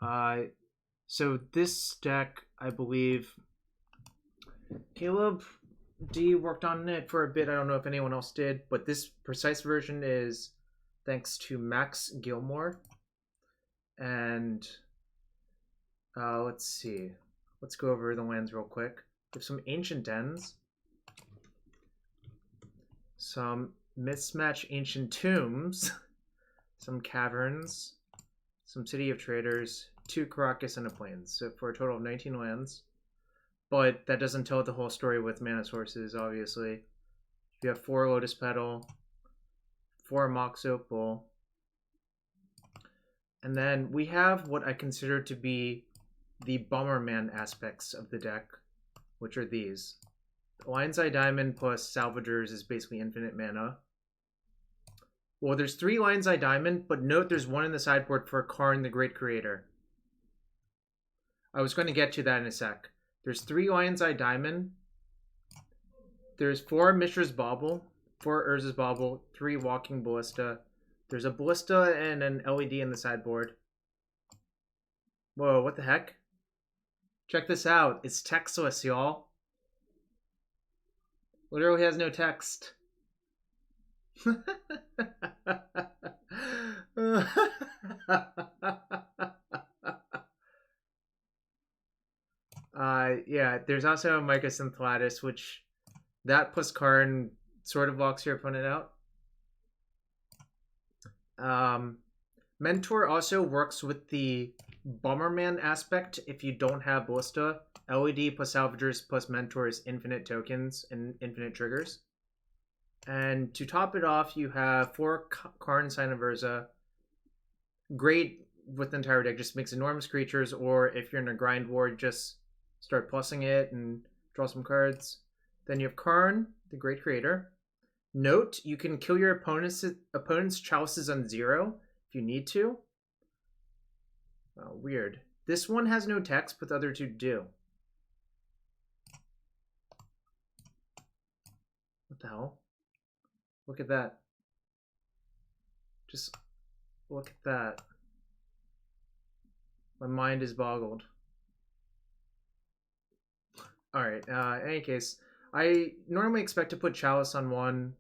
So this deck, I believe, Caleb D worked on it for a bit. I don't know if anyone else did, but this precise version is thanks to Max Gilmore. And let's see. Let's go over the lands real quick. We have some Ancient Dens, some Mismatch Ancient Tombs, some Caverns, some City of Traitors, 2 Karakas, and a Plains. So for a total of 19 lands. But that doesn't tell the whole story with mana sources, obviously. You have 4 Lotus Petal, 4 Mox Opal, and then we have what I consider to be the Bomberman aspects of the deck, which are these. Lion's Eye Diamond plus Salvagers is basically infinite mana. Well, there's 3 Lion's Eye Diamond, but note there's 1 in the sideboard for Karn, the Great Creator. I was going to get to that in a sec. There's 3 Lion's Eye Diamond. There's 4 Mishra's Bauble, 4 Urza's Bauble, 3 Walking Ballista. There's a Ballista and an LED in the sideboard. Whoa, what the heck? Check this out. It's textless, y'all. Literally has no text. Yeah, there's also a Mycosynth Lattice, which that plus Karn sort of locks your opponent out. Mentor also works with the Bomberman aspect if you don't have Ballista. LED plus Salvagers plus Mentor is infinite tokens and infinite triggers. And to top it off, you have 4 Karn, Sign of Urza. Great with the entire deck, just makes enormous creatures, or if you're in a grind war, just start plussing it and draw some cards. Then you have Karn, the Great Creator. Note, you can kill your opponent's chalices on 0 if you need to. Oh, weird. This one has no text, but the other 2 do. What the hell? Look at that. Just look at that. My mind is boggled. Alright, in any case, I normally expect to put Chalice on 1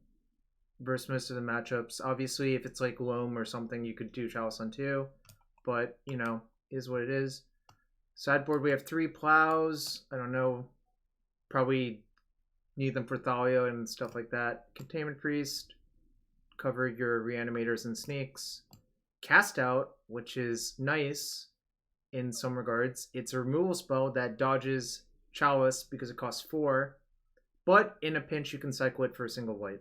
versus most of the matchups. Obviously, if it's like Loam or something, you could do Chalice on 2. But, you know, is what it is. Sideboard, we have 3 Plows. I don't know. Probably need them for Thalia and stuff like that. Containment Priest. Cover your Reanimators and Sneaks. Cast Out, which is nice in some regards. It's a removal spell that dodges Chalice because it costs 4. But in a pinch, you can cycle it for a single white.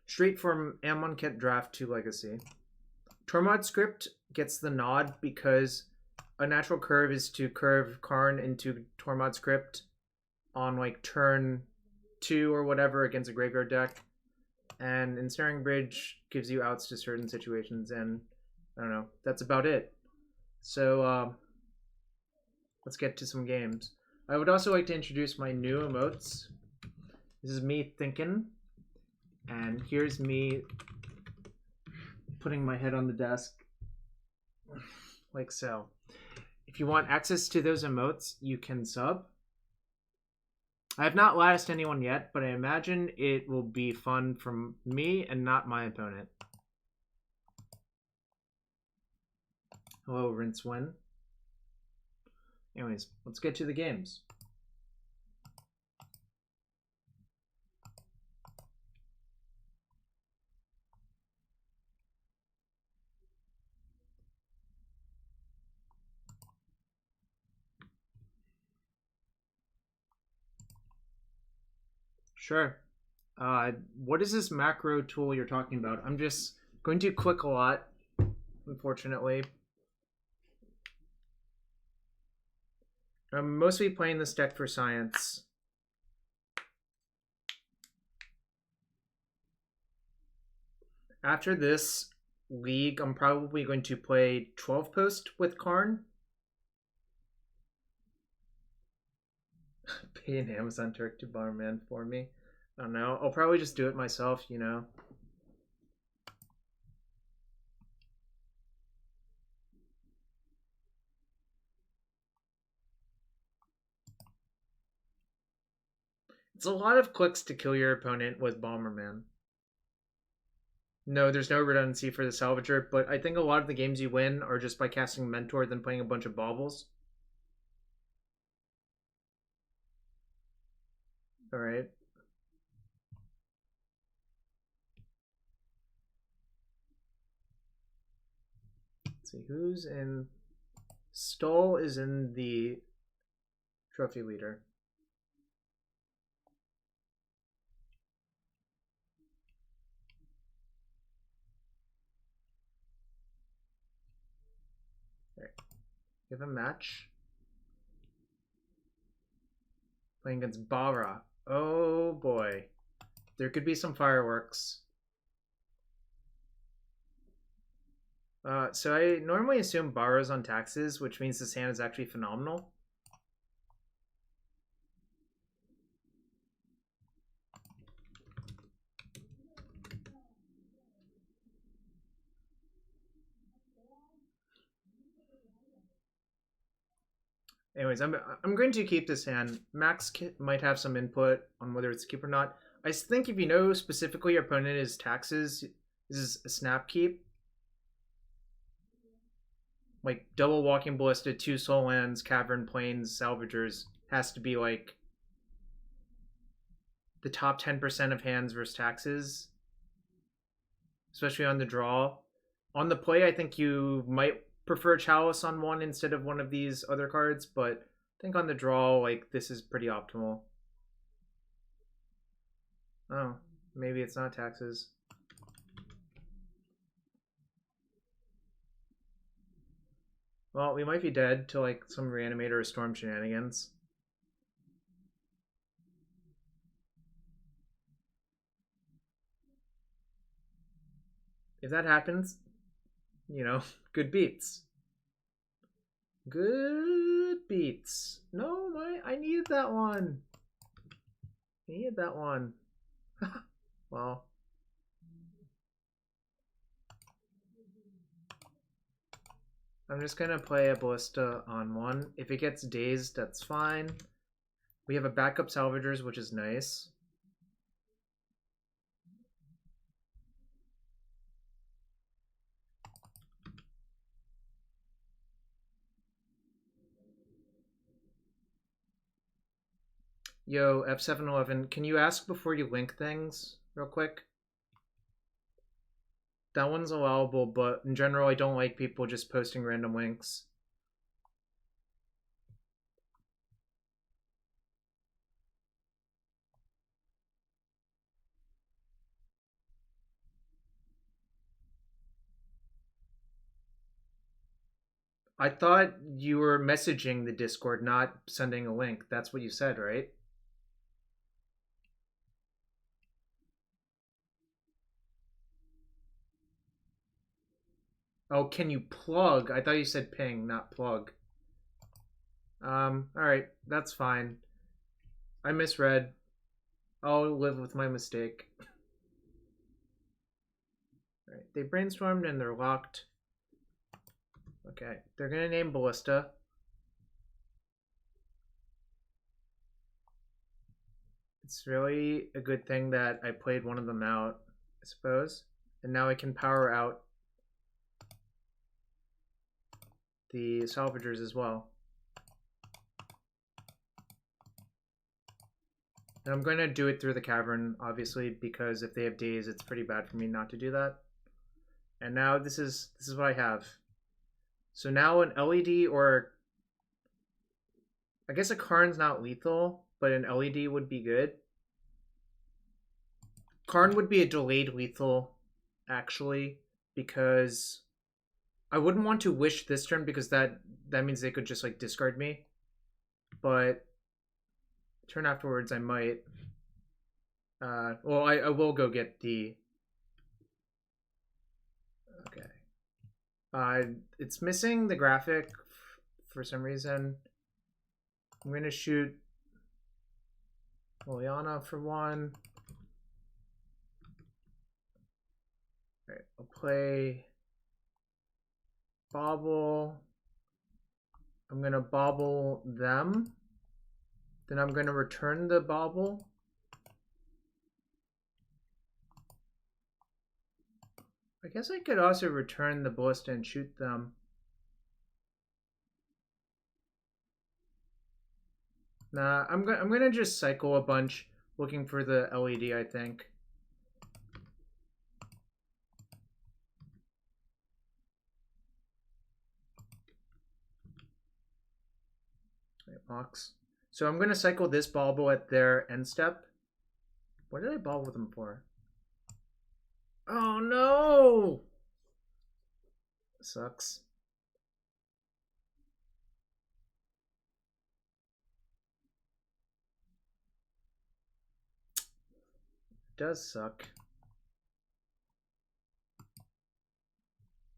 Straight from Amonkhet Draft to Legacy. Tormod Crypt gets the nod because a natural curve is to curve Karn into Tormod's Crypt on like turn 2 or whatever against a graveyard deck. And Ensnaring Bridge gives you outs to certain situations, and I don't know, that's about it. So let's get to some games. I would also like to introduce my new emotes. This is me thinking, and here's me putting my head on the desk like so. If you want access to those emotes, you can sub. I have not latticed anyone yet, but I imagine it will be fun for me and not my opponent. Hello, Rincewin. Anyways, let's get to the games. Sure. What is this macro tool you're talking about? I'm just going to click a lot, unfortunately. I'm mostly playing this deck for science. After this league, I'm probably going to play 12 post with Karn. Pay an Amazon Turk to Bomberman for me. I don't know. I'll probably just do it myself, you know. It's a lot of clicks to kill your opponent with Bomberman. No, there's no redundancy for the Salvager, but I think a lot of the games you win are just by casting Mentor, then playing a bunch of Baubles. Alright. Let's see, who's in... Stoll is in the Trophy Leader. Alright. We have a match. Playing against Bara. Oh boy. There could be some fireworks. So I normally assume Bara's on taxes, which means this hand is actually phenomenal. Anyways, I'm going to keep this hand. Max might have some input on whether it's keep or not. I think if you know specifically your opponent is taxes, this is a snap keep. Like double Walking Ballista, 2 Soul Lands, Cavern, Plains, Salvagers has to be like the top 10% of hands versus taxes, especially on the draw. On the play, I think you might prefer Chalice on one instead of one of these other cards, but I think on the draw, like, this is pretty optimal. Oh, maybe it's not taxes. Well, we might be dead to, like, some Reanimator or Storm shenanigans. If that happens, you know, good beats. Good beats. No, I needed that one. I needed that one. Well. I'm just gonna play a Ballista on one. If it gets dazed, that's fine. We have a backup Salvagers, which is nice. Yo, F711, can you ask before you link things real quick? That one's allowable, but in general, I don't like people just posting random links. I thought you were messaging the Discord, not sending a link. That's what you said, right? Oh, can you plug? I thought you said ping, not plug. Alright, that's fine. I misread. I'll live with my mistake. Alright, they brainstormed and they're locked. Okay, they're gonna name Ballista. It's really a good thing that I played one of them out, I suppose. And now I can power out the Salvagers as well. And I'm going to do it through the Cavern, obviously, because if they have days, it's pretty bad for me not to do that. And now this is what I have. So now an LED or... I guess a Karn's not lethal, but an LED would be good. Karn would be a delayed lethal, actually, because I wouldn't want to wish this turn because that means they could just like discard me. But turn afterwards I might. Well, I will go get the... Okay. It's missing the graphic for some reason. I'm going to shoot Liliana for one. Alright, I'll play Bauble. I'm going to Bauble them. Then I'm going to return the Bauble I guess I could also return the Ballista and shoot them. Nah, I'm gonna just cycle a bunch looking for the LED, I think. Right, Mox. So I'm gonna cycle this Bauble at their end step. What did I Bauble them for? Oh no! Sucks. It does suck.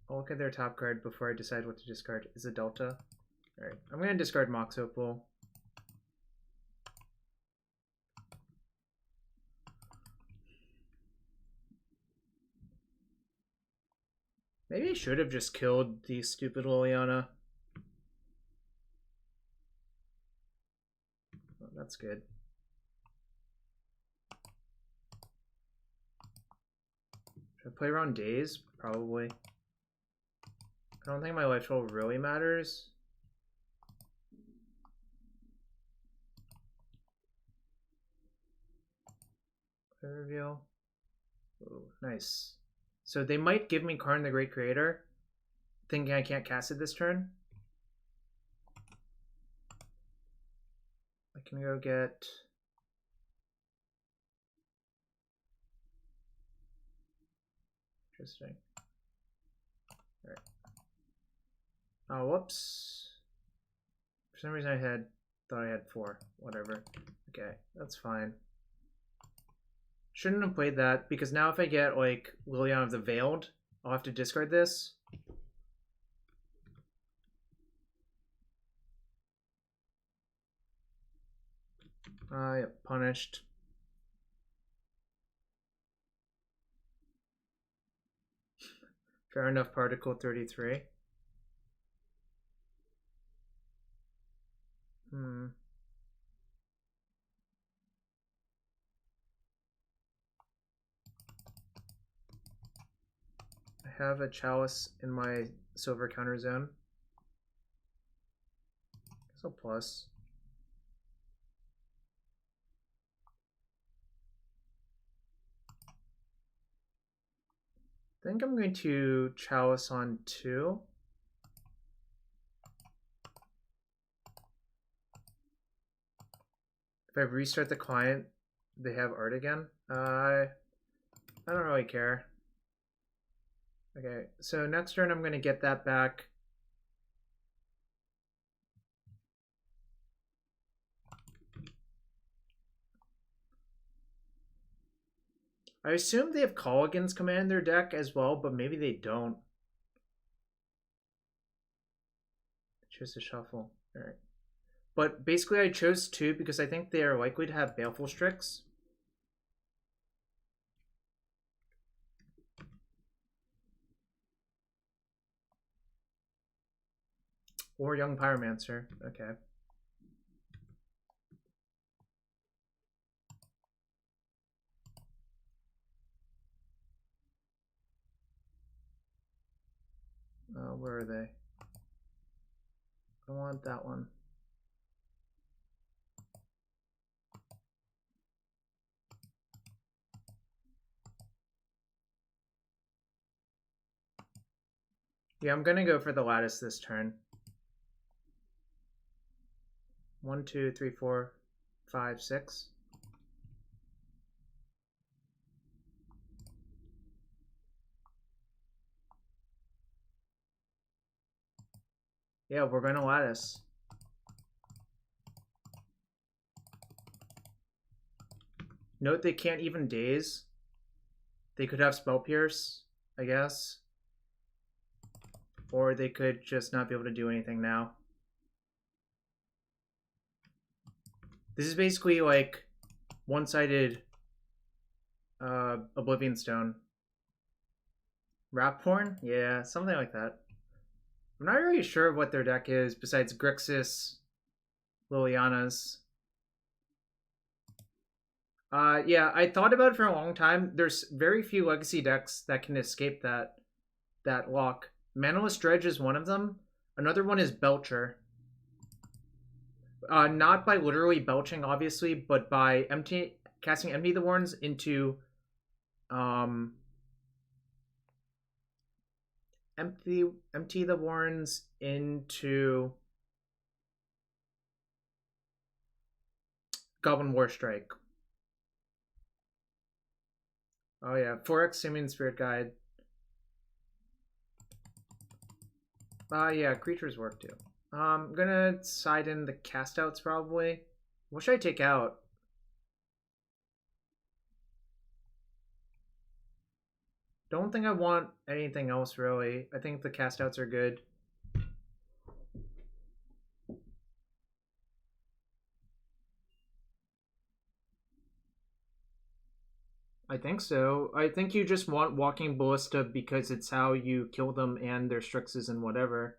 I'll look at their top card before I decide what to discard. Is it Delta? Alright, I'm gonna discard Mox Opal. Maybe I should have just killed the stupid Liliana. Oh, that's good. Should I play around days? Probably. I don't think my life total really matters. Play reveal. Oh, nice. So they might give me Karn the Great Creator, thinking I can't cast it this turn. I can go get... Interesting. Alright. Oh, whoops. For some reason I thought I had 4. Whatever. Okay, that's fine. Shouldn't have played that, because now if I get, like, Liliana of the Veiled, I'll have to discard this. Yep, punished. Fair enough, Particle 33. I have a Chalice in my silver counter zone. So plus. I think I'm going to Chalice on 2. If I restart the client, they have art again. I don't really care. Okay, so next turn I'm going to get that back. I assume they have Colligan's Command in their deck as well, but maybe they don't. Choose to shuffle. Alright. But basically I chose 2 because I think they are likely to have Baleful Strix. Or Young Pyromancer. Okay. Where are they? I want that one. Yeah, I'm gonna go for the Lattice this turn. 1, 2, 3, 4, 5, 6. Yeah, we're gonna Lattice. Note they can't even daze. They could have Spell Pierce, I guess. Or they could just not be able to do anything now. This is basically like one-sided Oblivion Stone. Wrap Porn? Yeah, something like that. I'm not really sure what their deck is besides Grixis, Liliana's. Yeah, I thought about it for a long time. There's very few legacy decks that can escape that. that lock. Manaless Dredge is one of them. Another one is Belcher. Not by literally belching, obviously, but by casting Empty the Warrens into empty the Warrens into Goblin Warstrike. Oh yeah, 4x Simian Spirit Guide. Yeah, creatures work too. I'm gonna side in the cast outs probably. What should I take out? Don't think I want anything else really. I think the cast outs are good. I think so. I think you just want Walking Ballista because it's how you kill them and their Strixes and whatever.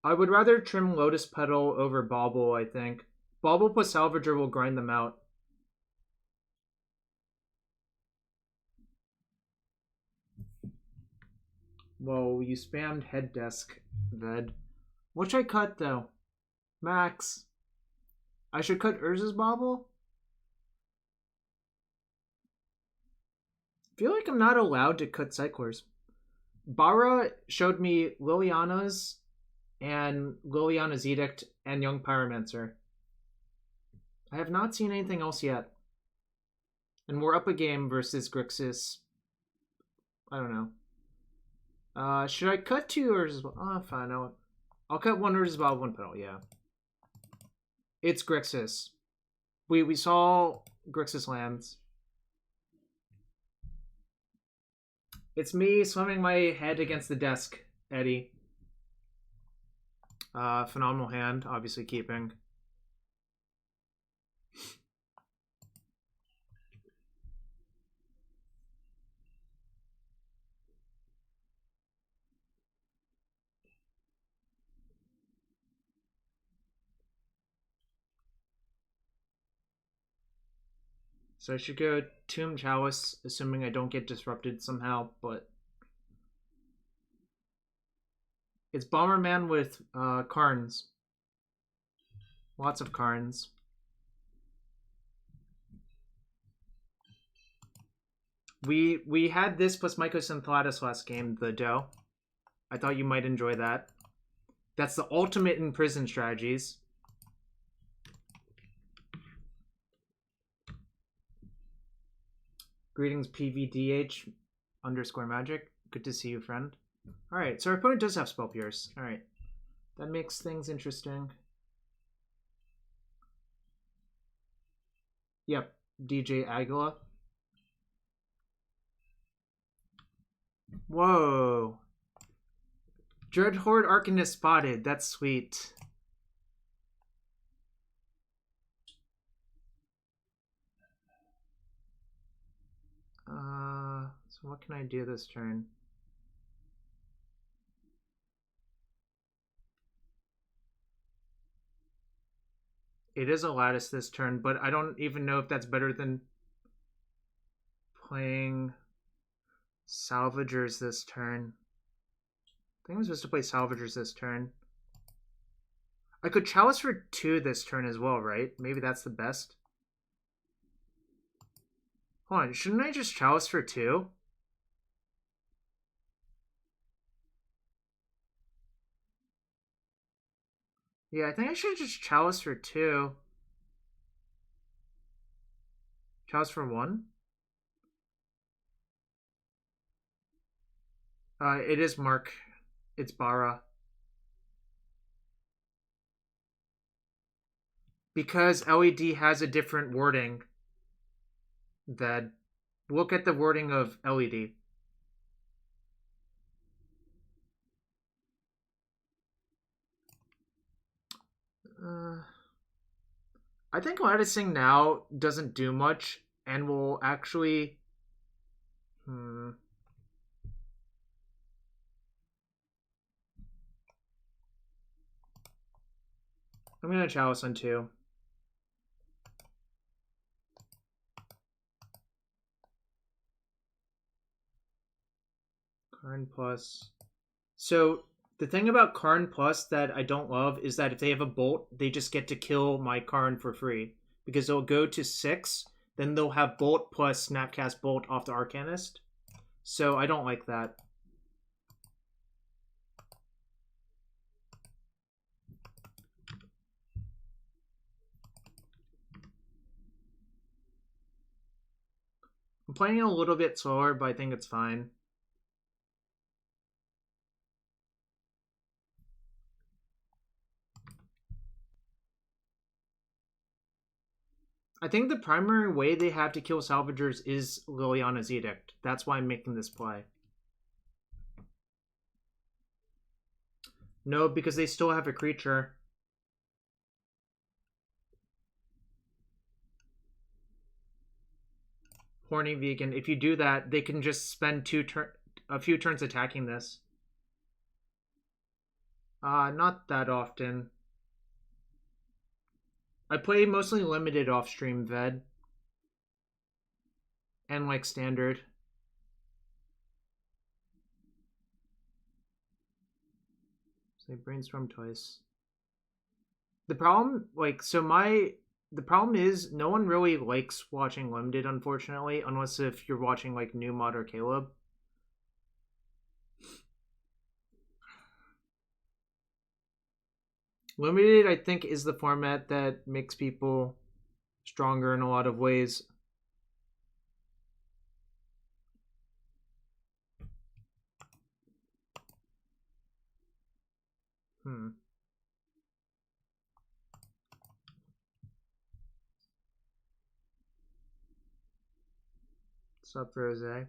I would rather trim Lotus Petal over Bauble, I think. Bauble plus Salvager will grind them out. Whoa, you spammed head desk, Ved. What should I cut, though? Max. I should cut Urza's Bauble? I feel like I'm not allowed to cut Cyclers. Bara showed me Liliana's and Liliana's Edict and Young Pyromancer. I have not seen anything else yet. And we're up a game versus Grixis. I don't know. Should I cut two Urza's Bauble? Oh, fine. I'll cut one Urza's Bauble, one Petal, yeah. It's Grixis. We saw Grixis lands. It's me slamming my head against the desk, Eddie. Phenomenal hand, obviously keeping. So I should go Tomb Chalice, assuming I don't get disrupted somehow, but it's Bomberman with Karns. Lots of Karns. We had this plus Mycosynth Lattice last game, the Doe. I thought you might enjoy that. That's the ultimate in prison strategies. Greetings, PVDH _ magic. Good to see you, friend. Alright, so our opponent does have Spell Pierce. Alright. That makes things interesting. Yep, DJ Aguila. Whoa. Dreadhorde Arcanist spotted. That's sweet. So what can I do this turn? It is a Lattice this turn, but I don't even know if that's better than playing Salvagers this turn. I think I'm supposed to play Salvagers this turn. I could Chalice for 2 this turn as well, right? Maybe that's the best. Hold on, shouldn't I just Chalice for 2? Yeah, I think I should just Chalice for 2. Chalice for 1? It is Mark. It's Bara. Because LED has a different wording. That look at the wording of LED. I think Latticing now doesn't do much and will actually... I'm going to Chalice on 2. Karn plus. So the thing about Karn plus that I don't love is that if they have a bolt, they just get to kill my Karn for free. Because they'll go to 6, then they'll have bolt plus Snapcast Bolt off the Arcanist. So I don't like that. I'm playing it a little bit slower, but I think it's fine. I think the primary way they have to kill Salvagers is Liliana's Edict. That's why I'm making this play. No, because they still have a creature. Horny Vegan. If you do that, they can just spend a few turns attacking this. Not that often. I play mostly limited off-stream Ved. And like standard. So they brainstorm twice. The problem, the problem is no one really likes watching limited, unfortunately, unless if you're watching like New Mod or Caleb. Limited, I think, is the format that makes people stronger in a lot of ways. What's up, Rose? I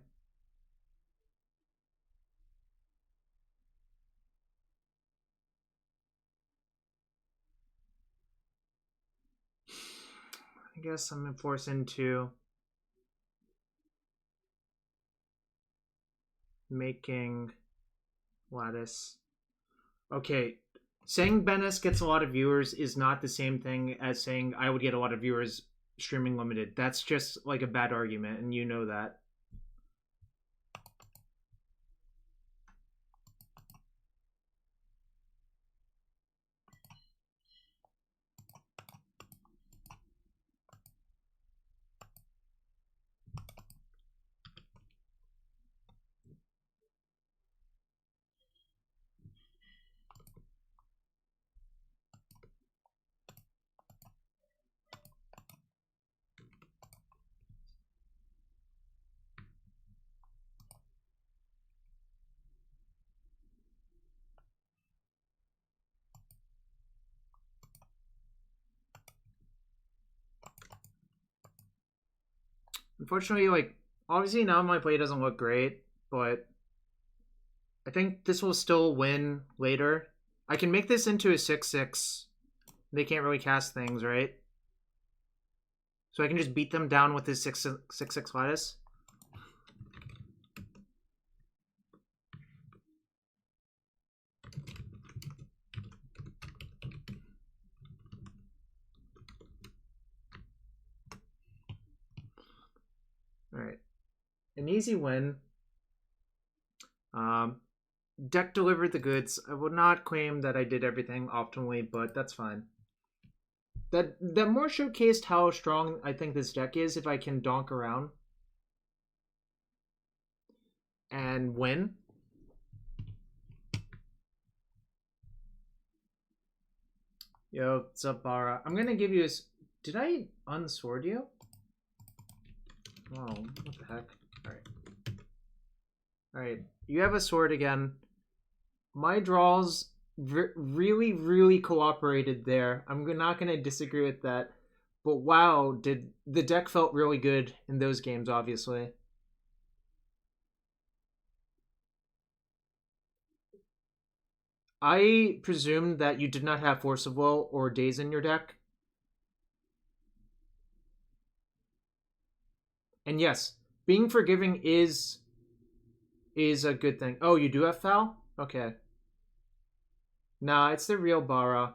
guess I'm forced into making Lattice. Okay, saying Benes gets a lot of viewers is not the same thing as saying I would get a lot of viewers streaming limited. That's just like a bad argument, and you know that. Unfortunately, like, obviously now my play doesn't look great, but I think this will still win later. I can make this into a 6/6. They can't really cast things, right? So I can just beat them down with this 6/6 Lattice. Alright. An easy win. Deck delivered the goods. I would not claim that I did everything optimally, but that's fine. That more showcased how strong I think this deck is if I can donk around and win. Yo, what's up, Bara? I'm gonna give you a... Did I unsword you? Oh, what the heck? Alright. Alright, you have a sword again. My draws really, really cooperated there. I'm not going to disagree with that. But wow, the deck felt really good in those games, obviously. I presumed that you did not have Force of Will or Daze in your deck. And yes, being forgiving is a good thing. Oh, you do have Foul? Okay. Nah, it's the real Bara.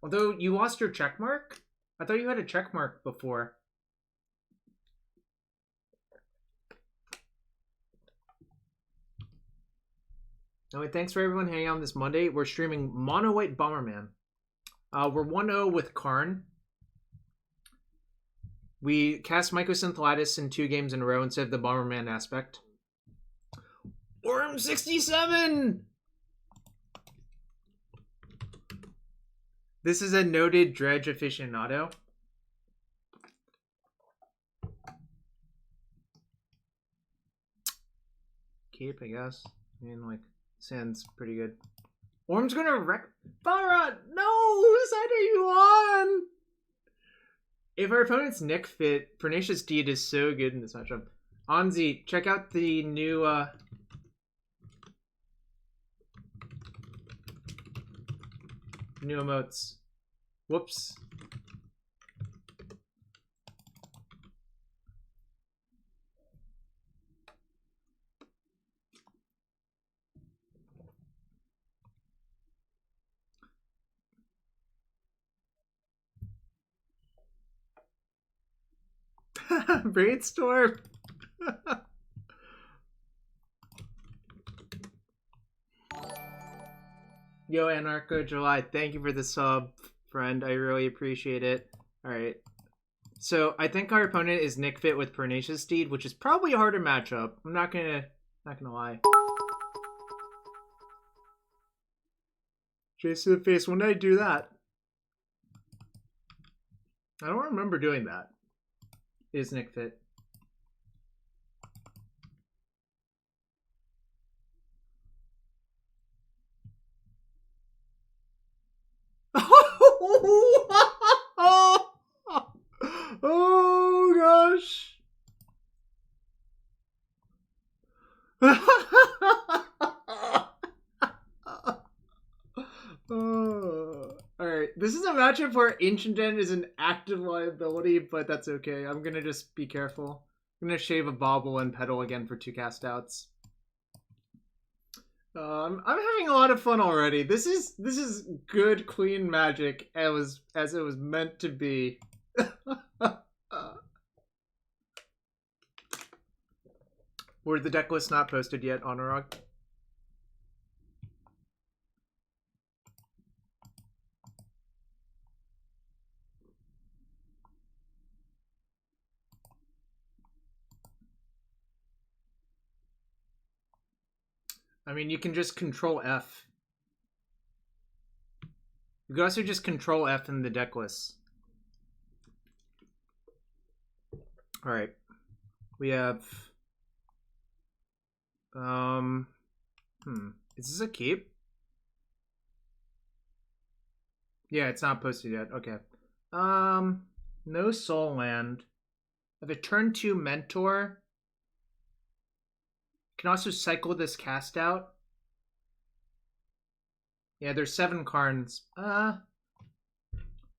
Although you lost your checkmark, I thought you had a check mark before. Anyway, thanks for everyone hanging out on this Monday. We're streaming Monowhite Bomberman. We're 1-0 with Karn. We cast Mycosynth Lattice in 2 games in a row instead of the Bomberman aspect. Worm 67! This is a noted Dredge aficionado. Keep, I guess. I mean, like, sounds pretty good. Orm's gonna wreck. Barra! No! Whose side are you on? If our opponent's Nick fit, Pernicious Deed is so good in this matchup. Anzi, check out the new new emotes. Whoops. Brainstorm. Yo, Anarcho July, thank you for the sub, friend. I really appreciate it. All right. So I think our opponent is Nick Fit with Pernicious Steed, which is probably a harder matchup. I'm not gonna lie. Chase to the face. When did I do that? I don't remember doing that. Is Nick Fit? Oh gosh. Alright, this is a matchup where Ancient Den is an active liability, but that's okay. I'm gonna just be careful. I'm gonna shave a Bauble and Petal again for 2 cast outs. I'm having a lot of fun already. This is good, clean Magic as it was meant to be. Were the deck lists not posted yet on Auriok? I mean, you can just Control F. You can also just Control F in the deck list. Alright. We have... Is this a keep? Yeah, it's not posted yet. Okay. No Soul Land. I have a turn 2 Mentor. Can also cycle this cast out. Yeah, there's 7 Karns.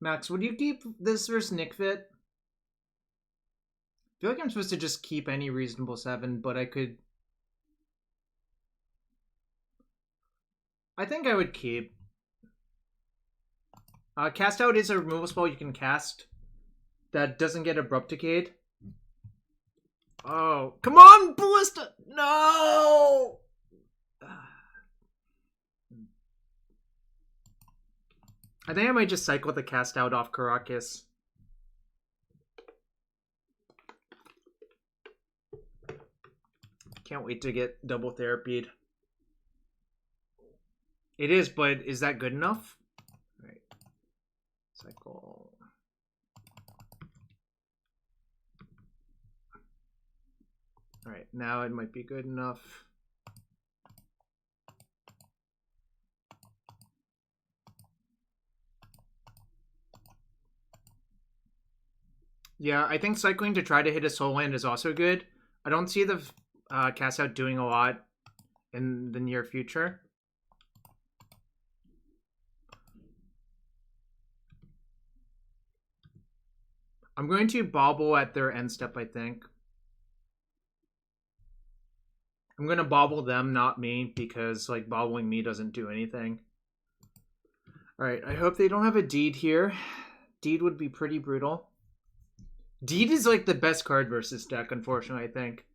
Max, would you keep this versus Nick Fit? I feel like I'm supposed to just keep any reasonable 7, but I could... I think I would keep. Cast out is a removal spell you can cast that doesn't get Abrupt Decayed. Oh, come on, Ballista! No! I think I might just cycle the cast out off Karakas. Can't wait to get double therapied. It is, but is that good enough? All right. Cycle. All right, now it might be good enough. Yeah, I think cycling to try to hit a soul land is also good. I don't see the cast out doing a lot in the near future. I'm going to Bauble at their end step, I think. I'm going to Bauble them, not me, because like Baubling me doesn't do anything. Alright, I hope they don't have a deed here Deed would be pretty brutal. Deed is like the best card versus deck, unfortunately, I think.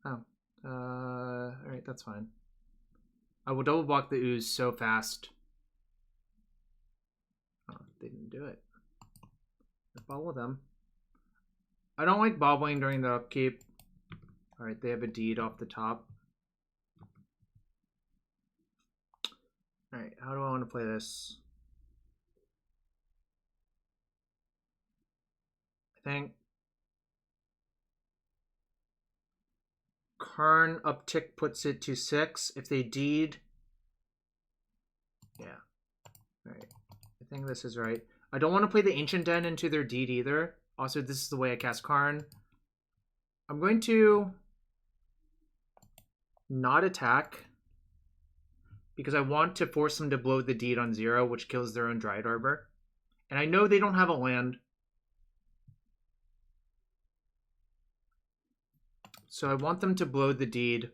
Oh. Alright, that's fine. I will double block the ooze so fast. Oh, they didn't do it. Bauble them. I don't like bobbling during the upkeep. Alright, they have a deed off the top. Alright, how do I want to play this? I think Karn uptick puts it to 6. If they deed, yeah. Alright, I think this is right. I don't want to play the Ancient Den into their deed either. Also, this is the way I cast Karn. I'm going to not attack because I want to force them to blow the deed on 0, which kills their own Dryad Arbor. And I know they don't have a land. So I want them to blow the deed.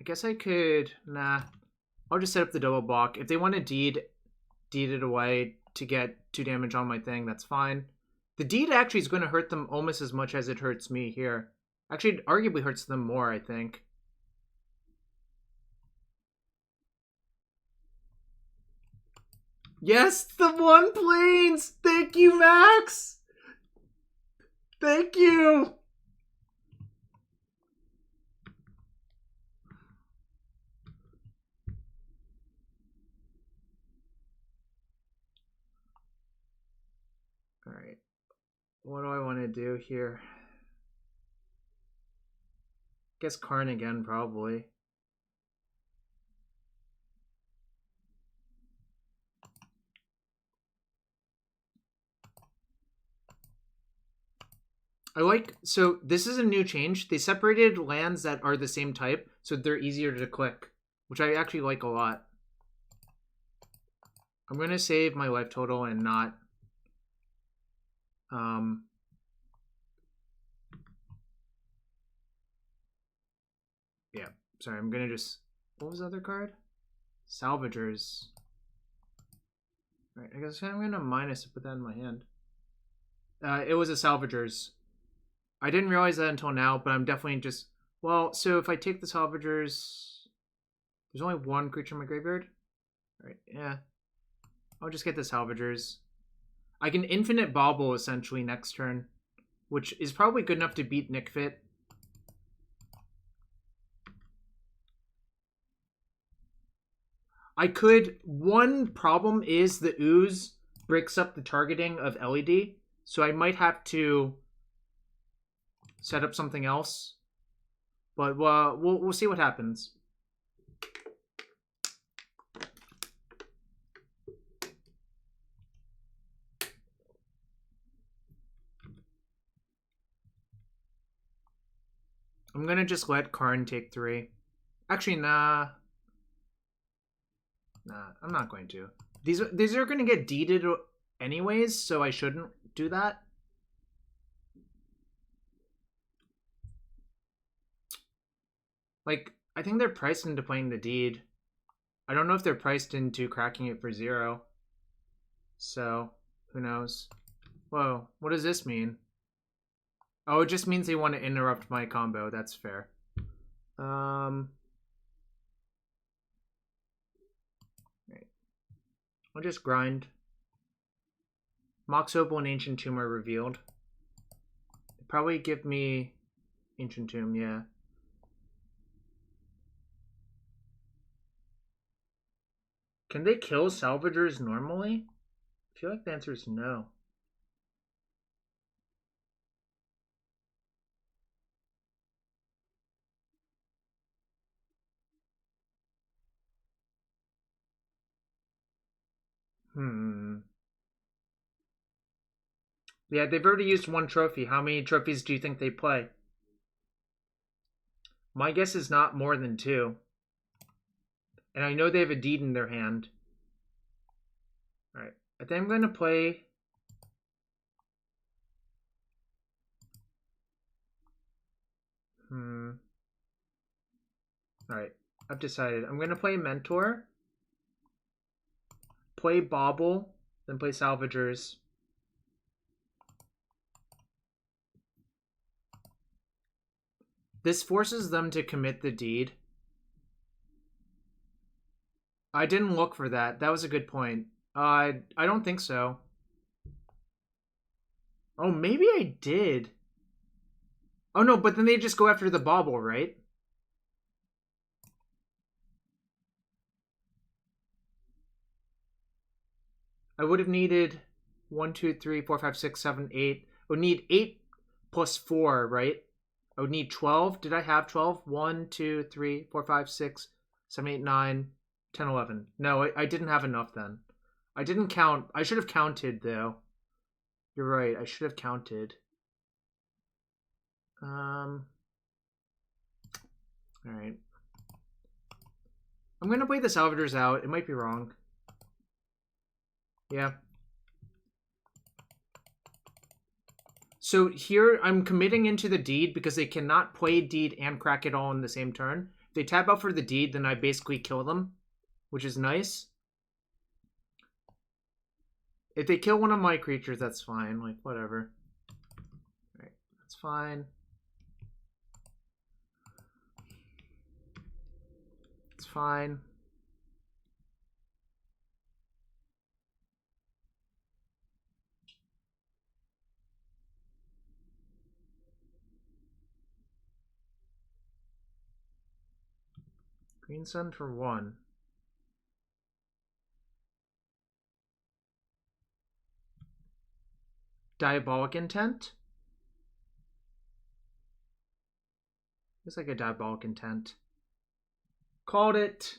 I guess I could... Nah. I'll just set up the double block. If they want to deed it away to get 2 damage on my thing, that's fine. The deed actually is going to hurt them almost as much as it hurts me here. Actually, it arguably hurts them more, I think. Yes, the 1 planes! Thank you, Max! Thank you! Alright. What do I want to do here? Guess Karn again, probably. So this is a new change. They separated lands that are the same type, so they're easier to click, which I actually like a lot. I'm going to save my life total and not... Yeah, sorry, I'm going to just... What was the other card? Salvagers. Right, I guess I'm going to minus to put that in my hand. It was a Salvagers. I didn't realize that until now, but I'm definitely just... Well, so if I take the Salvagers... There's only 1 creature in my graveyard? Alright, yeah. I'll just get the Salvagers. I can infinite Bauble, essentially, next turn, which is probably good enough to beat Nick Fit. I could... One problem is the ooze breaks up the targeting of LED, so I might have to set up something else, but we'll see what happens. I'm gonna just let Karn take 3. Actually, nah, I'm not going to. These are gonna get deeded anyways, so I shouldn't do that. Like, I think they're priced into playing the deed. I don't know if they're priced into cracking it for 0. So, who knows? Whoa, what does this mean? Oh, it just means they want to interrupt my combo. That's fair. Right. I'll just grind. Mox Opal and Ancient Tomb are revealed. They probably give me Ancient Tomb, yeah. Can they kill Salvagers normally? I feel like the answer is no. Yeah, they've already used 1 trophy. How many trophies do you think they play? My guess is not more than 2. And I know they have a deed in their hand. Alright. I think I'm going to play... Alright, I've decided. I'm going to play Mentor, play Bauble, then play Salvagers. This forces them to commit the deed. I didn't look for that. That was a good point. I don't think so. Oh, maybe I did. Oh no, but then they just go after the Bauble, right? I would have needed 1, 2, 3, 4, 5, 6, 7, 8. I would need 8 plus 4, right? I would need 12. Did I have 12? 1, 2, 3, 4, 5, 6, 7, 8, 9, 10, 11. No, I didn't have enough then. I didn't count. I should have counted, though. You're right. I should have counted. Alright. I'm going to play the Salvagers out. It might be wrong. Yeah. So here I'm committing into the deed because they cannot play deed and crack it all in the same turn. If they tap out for the deed, then I basically kill them, which is nice. If they kill one of my creatures, that's fine. Like, whatever. Alright, that's fine. It's fine. Green Sun for 1. Diabolic Intent? It's like a Diabolic Intent. Called it.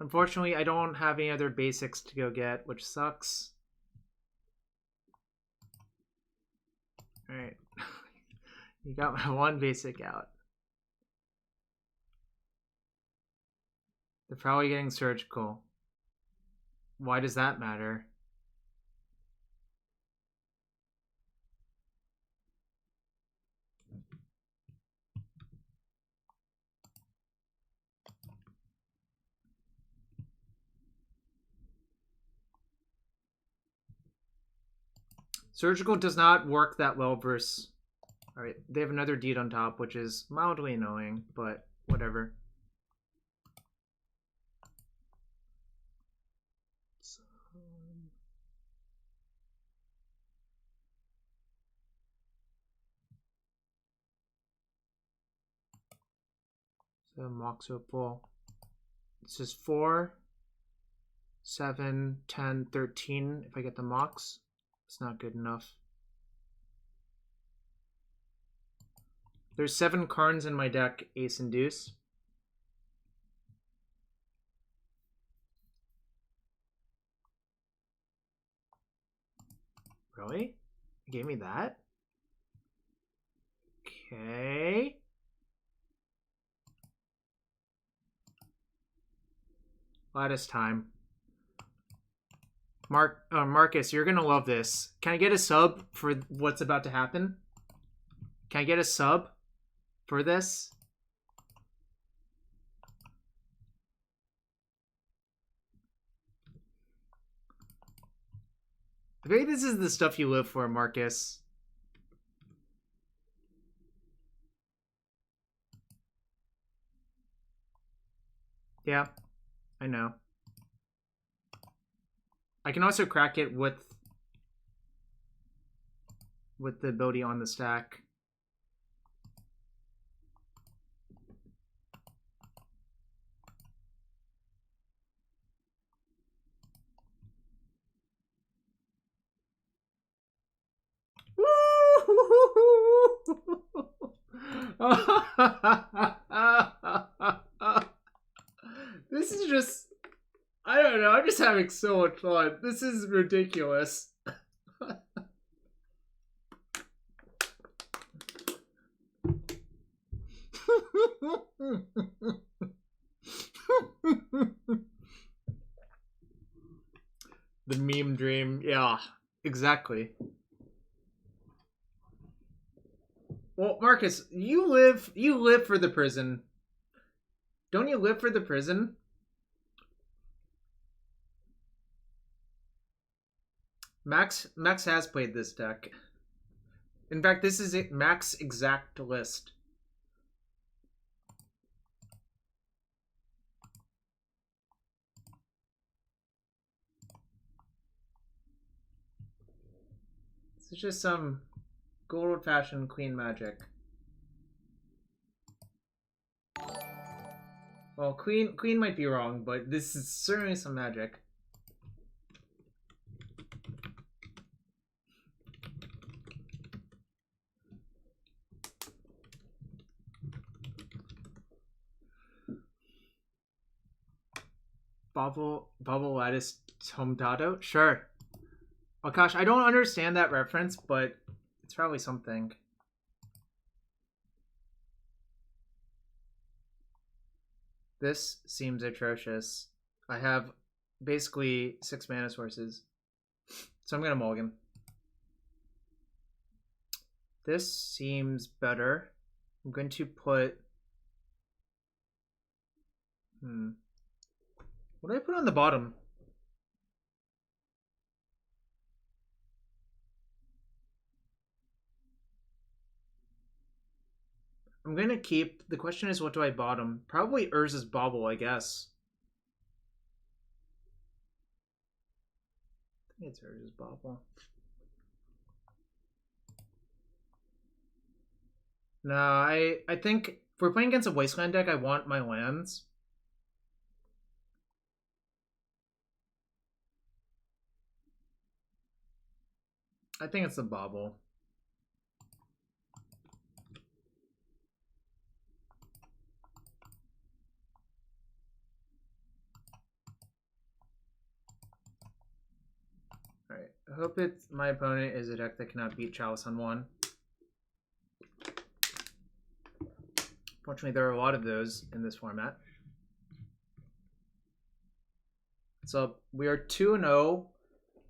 Unfortunately, I don't have any other basics to go get, which sucks. Alright. You got my one basic out. They're probably getting surgical. Why does that matter? Surgical does not work that well versus... Alright, they have another deed on top, which is mildly annoying, but whatever. So Mox Opal. This is 4, 7, 10, 13 if I get the Mox. It's not good enough. There's 7 Karns in my deck, Ace and Deuce. Really? You gave me that? Okay. Lattice time. Marcus, you're gonna love this. Can I get a sub for what's about to happen? Can I get a sub for this? I think this is the stuff you live for, Marcus. Yeah, I know. I can also crack it with the ability on the stack. This is just, I don't know, I'm just having so much fun. This is ridiculous. The meme dream. Yeah, exactly. Well, Marcus, you live for the prison. Don't you live for the prison? Max has played this deck. In fact, this is it, Max's exact list. This is just some good old-fashioned clean magic. Well, clean might be wrong, but this is certainly some magic. Bauble Lattice Tomdado? Sure. Oh gosh, I don't understand that reference, but it's probably something. This seems atrocious. I have basically 6 mana sources. So I'm gonna mulligan. This seems better. I'm going to put... What do I put on the bottom? I'm going to keep... The question is, what do I bottom? Probably Urza's Bauble, I guess. I think it's Urza's Bauble. No, I think if we're playing against a Wasteland deck, I want my lands. I think it's the Bauble. Alright, I hope my opponent is a deck that cannot beat Chalice on 1. Fortunately, there are a lot of those in this format. So we are 2-0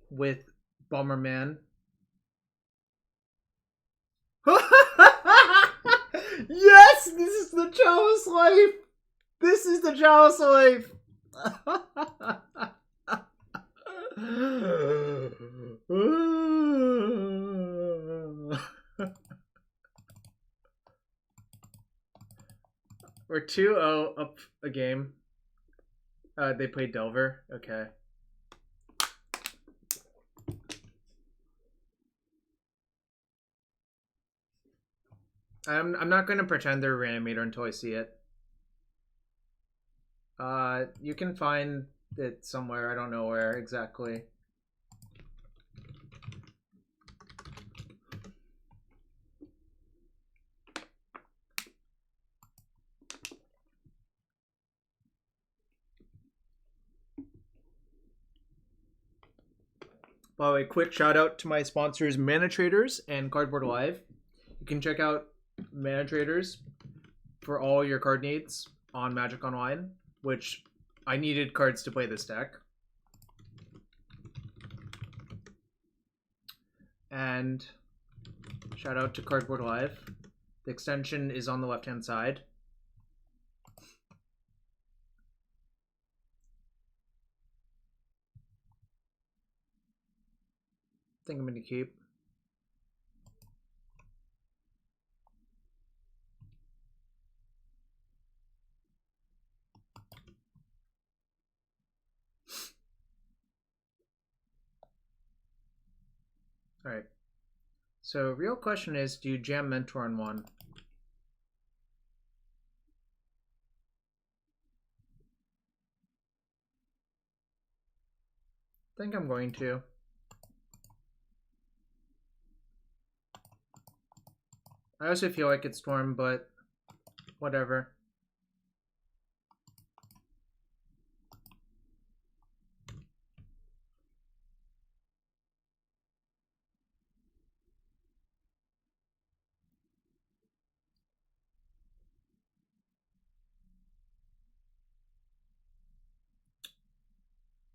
with Bomberman. Yes! This is the Chalice life! This is the Chalice life! We're 2-0 up a game. They played Delver. Okay. I'm not going to pretend they're a Reanimator until I see it. You can find it somewhere. I don't know where exactly. By the way, quick shout out to my sponsors, Mana Traders and Cardboard Live. You can check out Mana Traders for all your card needs on Magic Online, which I needed cards to play this deck. And shout out to Cardboard Live. The extension is on the left-hand side. I think I'm going to keep. All right. So real question is, do you jam Mentor on 1? I think I'm going to. I also feel like it's Storm, but whatever.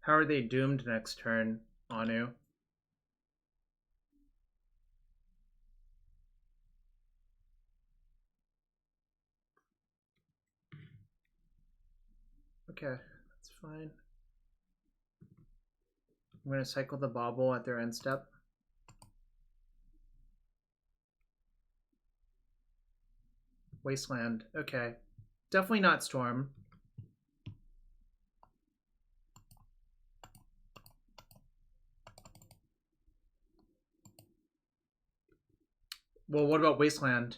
How are they doomed next turn, Anu? Okay, that's fine. I'm going to cycle the Bauble at their end step. Wasteland. Okay. Definitely not Storm. Well, what about Wasteland?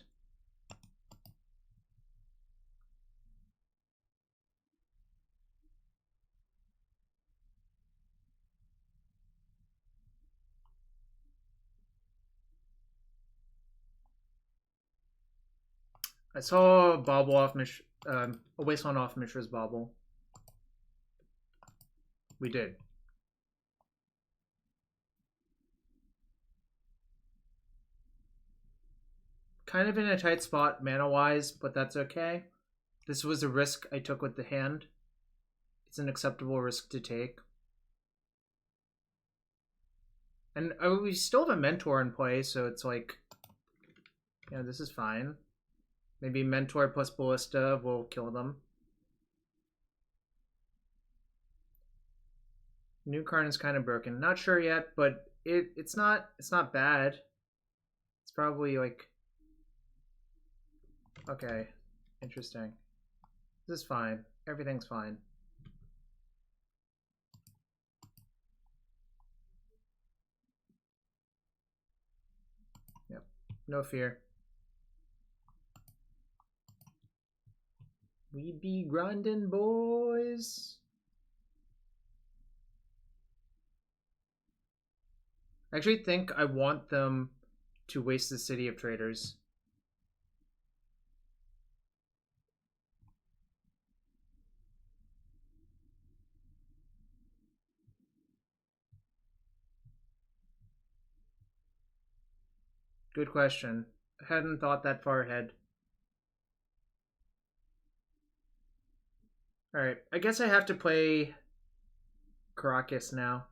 I saw a Bauble off a Wasteland off Mishra's Bauble. We did. Kind of in a tight spot mana-wise, but that's okay. This was a risk I took with the hand. It's an acceptable risk to take. And we still have a Mentor in play, so it's like, yeah, this is fine. Maybe Mentor plus Ballista will kill them. New Karn is kind of broken. Not sure yet, but it's not bad. It's probably like, okay, interesting. This is fine. Everything's fine. Yep, no fear. We be grinding, boys. I actually think I want them to waste the City of Traitors. Good question. I hadn't thought that far ahead. Alright, I guess I have to play Karakas now.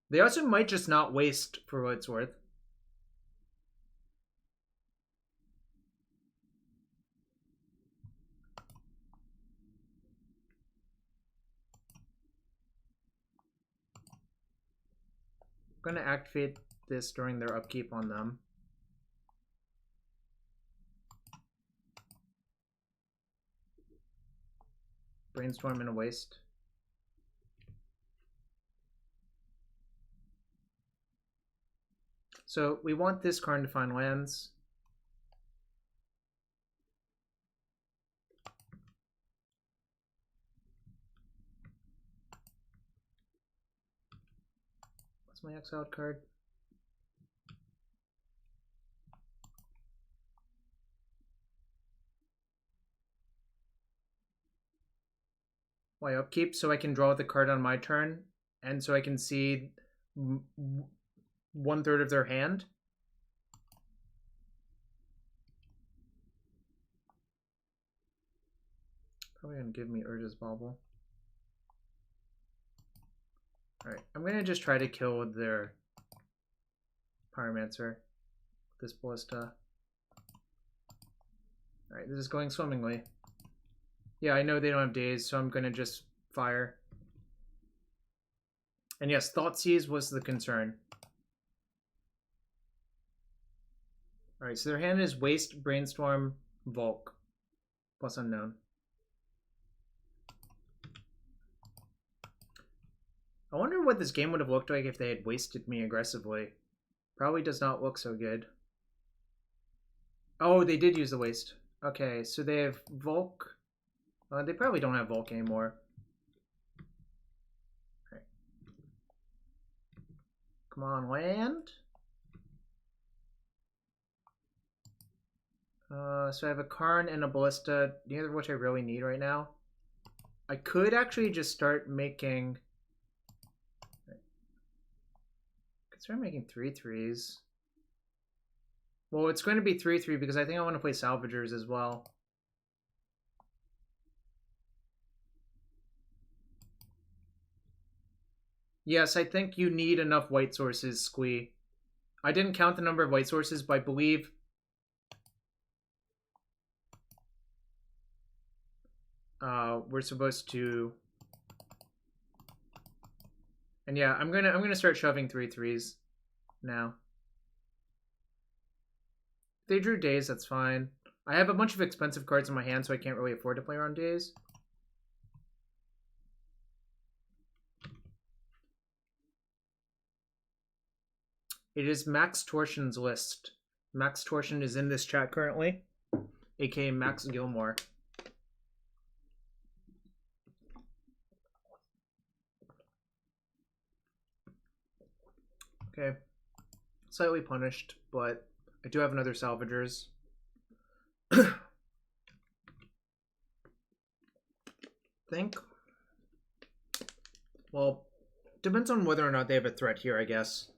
They also might just not waste for what it's worth. I'm going to activate this during their upkeep on them. Brainstorm and a waste. So we want this Karn to find lands. What's my exiled card? Why upkeep? So I can draw the card on my turn, and so I can see 1/3 of their hand. Probably gonna give me Urza's Bauble. Alright, I'm gonna just try to kill their Pyromancer. This Ballista. Alright, this is going swimmingly. Yeah, I know they don't have days, so I'm gonna just fire. And yes, Thoughtseize was the concern. Alright, so their hand is Waste, Brainstorm, Volk, plus Unknown. I wonder what this game would have looked like if they had wasted me aggressively. Probably does not look so good. Oh, they did use the waste. Okay, so they have Volk. They probably don't have Volk anymore. Right. Come on, land. So I have a Karn and a Ballista, neither of which I really need right now. I could actually just start making... Start making 3/3s. Well, it's going to be 3/3 because I think I want to play Salvagers as well. Yes, I think you need enough white sources, Squee. I didn't count the number of white sources, but I believe we're supposed to. And yeah, I'm gonna start shoving 3/3s now. If they drew days, that's fine. I have a bunch of expensive cards in my hand, so I can't really afford to play around days. It is Max Torsion's list. Max Torsion is in this chat currently, aka Max Gilmore. Okay. Slightly punished, but I do have another Salvagers. Think. Well, depends on whether or not they have a threat here, I guess.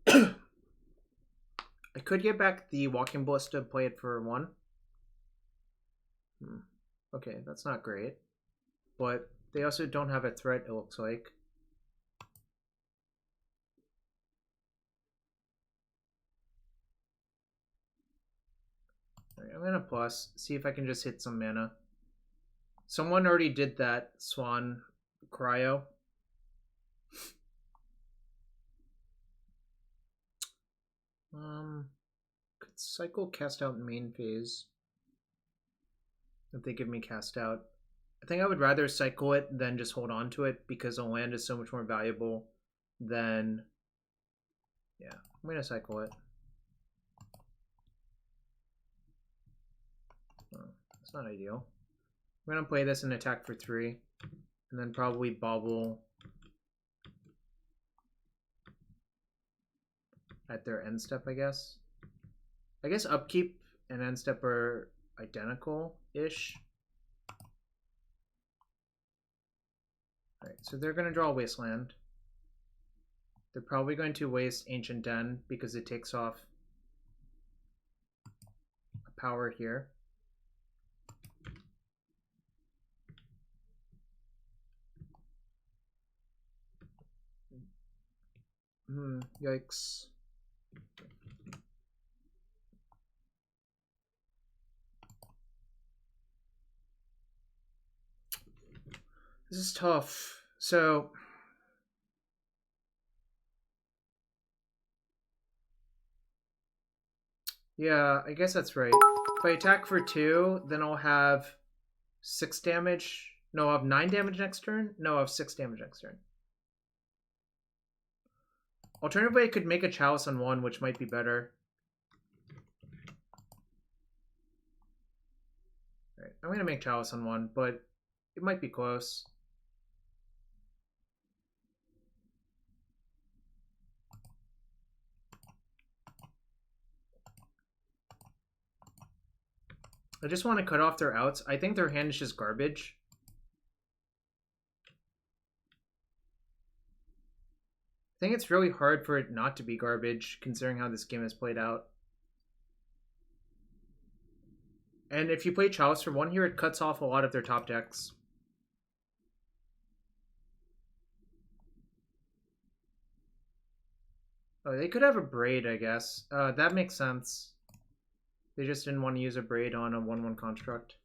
I could get back the Walking Ballista, play it for 1. Okay, that's not great. But they also don't have a threat, it looks like. Alright, I'm gonna plus, see if I can just hit some mana. Someone already did that, Swan Cryo. Could cycle cast out main phase. If they give me cast out. I think I would rather cycle it than just hold on to it because a land is so much more valuable than. Yeah, I'm gonna cycle it. Oh, it's not ideal. I'm gonna play this and attack for 3, and then probably Bauble at their end step, I guess. I guess upkeep and end step are identical-ish. Alright, so they're gonna draw Wasteland. They're probably going to waste Ancient Den because it takes off a power here. Yikes. This is tough. So yeah, I guess that's right. If I attack for 2, then I'll have 6 damage. No, I'll have 9 damage next turn. No, I'll have 6 damage next turn. Alternatively, I could make a Chalice on 1, which might be better. Alright, I'm gonna make Chalice on 1, but it might be close. I just want to cut off their outs. I think their hand is just garbage. I think it's really hard for it not to be garbage, considering how this game has played out. And if you play Chalice for 1 here, it cuts off a lot of their top decks. Oh, they could have a Braid, I guess. That makes sense. They just didn't want to use a Braid on a 1/1 construct.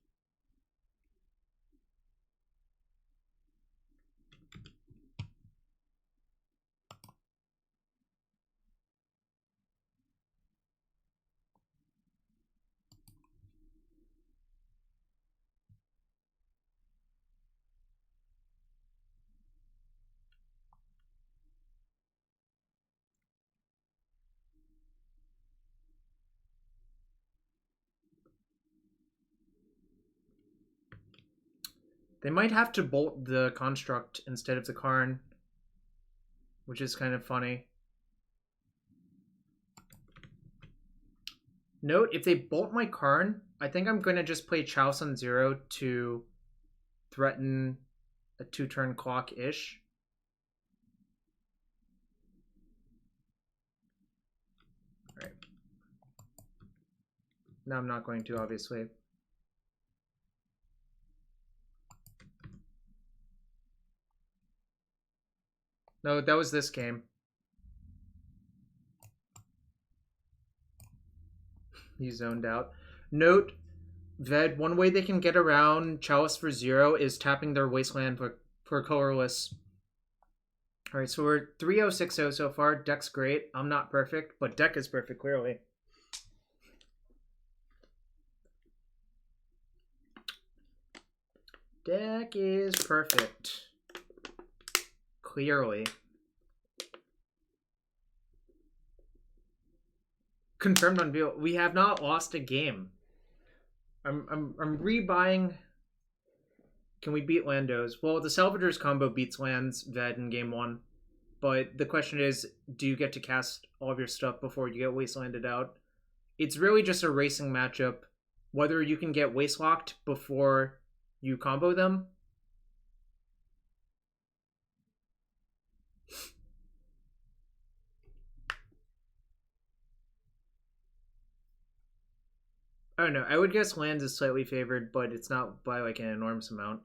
They might have to bolt the construct instead of the Karn, which is kind of funny. Note, if they bolt my Karn, I think I'm going to just play Chalice on 0 to threaten a 2-turn clock-ish. Alright. No, I'm not going to, obviously. No, that was this game. He's zoned out. Note, Ved, one way they can get around Chalice for 0 is tapping their Wasteland for colorless. Alright, so we're 3-0-6-0 so far. Deck's great. I'm not perfect, but deck is perfect, clearly. Deck is perfect. Clearly. Confirmed on Veal. We have not lost a game. I'm rebuying. Can we beat Landos? Well, the Salvagers combo beats lands Ved in game 1. But the question is, do you get to cast all of your stuff before you get Wastelanded out? It's really just a racing matchup. Whether you can get Wastelocked before you combo them. I don't know. I would guess lands is slightly favored, but it's not by like an enormous amount.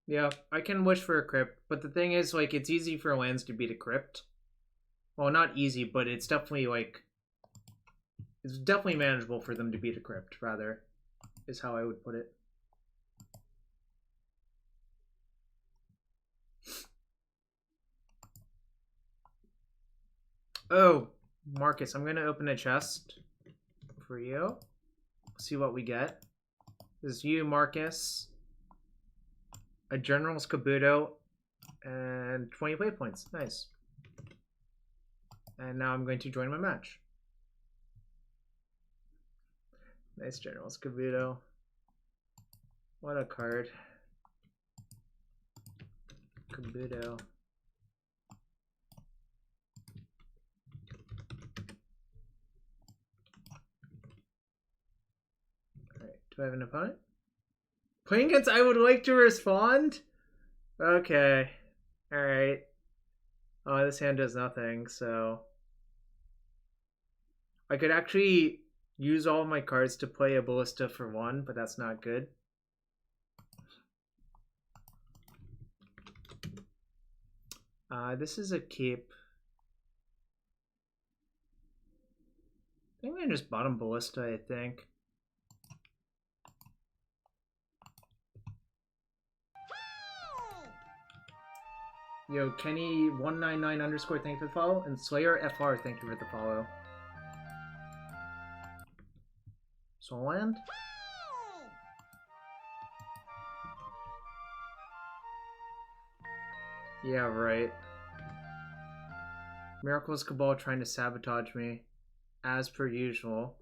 Yeah, I can wish for a Crypt, but the thing is, like, it's easy for lands to beat a Crypt. Well, not easy, but it's definitely, like... It's definitely manageable for them to beat a Crypt, rather, is how I would put it. Oh, Marcus, I'm going to open a chest for you. See what we get. This is you, Marcus. A General's Kabuto, and 20 play points. Nice. And now I'm going to join my match. Nice General's Kabuto. What a card. Kabuto. Alright, do I have an opponent? Playing against I would like to respond? Okay. Alright. Oh, this hand does nothing, so... I could actually use all of my cards to play a Ballista for 1, but that's not good. This is a keep. I think I just bottom Ballista, I think. Yo, Kenny199_ thank you for the follow, and SlayerFR, thank you for the follow. Soul Land? Yeah, right. Miracle's Cabal trying to sabotage me, as per usual.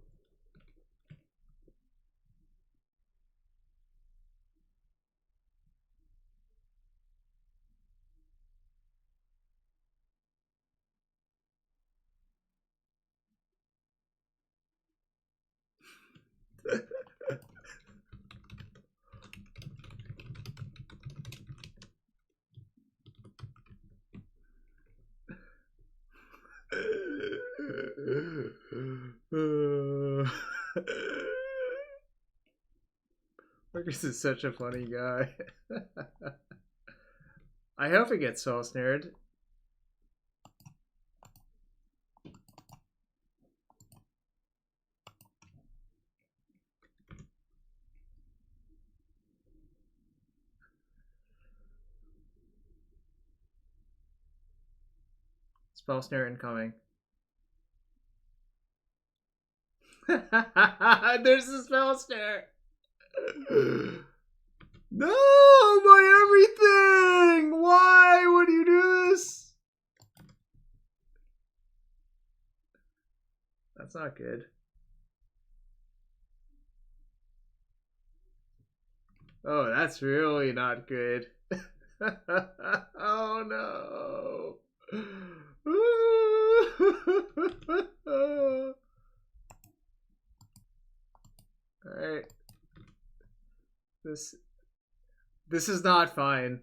Marcus is such a funny guy. I hope it gets soul snared. Spell snare incoming. There's a spell snare. No, my everything! Why would you do this? That's not good. Oh, that's really not good. Oh no. Alright. This is not fine.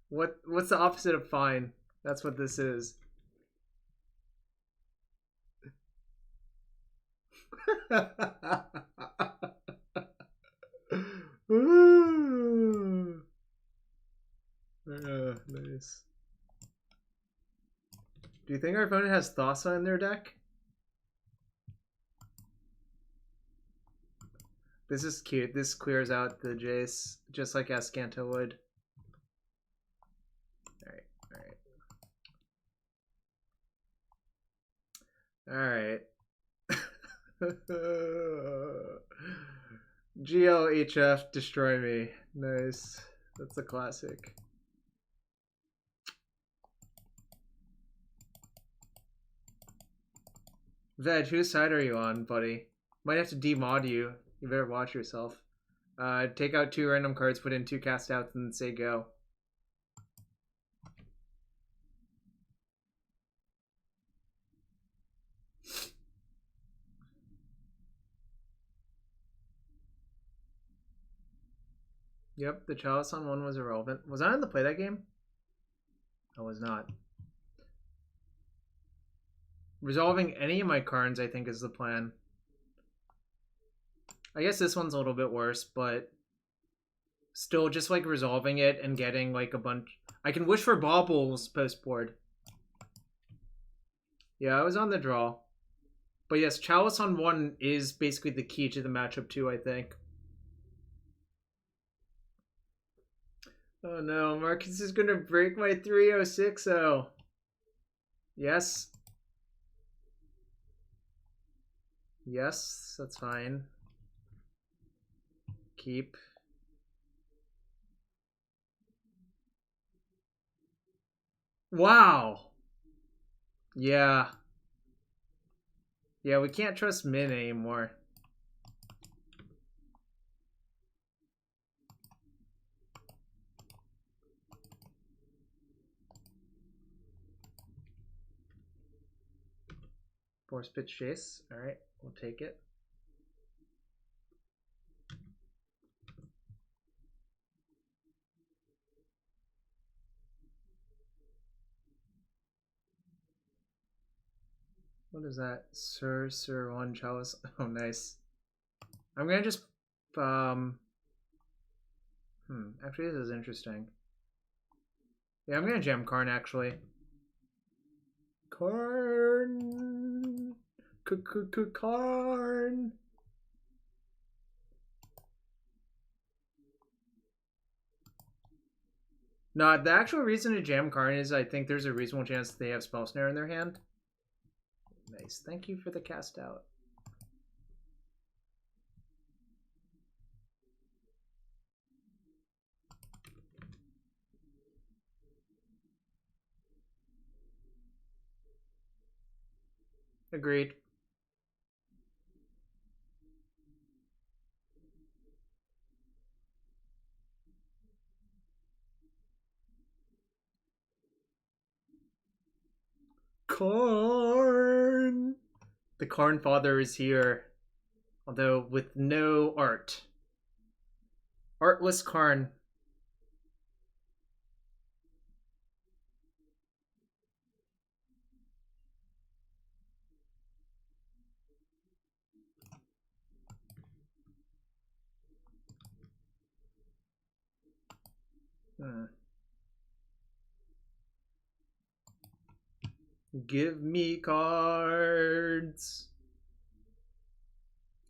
What's the opposite of fine? That's what this is. Alright. Nice. Do you think our opponent has Thassa in their deck? This is cute. This clears out the Jace, just like Ascanta would. Alright. GLHF, destroy me. Nice. That's a classic. Veg, whose side are you on, buddy? Might have to demod you. You better watch yourself. Take out 2 random cards, put in 2 cast outs, and then say go. Yep, the Chalice on 1 was irrelevant. Was I on the play that game? I was not. Resolving any of my Karns, I think, is the plan. I guess this one's a little bit worse, but still just like resolving it and getting like a bunch. I can wish for Baubles post board. Yeah, I was on the draw. But yes, Chalice on 1 is basically the key to the matchup too, I think. Oh no, Marcus is gonna break my 3-0-6-0. Yes. Yes, that's fine. Keep. Wow. Yeah. Yeah, we can't trust Min anymore. Force pitch Jace. Alright, we'll take it. What is that? Sir 1 Chalice. Oh, nice. I'm gonna just actually this is interesting. Yeah, I'm gonna jam Karn actually. Karn. Karn. No, the actual reason to jam Karn is I think there's a reasonable chance they have Spell Snare in their hand. Nice. Thank you for the cast out. Agreed. Karn! The Karn Father is here. Although with no art. Artless Karn. Give me cards.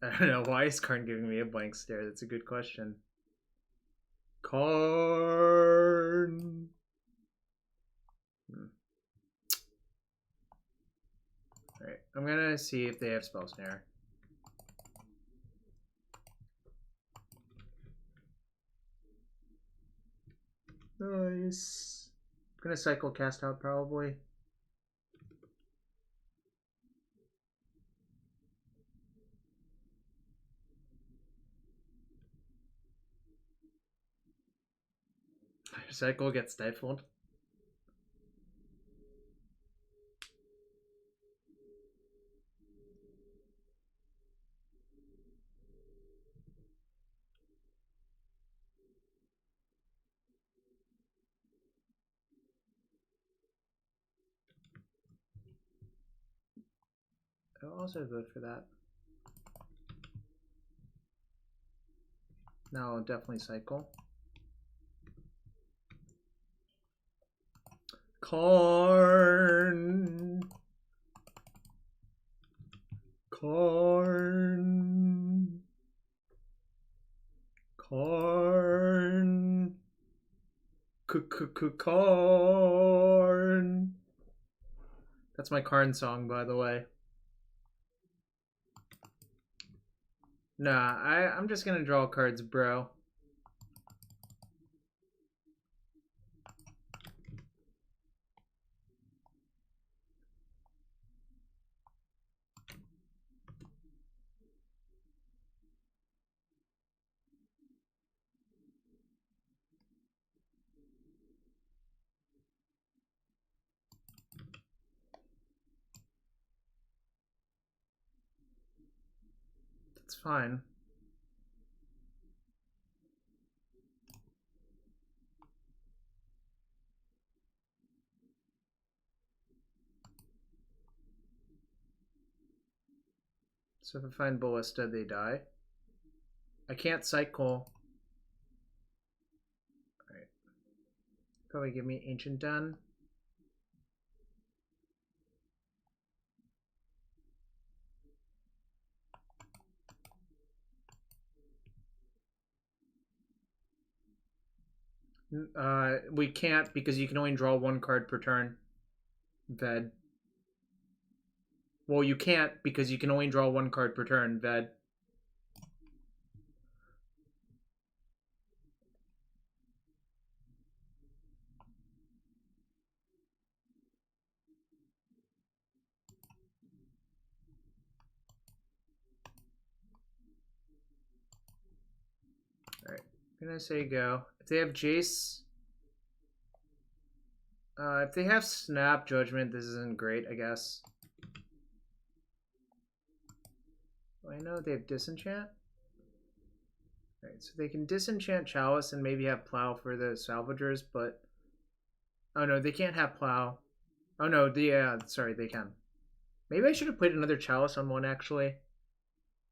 I don't know. Why is Karn giving me a blank stare? That's a good question. Karn. Alright, I'm gonna see if they have Spell Snare. Nice. I'm gonna cycle cast out probably. Cycle gets stifled. I'll also vote for that. Now I'll definitely cycle. Karn. Karn. Karn. Karn. That's my Karn song, by the way. Nah, I'm just gonna draw cards, bro. That's fine. So if I find Ballista, they die. I can't cycle. Alright. Probably give me Ancient Den. We can't because you can only draw one card per turn. Ved. Well, you can't because you can only draw one card per turn. Ved. Alright. I'm gonna say go. If they have Jace... if they have Snap Judgment, this isn't great, I guess. I know they have Disenchant. Alright, so they can Disenchant Chalice and maybe have Plow for the Salvagers, but... Oh no, they can't have Plow. Oh no, sorry, they can. Maybe I should have played another Chalice on one, actually.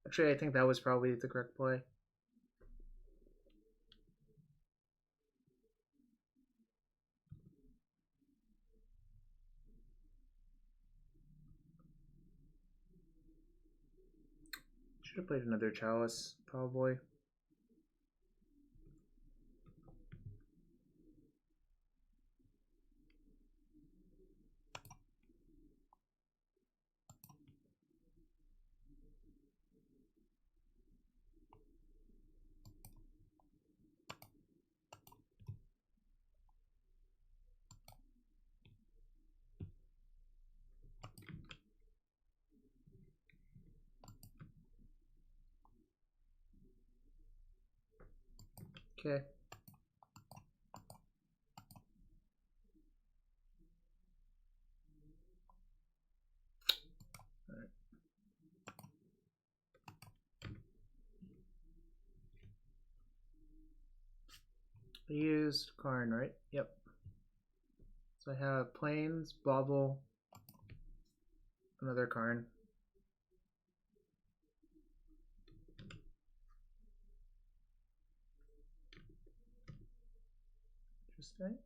Actually, I think that was probably the correct play. Should have played another Chalice, probably. Okay. Alright. I used Karn, right? Yep. So I have Plains, Bauble, another Karn. Interesting.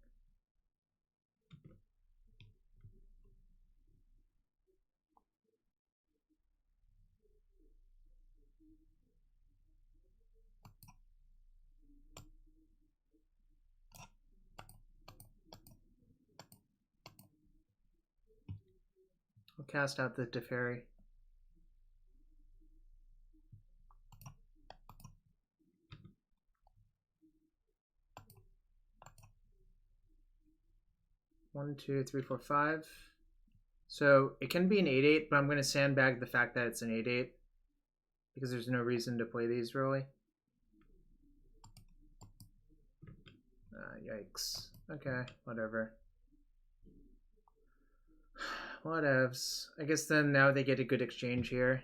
I'll cast out the Teferi. One, two, three, four, five. So it can be an 8/8, but I'm going to sandbag the fact that it's an 8/8 because there's no reason to play these really. Yikes. Okay, whatever. Whatevs. I guess then now they get a good exchange here.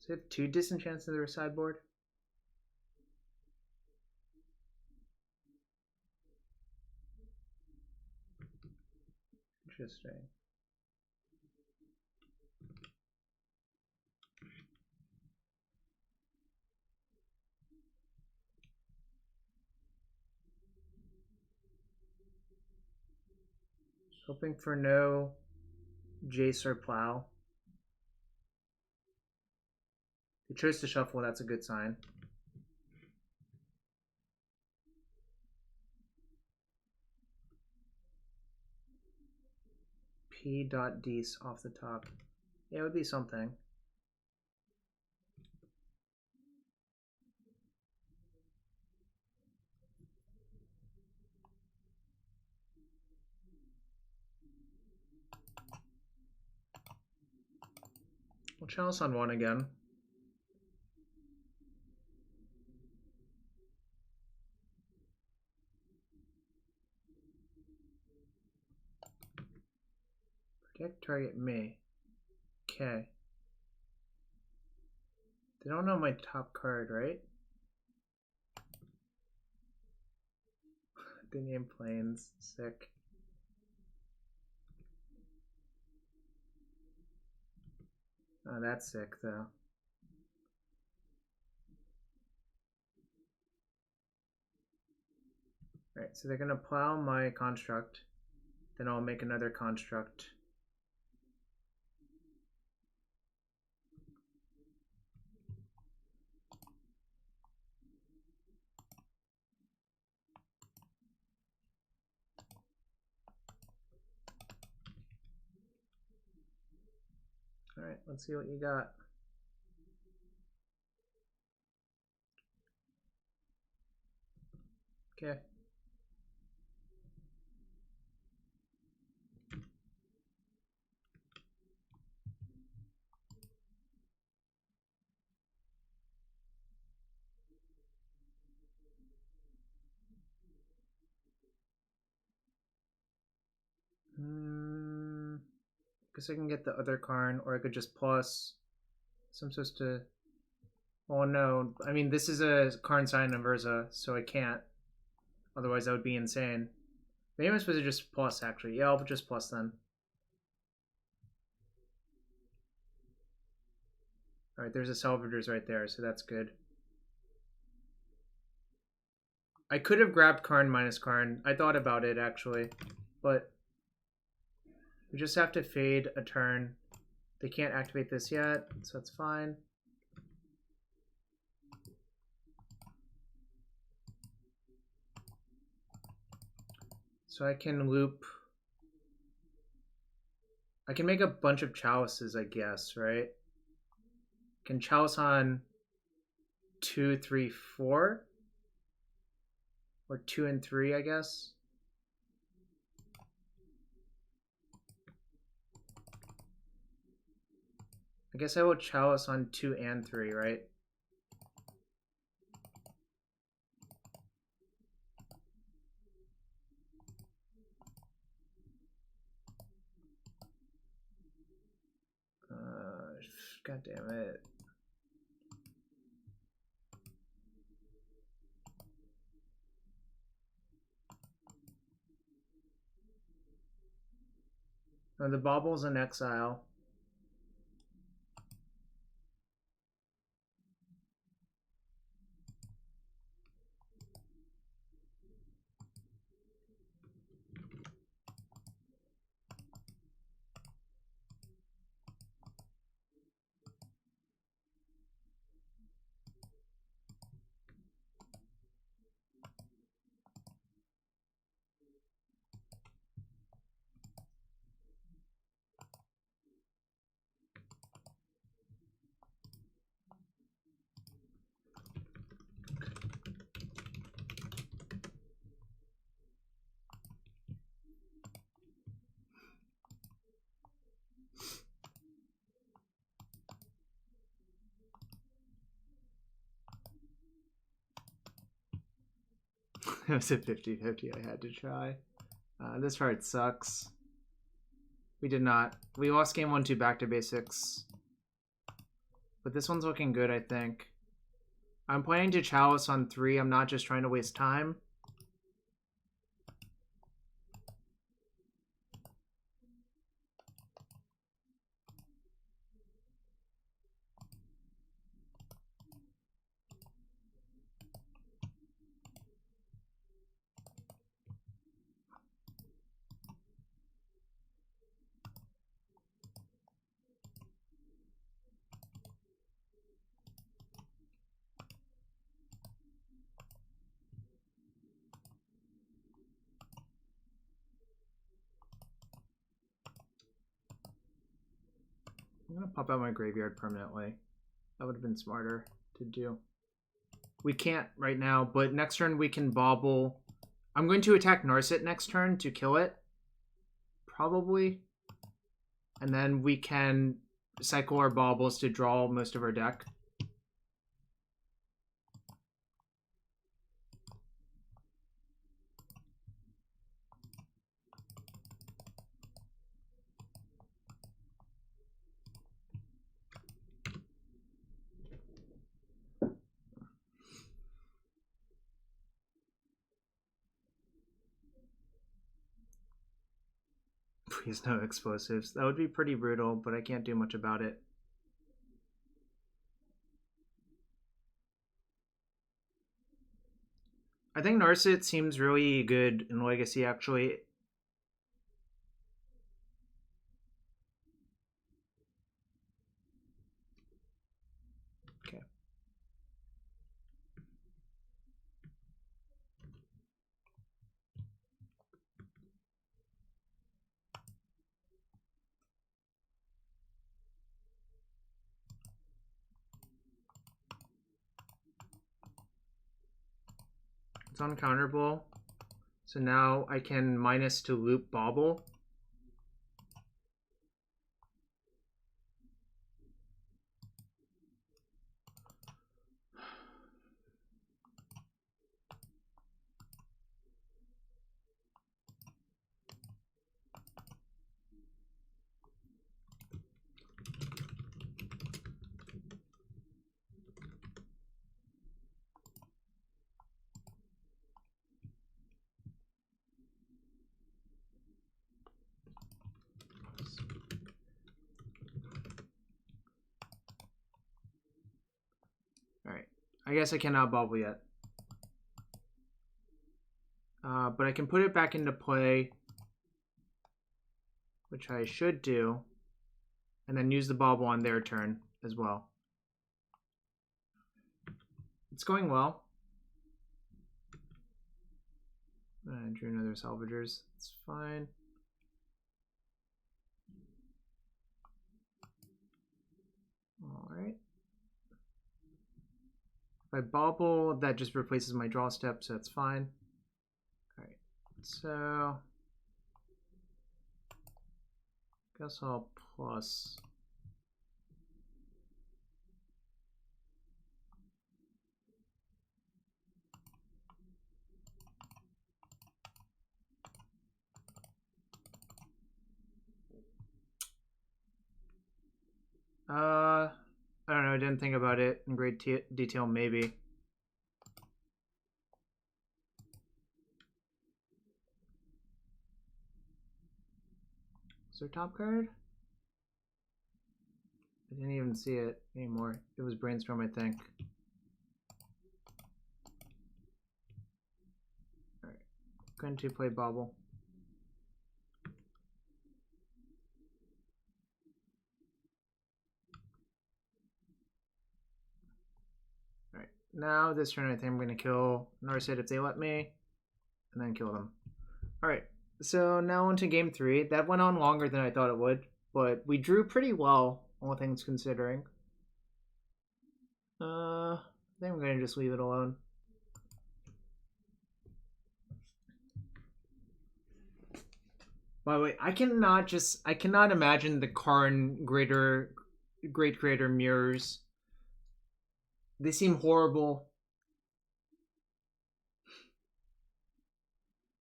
So they have 2 disenchants in their sideboard. Interesting. Hoping for no Jace or Plow. He chose to shuffle, that's a good sign. P.Dece off the top. Yeah, it would be something. We'll Chalice on 1 again. Protect target me. Okay. They don't know my top card, right? They name planes. Sick. Oh, that's sick, though. Alright, so they're going to plow my construct. Then I'll make another construct. Alright, let's see what you got. Okay. Guess I can get the other Karn, or I could just plus. So I'm supposed to... Oh no, I mean this is a Karn Scion of Urza, so I can't. Otherwise that would be insane. Maybe I'm supposed to just plus actually. Yeah, I'll just plus then. Alright, there's a Salvagers right there, so that's good. I could have grabbed Karn minus Karn. I thought about it actually, but we just have to fade a turn. They can't activate this yet, so that's fine. So I can loop. I can make a bunch of chalices, I guess, right? Can chalice on 2, 3, 4? Or 2 and 3, I guess. I guess I will chalice on 2 and 3, right? God damn it. Oh, the Bauble's in exile. It was a 50-50. I had to try. This part sucks. We did not. We lost game 1-2 back to basics. But this one's looking good, I think. I'm planning to chalice on 3. I'm not just trying to waste time. gonna pop out my graveyard permanently. That would have been smarter to do. We can't right now, but next turn we can Bauble. I'm going to attack Narset next turn to kill it. Probably. And then we can cycle our Baubles to draw most of our deck. Please no explosives. That would be pretty brutal, but I can't do much about it. I think Narset seems really good in Legacy, actually. Okay. It's uncounterable. So now I can minus to loop Bauble. Alright, I guess I cannot Bauble yet. But I can put it back into play, which I should do, and then use the Bauble on their turn as well. It's going well. I drew another Salvagers. It's fine. Alright. If I Bauble, that just replaces my draw step, so that's fine. Alright, so guess I'll plus. I don't know, I didn't think about it in great detail, maybe. Is there top card? I didn't even see it anymore. It was Brainstorm, I think. Alright, going to play Bauble. Alright, now this turn I think I'm going to kill Narset if they let me, and then kill them. Alright, so now on to game 3. That went on longer than I thought it would, but we drew pretty well, all things considering. I think I'm going to just leave it alone. By the way, I cannot imagine the Karn Great Creator mirrors. They seem horrible.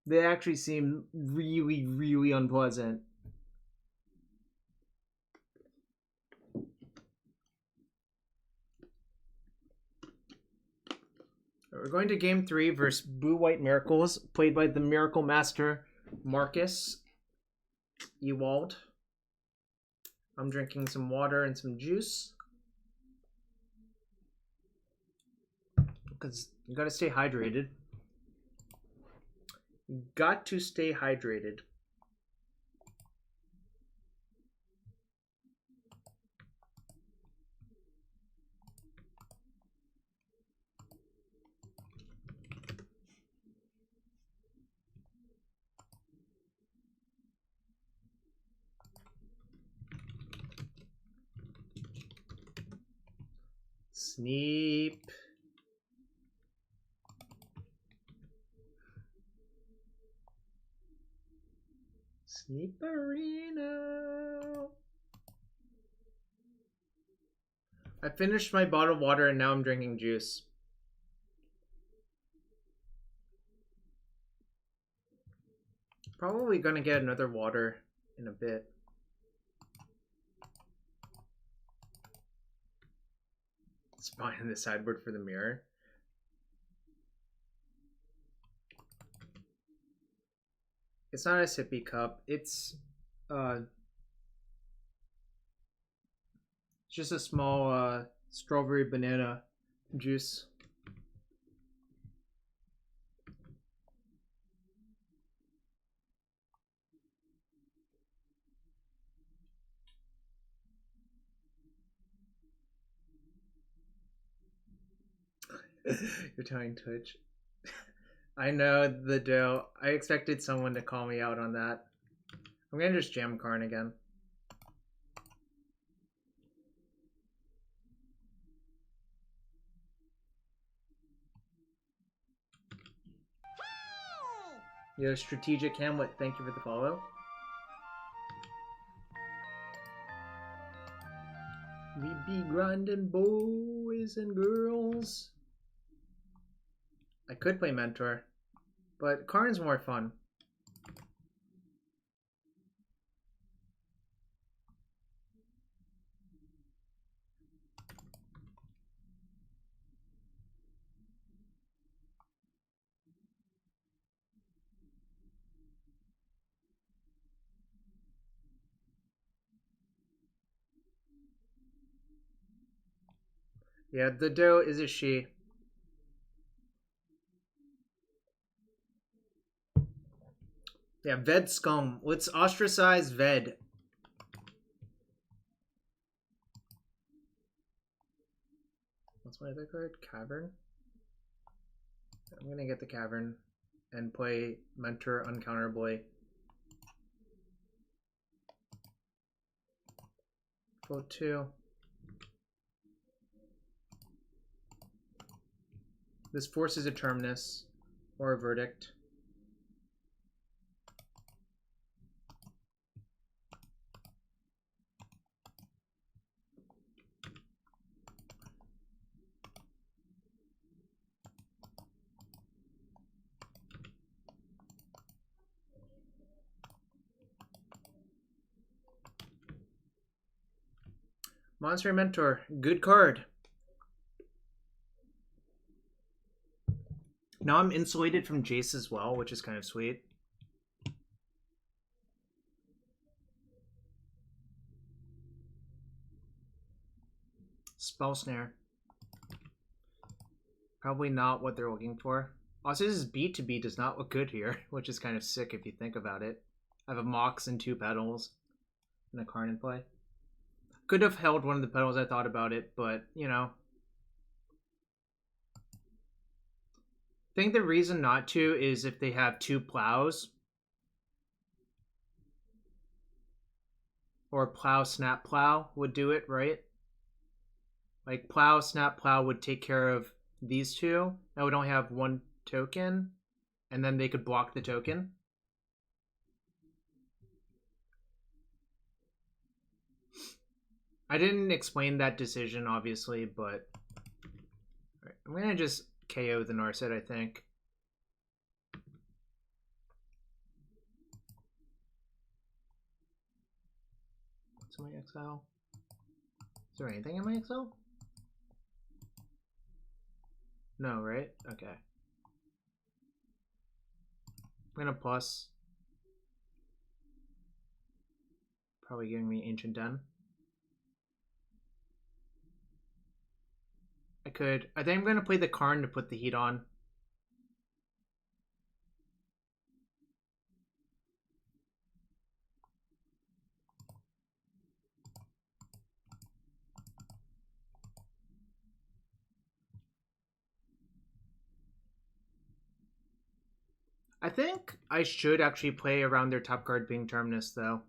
They actually seem really, really unpleasant. We're going to game 3 versus Blue White Miracles, played by the Miracle Master Marcus Ewald. I'm drinking some water and some juice, because you gotta stay hydrated. You got to stay hydrated. Sneep. Sneeperino. I finished my bottled water and now I'm drinking juice. Probably gonna get another water in a bit. Spine in the sideboard for the mirror. It's not a sippy cup. It's just a small strawberry banana juice. You're telling Twitch. I know the deal. I expected someone to call me out on that. I'm gonna just jam Karn again. Yo, Strategic Hamlet, thank you for the follow. We be grinding, boys and girls. I could play Mentor, but Karn's more fun. Yeah, the doe is a she. Yeah, Ved Scum. Let's ostracize Ved. What's my other card? Cavern? I'm gonna get the Cavern and play Mentor uncounterably. Vote 2. This forces a Terminus or a Verdict. Monastery Mentor, good card. Now I'm insulated from Jace as well, which is kind of sweet. Spell Snare. Probably not what they're looking for. Also, this beat to beat does not look good here, which is kind of sick if you think about it. I have a Mox and 2 petals and a Karn in play. Could have held one of the petals, I thought about it, but, you know. I think the reason not to is if they have 2 plows. Or plow, snap, plow would do it, right? Like plow, snap, plow would take care of these 2. I would only have 1 token. And then they could block the token. I didn't explain that decision, obviously, but... Alright, I'm going to just KO the Narset, I think. What's in my exile? Is there anything in my exile? No, right? Okay. I'm going to plus. Probably giving me Ancient Den. I think I'm going to play the Karn to put the heat on. I think I should actually play around their top card being Terminus, though.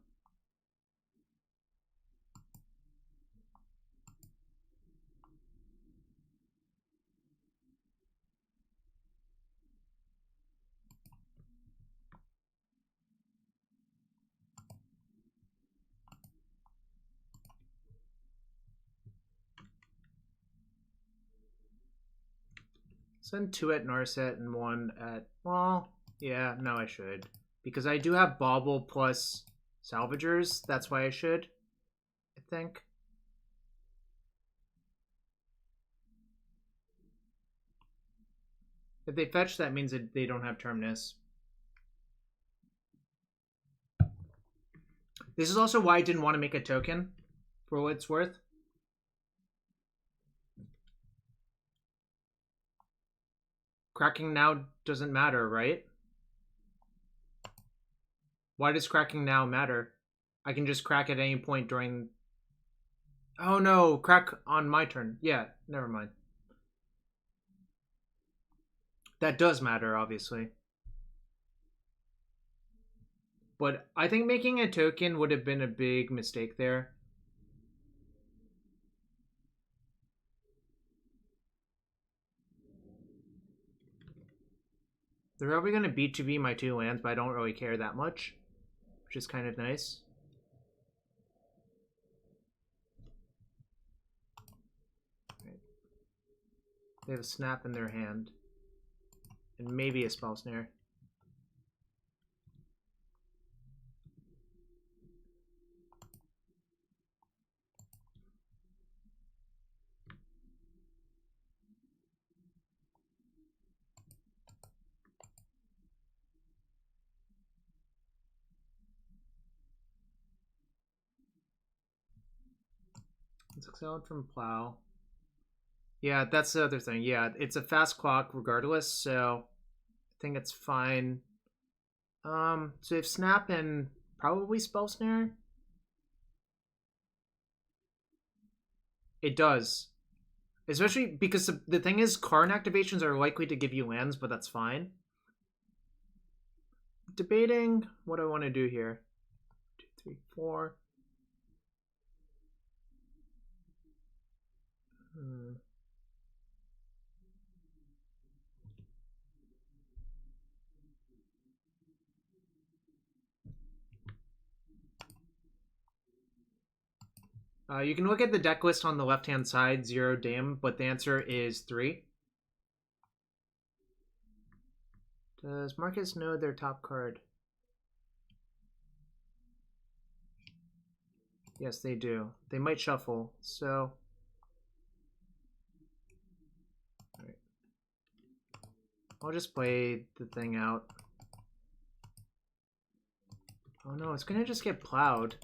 Send 2 at Narset and 1 at... Well, yeah, no, I should. Because I do have Bauble plus Salvagers. That's why I should, I think. If they fetch, that means that they don't have Terminus. This is also why I didn't want to make a token, for what it's worth. Cracking now doesn't matter, right? Why does cracking now matter? I can just crack at any point during... Oh no, crack on my turn. Yeah, never mind. That does matter, obviously. But I think making a token would have been a big mistake there. They're probably going to B2B my 2 lands, but I don't really care that much, which is kind of nice. Right. They have a snap in their hand. And maybe a spell snare. Let's excel from Plow. Yeah, that's the other thing. Yeah, it's a fast clock regardless, so I think it's fine. So if Snap and probably Spell Snare. It does. Especially because the thing is, Karn activations are likely to give you lands, but that's fine. Debating what I want to do here. 2, 3, 4. You can look at the deck list on the left-hand side, 0 dim, but the answer is 3. Does Marcus know their top card? Yes, they do. They might shuffle, so... Alright. I'll just play the thing out. Oh no, it's gonna just get plowed.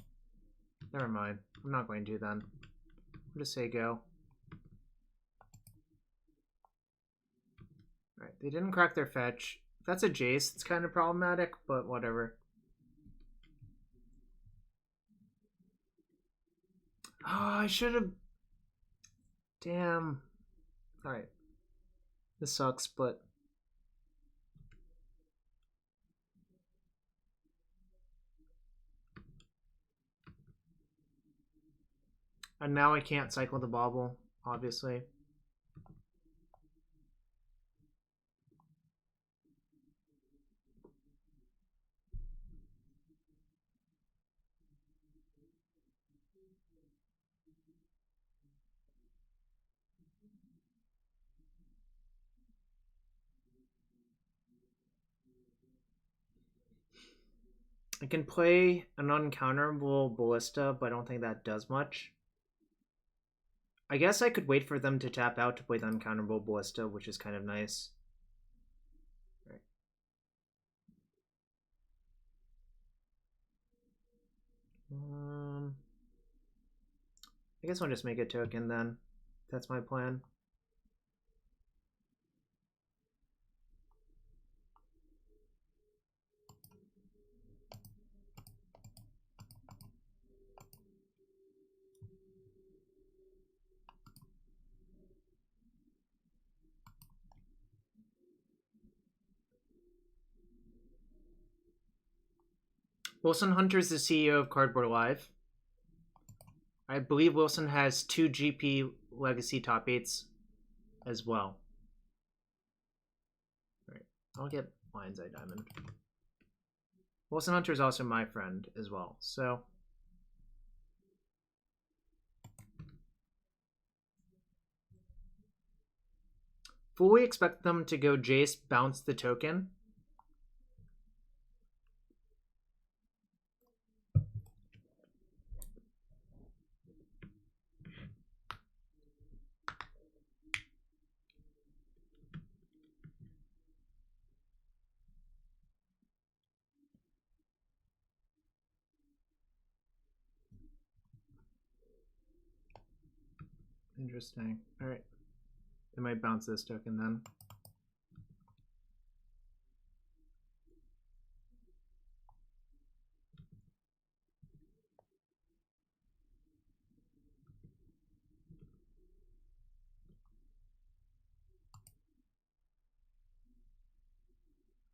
Never mind. I'm not going to then. I'll just say go. Alright, they didn't crack their fetch. If that's a Jace, it's kind of problematic, but whatever. Oh, I should have... Damn. Alright. This sucks, but... And now I can't cycle the Bauble, obviously. I can play an uncounterable Ballista, but I don't think that does much. I guess I could wait for them to tap out to play the uncounterable Ballista, which is kind of nice. Right. I guess I'll just make a token then. That's my plan. Wilson Hunter is the CEO of Cardboard Live. I believe Wilson has 2 GP Legacy top 8s as well. Right. I'll get Lion's Eye Diamond. Wilson Hunter is also my friend as well, so... fully expect them to go Jace, bounce the token. Interesting. All right. They might bounce this token then.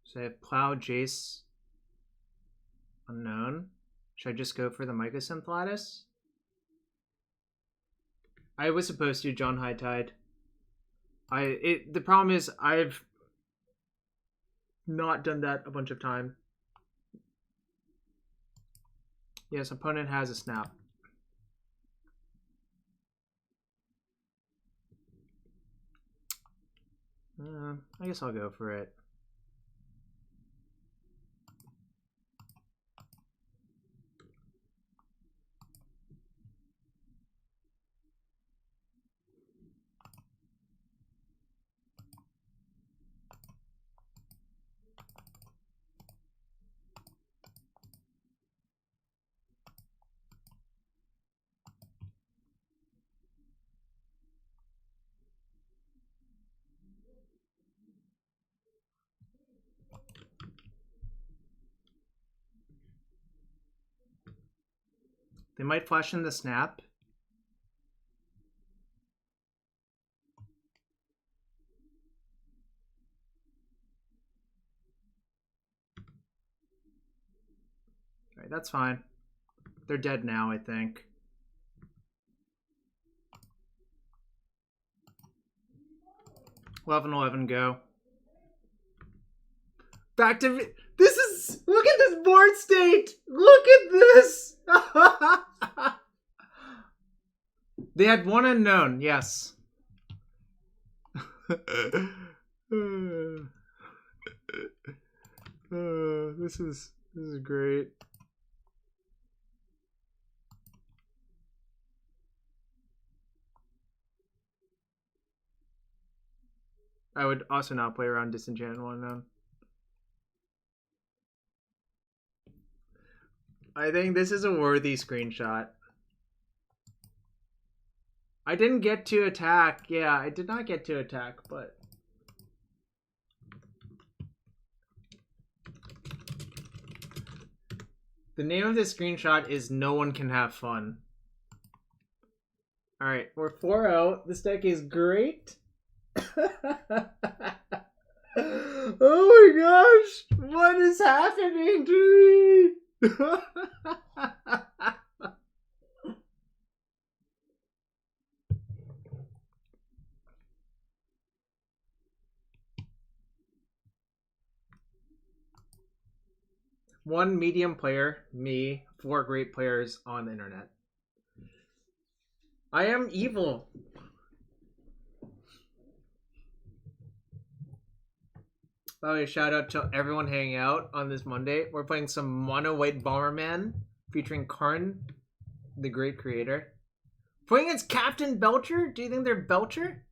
So I have Plow, Jace, Unknown. Should I just go for the Mycosynth Lattice? I was supposed to, John Hightide. The problem is I've not done that a bunch of time. Yes, opponent has a snap. I guess I'll go for it. They might flash in the snap. All right, that's fine. They're dead now, I think. $11-11 go. Back to this is look at this board state. Look at this. They had one unknown, yes. This is great. I would also not play around Disenchant one unknown. I think this is a worthy screenshot. I didn't get to attack. Yeah, I did not get to attack, but... The name of this screenshot is No One Can Have Fun. Alright, we're 4-0. This deck is great. Oh my gosh! What is happening to me? One medium player, me, 4 great players on the internet. I am evil. By the way, shout out to everyone hanging out on this Monday. We're playing some Monowhite Bomberman featuring Karn, the great creator. Playing against Captain Belcher? Do you think they're Belcher?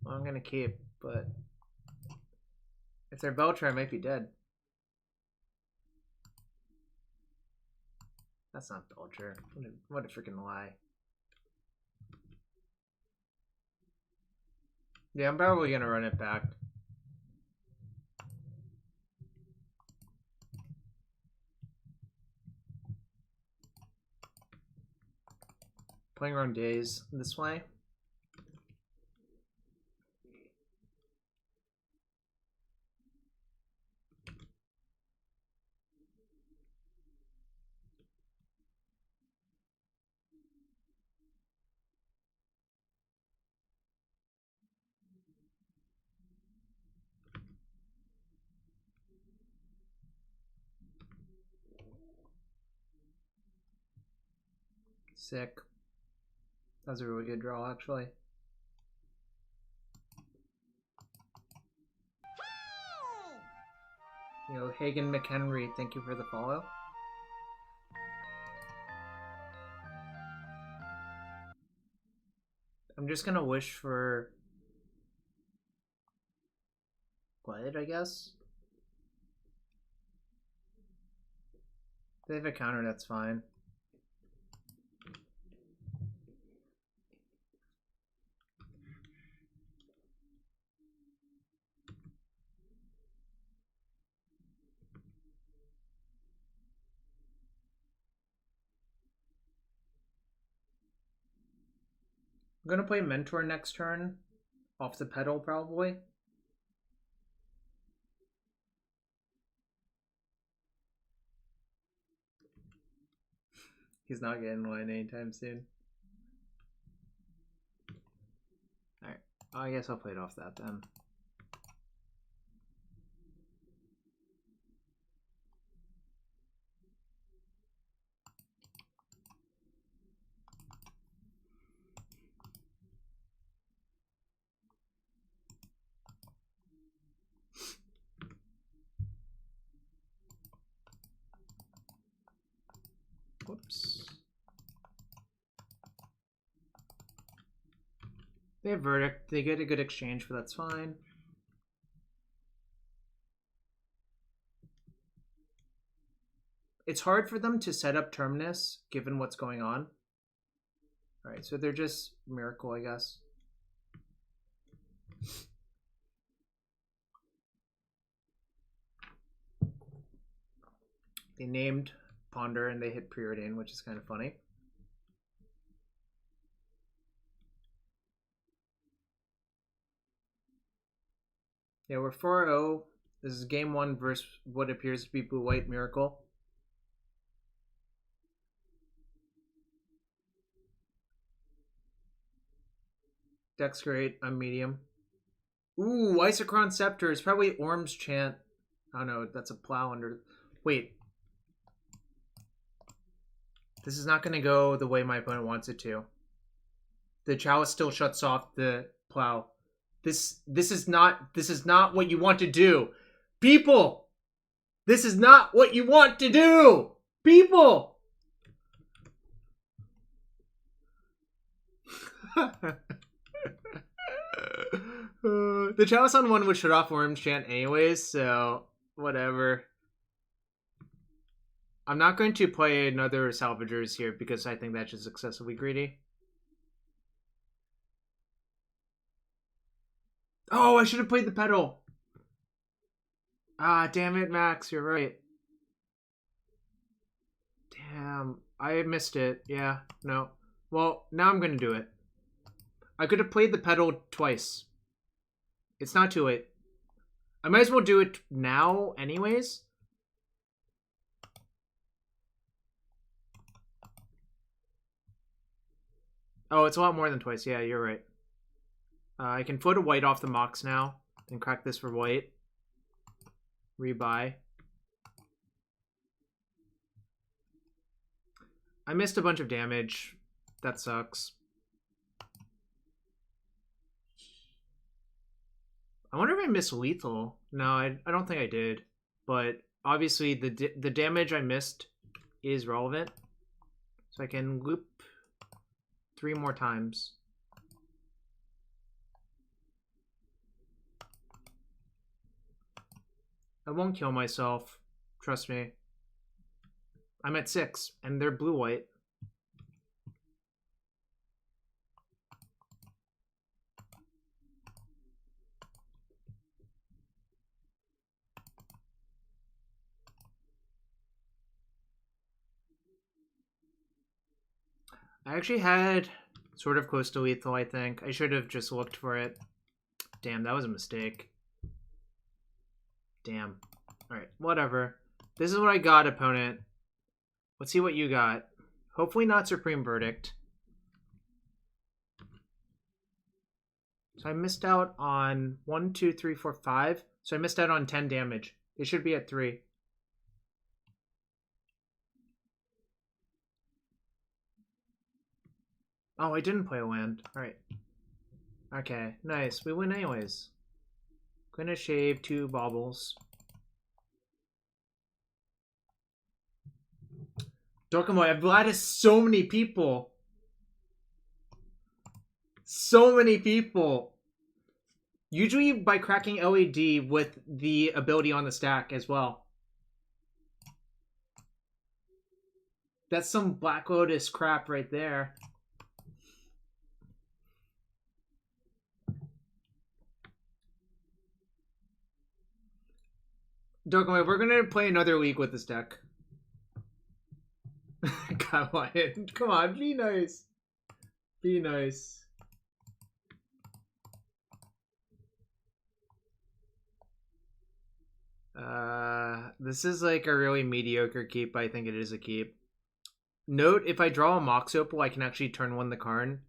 Well, I'm gonna keep, but if they're Belcher, I might be dead. That's not Belcher. What a freaking lie. Yeah, I'm probably gonna run it back. Playing around days this way. Sick. That was a really good draw, actually. You know, Hagen McHenry, thank you for the follow. I'm just gonna wish for Glide, I guess. If they have a counter, that's fine. I'm gonna play Mentor next turn. Off the pedal, probably. He's not getting one anytime soon. Alright. I guess I'll play it off that then. Whoops. They have Verdict. They get a good exchange, but that's fine. It's hard for them to set up Terminus, given what's going on. Alright, so they're just Miracle, I guess. They named Ponder and they hit Preordain, which is kind of funny. Yeah, we're 4-0. This is game 1 versus what appears to be Blue-White Miracle. Deck's great. I'm medium. Ooh, Isochron Scepter is probably Orm's Chant. Oh no, that's a plow under... Wait. This is not going to go the way my opponent wants it to. The Chalice still shuts off the plow. This is not what you want to do. People! This is not what you want to do! People! The Chalice on 1 would shut off Worm's Chant anyways, so whatever. I'm not going to play another Salvagers here because I think that's just excessively greedy. Oh, I should have played the pedal. Ah, damn it, Max. You're right. Damn. I missed it. Yeah, no. Well, now I'm going to do it. I could have played the pedal twice. It's not too late. I might as well do it now anyways. Oh, it's a lot more than twice. Yeah, you're right. I can float a white off the Mox now and crack this for white. Rebuy. I missed a bunch of damage. That sucks. I wonder if I missed lethal. No, I don't think I did. But obviously the damage I missed is relevant. So I can loop 3 more times. I won't kill myself. Trust me. I'm at 6, and they're blue-white. I actually had sort of close to lethal, I think. I should have just looked for it. Damn, that was a mistake. Damn. Alright, whatever. This is what I got, opponent. Let's see what you got. Hopefully not Supreme Verdict. So I missed out on 1, 2, 3, 4, 5. So I missed out on 10 damage. They should be at 3. Oh, I didn't play a land. Alright. Okay, nice. We win anyways. Gonna shave 2 baubles. Dorkamo, I've latticed so many people. So many people. Usually by cracking LED with the ability on the stack as well. That's some Black Lotus crap right there. Dorkamo, we're gonna play another league with this deck. Come on, be nice. Be nice. This is like a really mediocre keep. I think it is a keep. Note, if I draw a Mox Opal, I can actually turn one the Karn.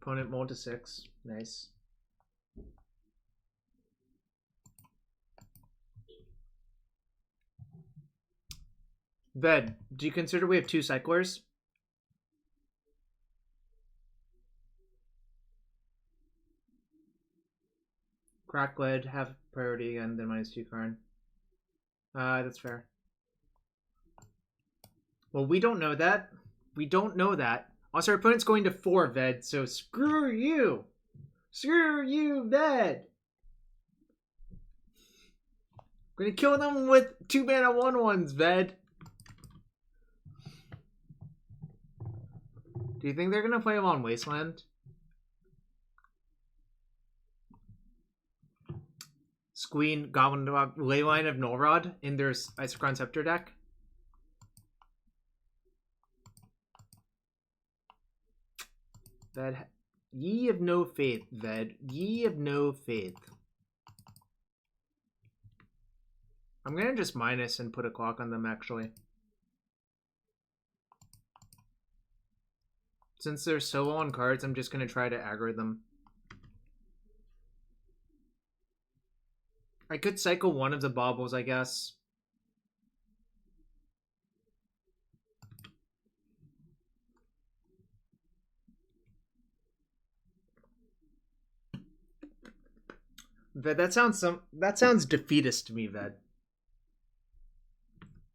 Opponent mold to 6. Nice. Ved, do you consider we have 2 cyclers? Crack lead, have priority again, then -2 Karn. That's fair. Well, we don't know that. We don't know that. Also, our opponent's going to 4, Ved, so screw you! Screw you, Ved! I'm gonna kill them with 2 mana 1/1s, Ved. Do you think they're gonna play him on Wasteland? Squeen, Goblin, Leyline of Nullrod in their Isochron Scepter deck? Ved, ye have no faith, Ved. Ye have no faith. I'm gonna just minus and put a clock on them, actually. Since they're so low on cards, I'm just gonna try to aggro them. I could cycle one of the Baubles, I guess. Ved, that sounds defeatist to me, Ved.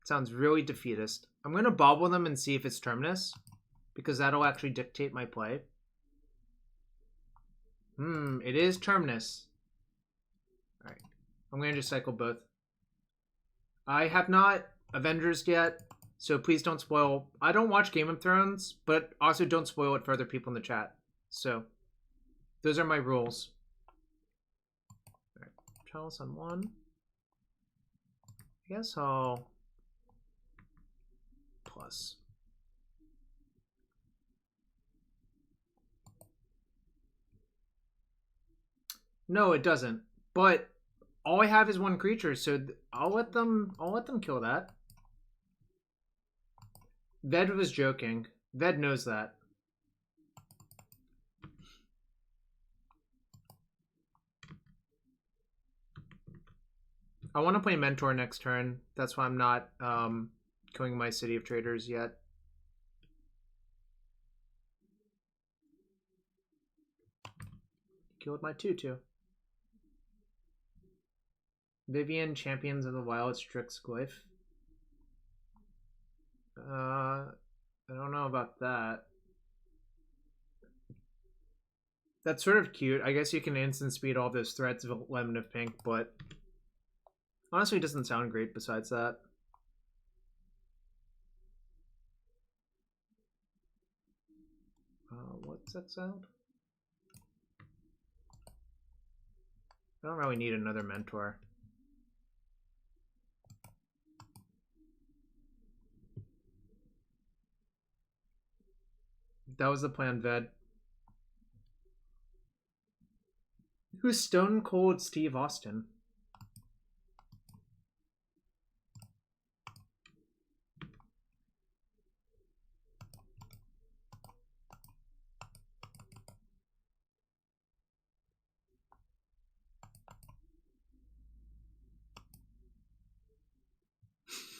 Sounds really defeatist. I'm gonna Bauble them and see if it's Terminus, because that'll actually dictate my play. It is Terminus. Alright. I'm gonna just cycle both. I have not Avengers yet, so please don't spoil. I don't watch Game of Thrones, but also don't spoil it for other people in the chat. So, those are my rules. Alright. Chalice on 1. I guess I'll plus. No, it doesn't. But all I have is 1 creature, so I'll let them kill that. Ved was joking. Ved knows that. I want to play Mentor next turn. That's why I'm not killing my City of Traitors yet. Killed my 2/2. Vivian, Champions of the Wild, Strix Glyph. I don't know about that. That's sort of cute. I guess you can instant speed all those threats of Lemon of Pink, but honestly it doesn't sound great besides that. What's exiled? I don't really need another Mentor. That was the plan, Ved. Who's Stone Cold Steve Austin?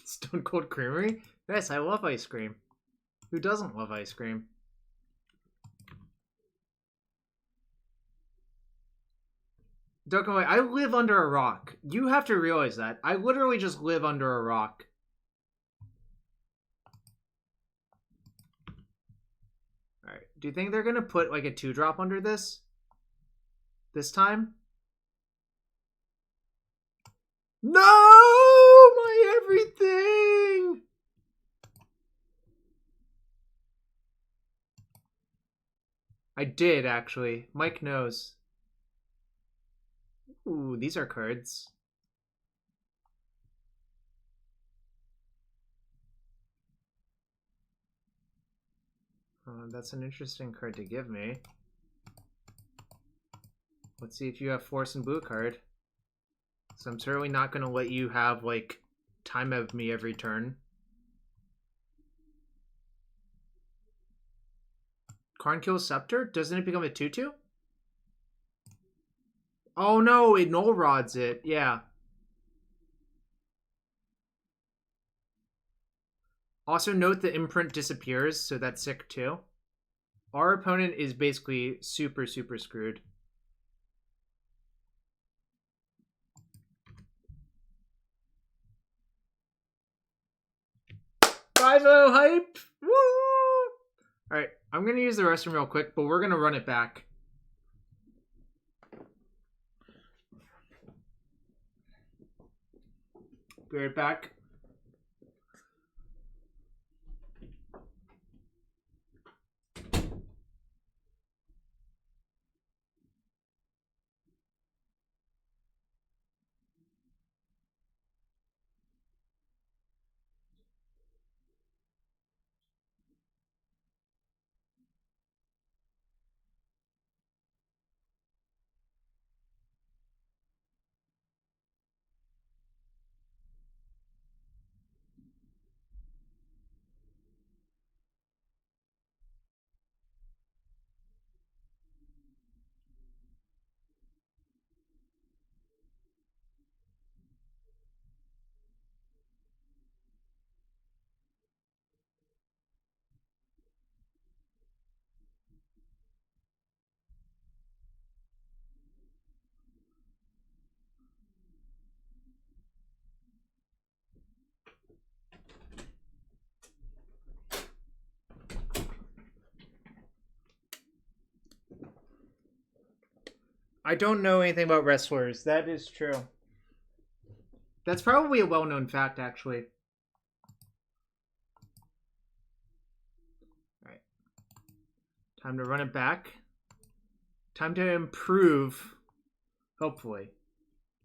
Stone Cold Creamery? Yes, I love ice cream. Who doesn't love ice cream? Don't go away. I live under a rock. You have to realize that. I literally just live under a rock. Alright. Do you think they're going to put like a 2-drop under this? This time? No! My everything! I did, actually. Mike knows. Ooh, these are cards. That's an interesting card to give me. Let's see if you have Force and Blue card. So I'm certainly not going to let you have, like, time of me every turn. Karn kills Scepter? Doesn't it become a 2/2? Oh no, it null rods it. Yeah. Also note the imprint disappears, so that's sick too. Our opponent is basically super, super screwed. Five-0 hype! Woo! Alright, I'm going to use the restroom real quick, but we're going to run it back. Be right back. I don't know anything about wrestlers. That is true. That's probably a well-known fact, actually. Alright. Time to run it back. Time to improve. Hopefully.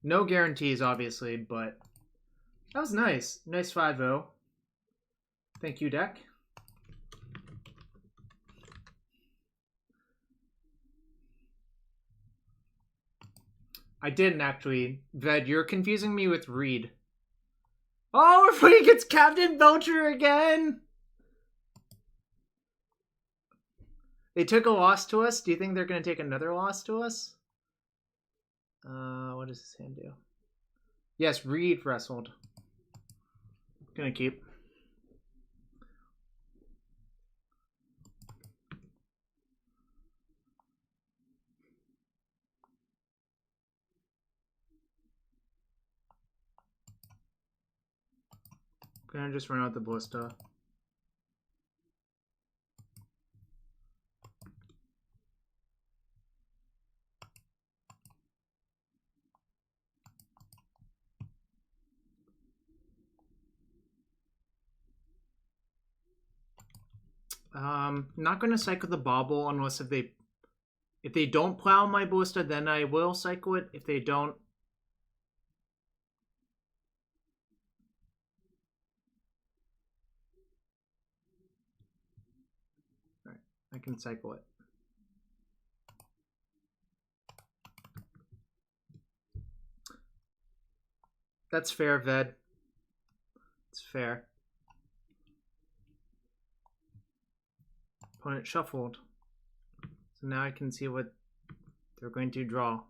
No guarantees, obviously, but that was nice. Nice 5-0. Thank you, deck. I didn't actually. Ved, you're confusing me with Reed. Oh, if he gets Captain Belcher again! They took a loss to us. Do you think they're going to take another loss to us? What does his hand do? Yes, Reed wrestled. Gonna keep. Gonna just run out the Ballista. Not gonna cycle the Bauble unless if they don't plow my Ballista, then I will cycle it. If they don't, alright, I can cycle it. That's fair, Ved. It's fair. Opponent shuffled. So now I can see what they're going to draw.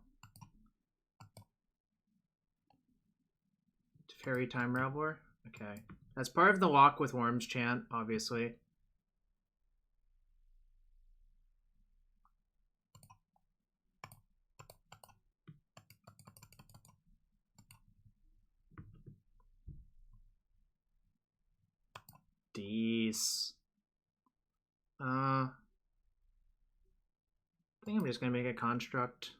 Fairy Time Raveler? Okay. That's part of the lock with Worms Chant, obviously. Jeez. I think I'm just gonna make a construct.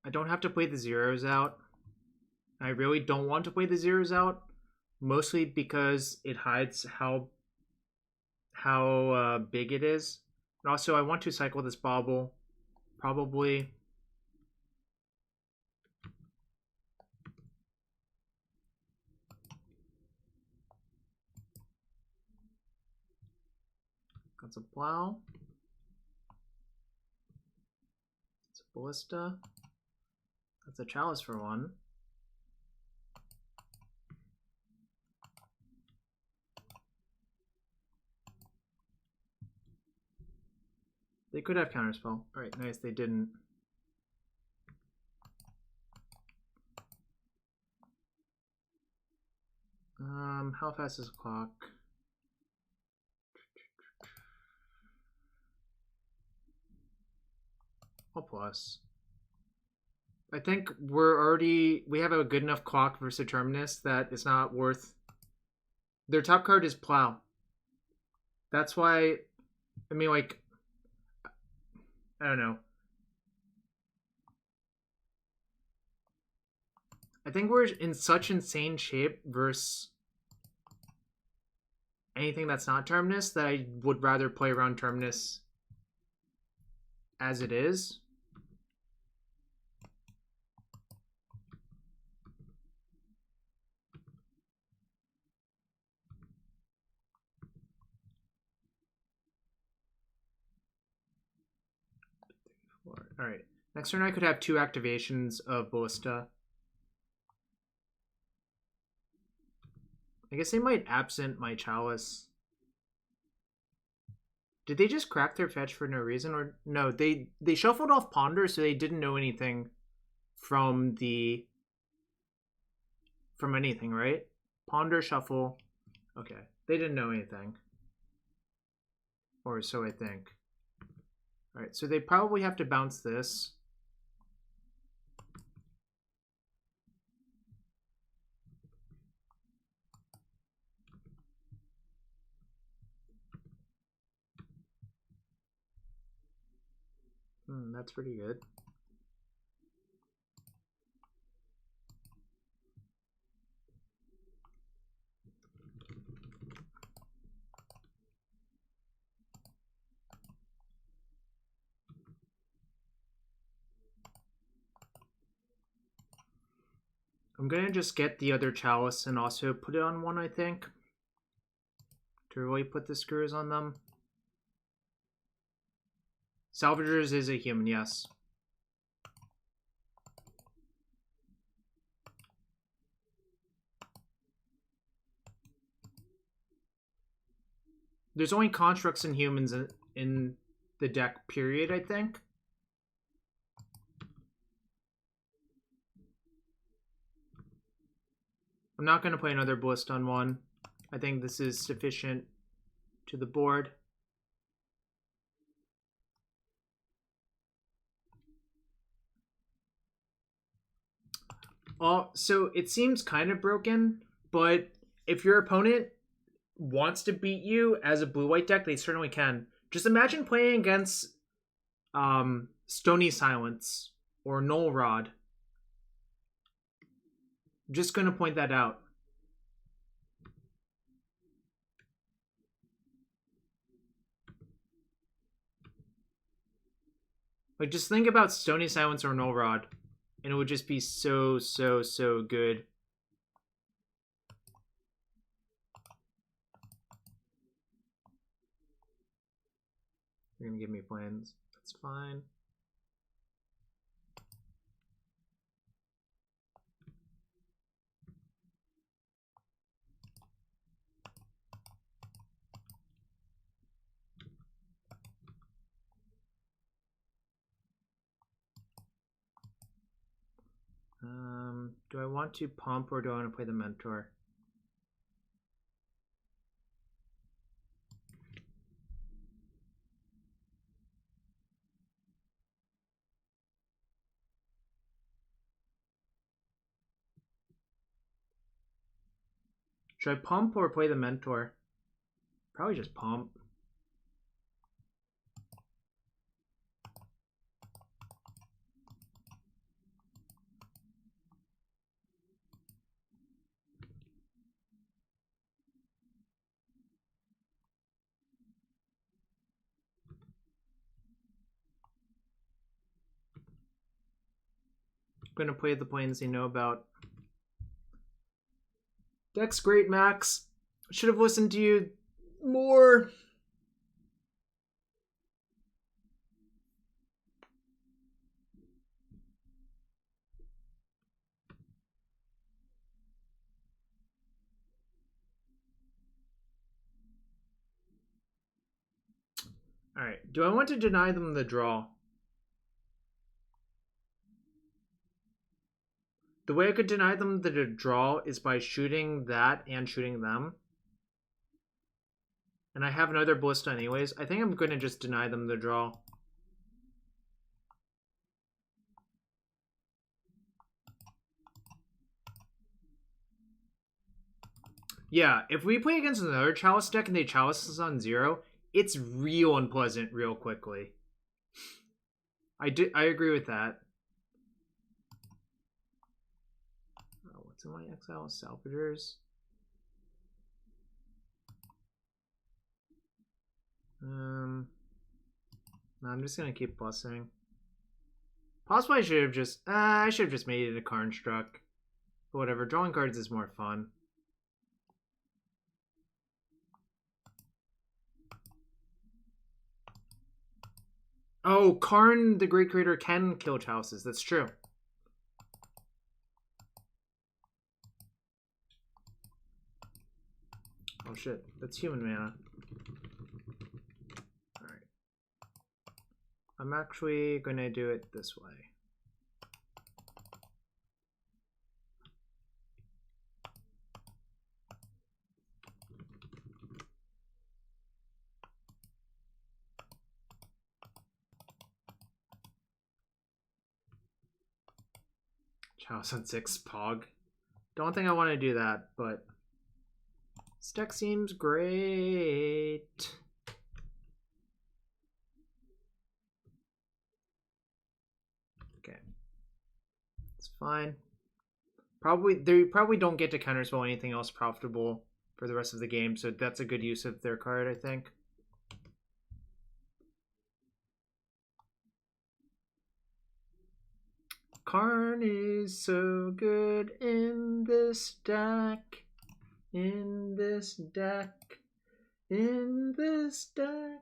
I don't have to play the zeros out. I really don't want to play the zeros out, mostly because it hides how big it is. And also, I want to cycle this Bauble, probably. That's a Plow. That's a Ballista. That's a Chalice for one. They could have Counterspell. Alright, nice, they didn't. How fast is the clock? Oh, plus. I think we have a good enough clock versus Terminus that it's not worth. Their top card is Plow. That's why, I mean, like, I don't know. I think we're in such insane shape versus anything that's not Terminus that I would rather play around Terminus as it is. Alright. Next turn I could have 2 activations of Ballista. I guess they might absent my Chalice. Did they just crack their fetch for no reason? Or no, they shuffled off Ponder, so they didn't know anything from anything, right? Ponder, shuffle. Okay. They didn't know anything. Or so I think. Alright, so they probably have to bounce this. That's pretty good. I'm gonna just get the other Chalice and also put it on one, I think. To really put the screws on them. Salvagers is a human, yes. There's only constructs and humans in the deck, period, I think. I'm not going to play another Ballista on one. I think this is sufficient to the board. So it seems kind of broken, but if your opponent wants to beat you as a blue-white deck, they certainly can. Just imagine playing against Stony Silence or Null Rod. I'm just going to point that out. Like, just think about Stony Silence or Null Rod, and it would just be so, so, so good. You're gonna give me plans. That's fine. Do I want to pump or do I want to play the Mentor? Should I pump or play the Mentor? Probably just pump. I'm gonna play the planes you know about. Deck's great, Max. Should have listened to you more. Alright, do I want to deny them the draw? The way I could deny them the draw is by shooting that and shooting them. And I have another Ballista anyways. I think I'm going to just deny them the draw. Yeah, if we play against another Chalice deck and they Chalice is on 0, it's real unpleasant real quickly. I agree with that. Oh, what's in my exile? Salvagers. No, I'm just gonna keep busting. Possibly I should have just made it a Karn struck. But whatever, drawing cards is more fun. Oh, Karn, the Great Creator, can kill Chalices. That's true. Oh shit, that's human mana. Alright. I'm actually gonna do it this way. Chalice on 6, Pog. Don't think I want to do that, but this deck seems great. Okay. It's fine. They probably don't get to counterspell anything else profitable for the rest of the game, so that's a good use of their card, I think. Karn is so good in this deck. In this deck. In this deck.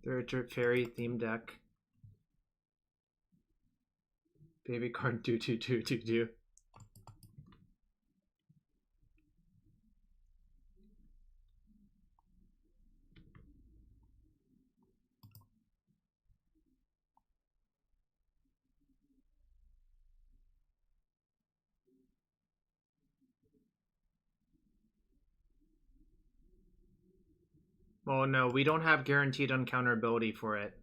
They're a fairy theme deck. Baby Karn 2/2/2/2/2. Well, no, we don't have guaranteed uncounterability for it.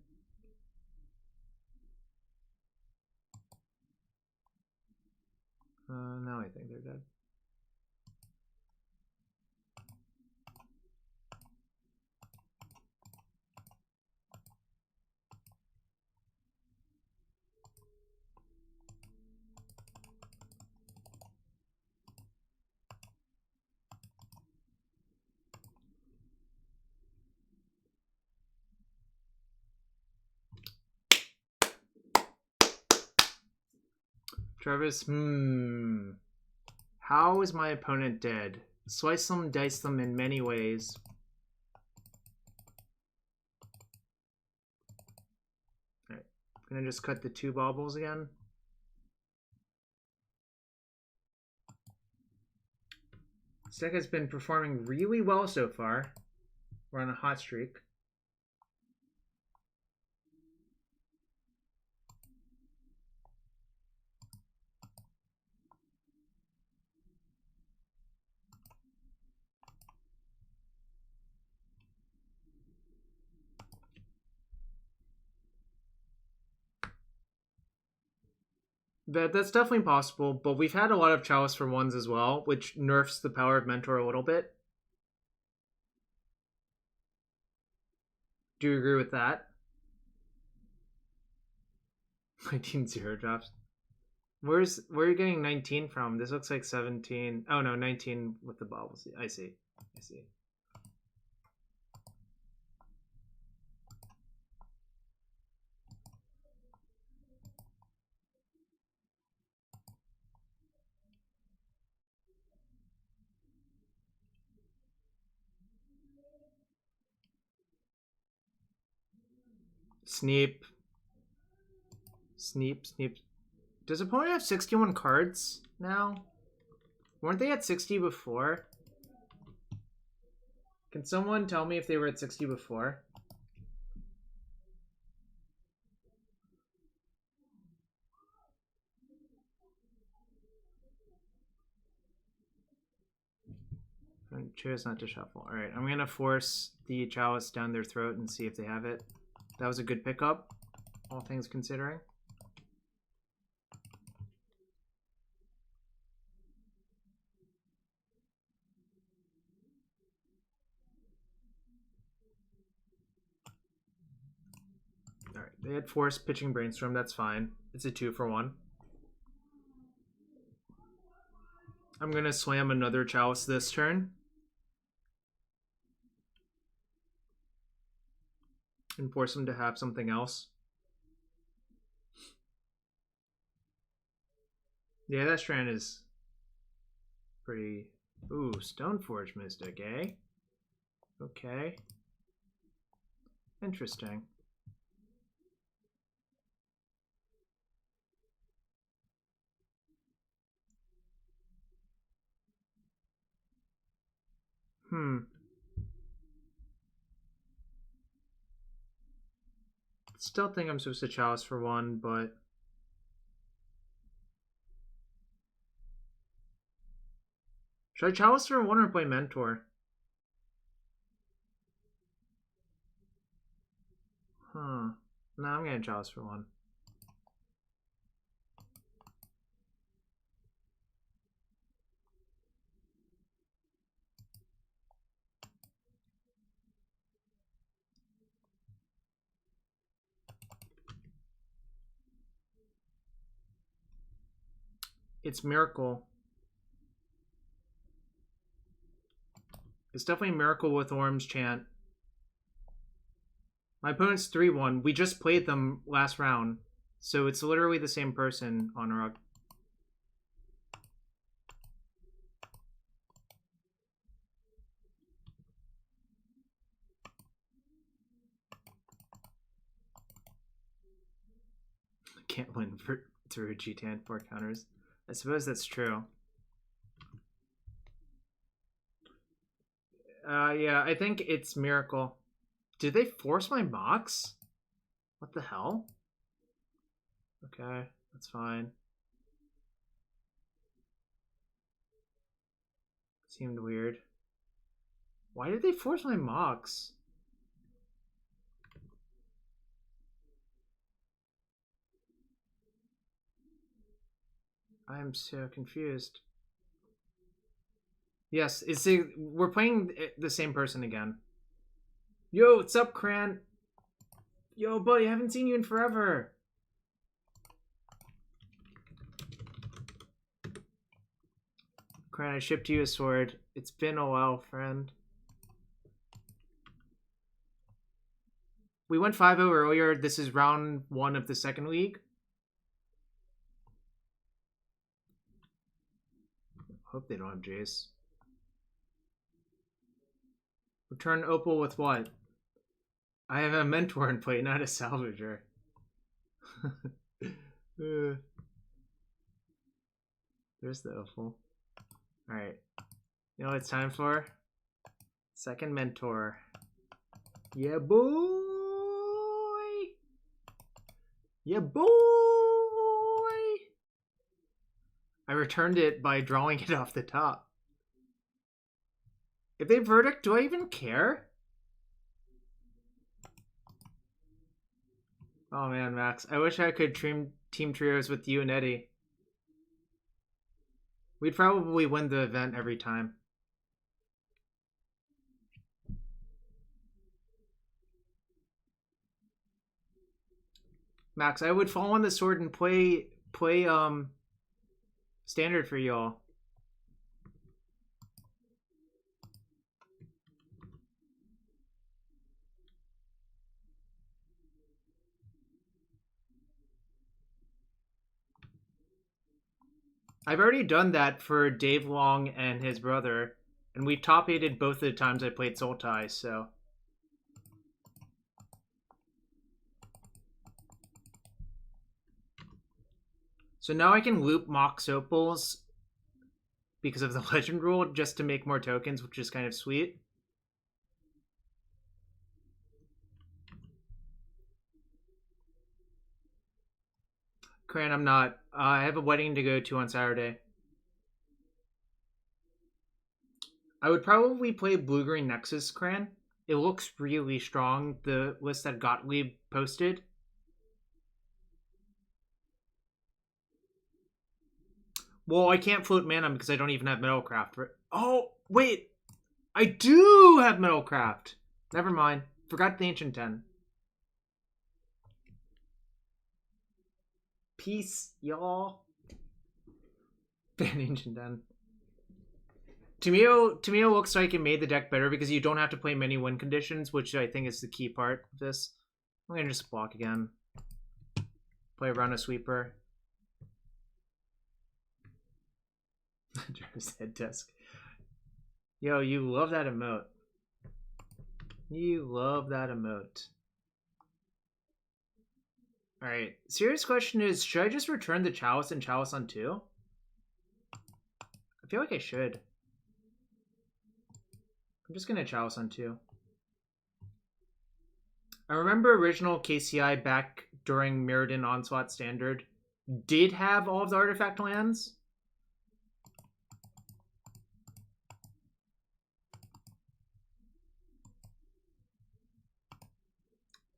Now I think they're dead. Travis, how is my opponent dead? Slice them, dice them in many ways. Alright, I'm gonna just cut the 2 baubles again. This deck has been performing really well so far. We're on a hot streak. That's definitely possible, but we've had a lot of Chalice for ones as well, which nerfs the power of Mentor a little bit. Do you agree with that? 19 zero drops. Where are you getting 19 from? This looks like 17. Oh no, 19 with the Bauble. I see. Sneep. Does opponent have 61 cards now? Weren't they at 60 before? Can someone tell me if they were at 60 before? I chose not to shuffle. Alright, I'm gonna force the Chalice down their throat and see if they have it. That was a good pickup, all things considering. Alright, they had force pitching Brainstorm, that's fine. It's a 2-for-1. I'm gonna slam another Chalice this turn. And force them to have something else. Yeah, that strand is pretty... Ooh, Stoneforge Mystic, eh? Okay. Interesting. Still think I'm supposed to Chalice for 1, but... Should I Chalice for 1 or play Mentor? No, I'm gonna Chalice for 1. It's Miracle. It's definitely Miracle with Orm's Chant. My opponent's 3-1. We just played them last round. So it's literally the same person on Auriok. Can't win through G10 4 counters. I suppose that's true. Yeah, I think it's Miracle. Did they force my Mox? What the hell? Okay, that's fine. Seemed weird. Why did they force my Mox? I'm so confused. Yes, we're playing the same person again. Yo, what's up, Cran? Yo, buddy, I haven't seen you in forever. Cran, I shipped you a sword. It's been a while, friend. We went 5-0 earlier. This is round 1 of the second league. Hope they don't have Jace. Return Opal with what? I have a Mentor in play, not a Salvager. There's the Opal. Alright. You know what it's time for? Second Mentor. Yeah, boy! Yeah, boy! I returned it by drawing it off the top. If they verdict, do I even care? Oh man, Max. I wish I could team trios with you and Eddie. We'd probably win the event every time. Max, I would fall on the sword and play standard for y'all. I've already done that for Dave Long and his brother, and we top-8'd both of the times I played Sultai, so... So now I can loop Mox Opals because of the legend rule just to make more tokens, which is kind of sweet. Cran, I'm not. I have a wedding to go to on Saturday. I would probably play Blue-Green Nexus, Cran. It looks really strong, the list that Gottlieb posted. Well, I can't float mana because I don't even have Metalcraft. Oh, wait. I do have Metalcraft. Never mind. Forgot the Ancient 10. Peace, y'all. Ban Ancient 10. Tamio looks like it made the deck better because you don't have to play many win conditions, which I think is the key part of this. I'm going to just block again. Play around a sweeper. Jarvis head desk. Yo, you love that emote. You love that emote. Alright, serious question is, should I just return the Chalice and Chalice on 2? I feel like I should. I'm just gonna Chalice on 2. I remember original KCI back during Mirrodin Onslaught Standard did have all of the artifact lands.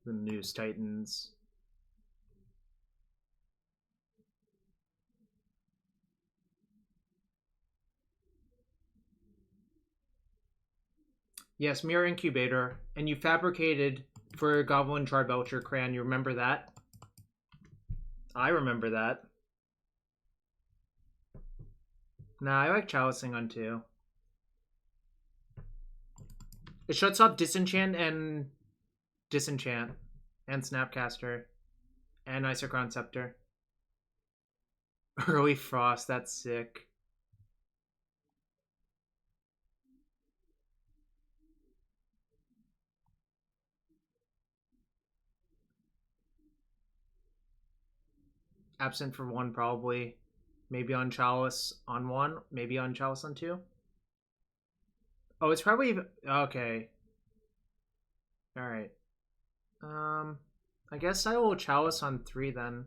The News Titans. Yes, Mirror Incubator. And you fabricated for Goblin Tribelcher Cran. You remember that? I remember that. Nah, I like Chalicing on 2. It shuts off Disenchant and Snapcaster and Isochron Scepter. Early Frost, that's sick. Absent for 1 probably. Maybe on Chalice on 1, maybe on Chalice on 2. Oh, it's probably okay. All right. I guess I will Chalice on 3 then.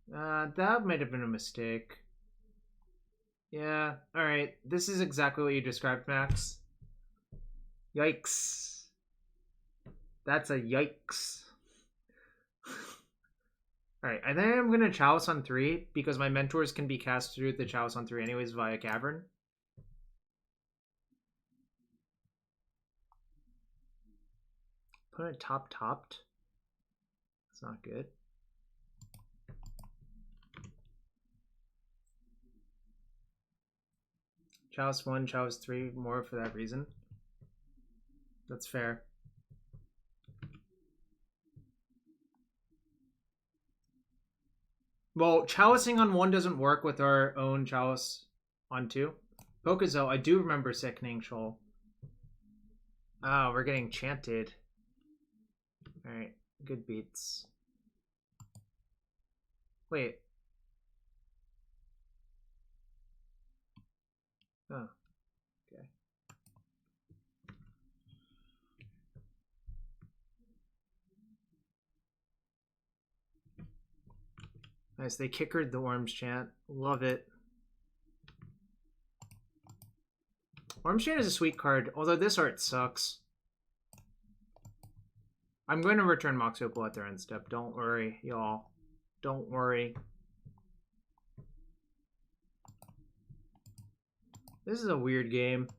That might have been a mistake. Yeah, alright. This is exactly what you described, Max. Yikes. That's a yikes. Alright, I think I'm gonna Chalice on 3 because my mentors can be cast through the Chalice on 3 anyways via Cavern. Put it topped. It's not good. Chalice 1, Chalice 3, more for that reason. That's fair. Well, Chalicing on 1 doesn't work with our own Chalice on 2. Pokazo, I do remember Sickening Shoal. Oh, we're getting chanted. Alright, good beats. Wait. Oh, okay. Nice, they kickered the Worms chant. Love it. Worms chant is a sweet card, although this art sucks. I'm going to return Mox Opal at their end step. Don't worry, y'all. Don't worry. This is a weird game.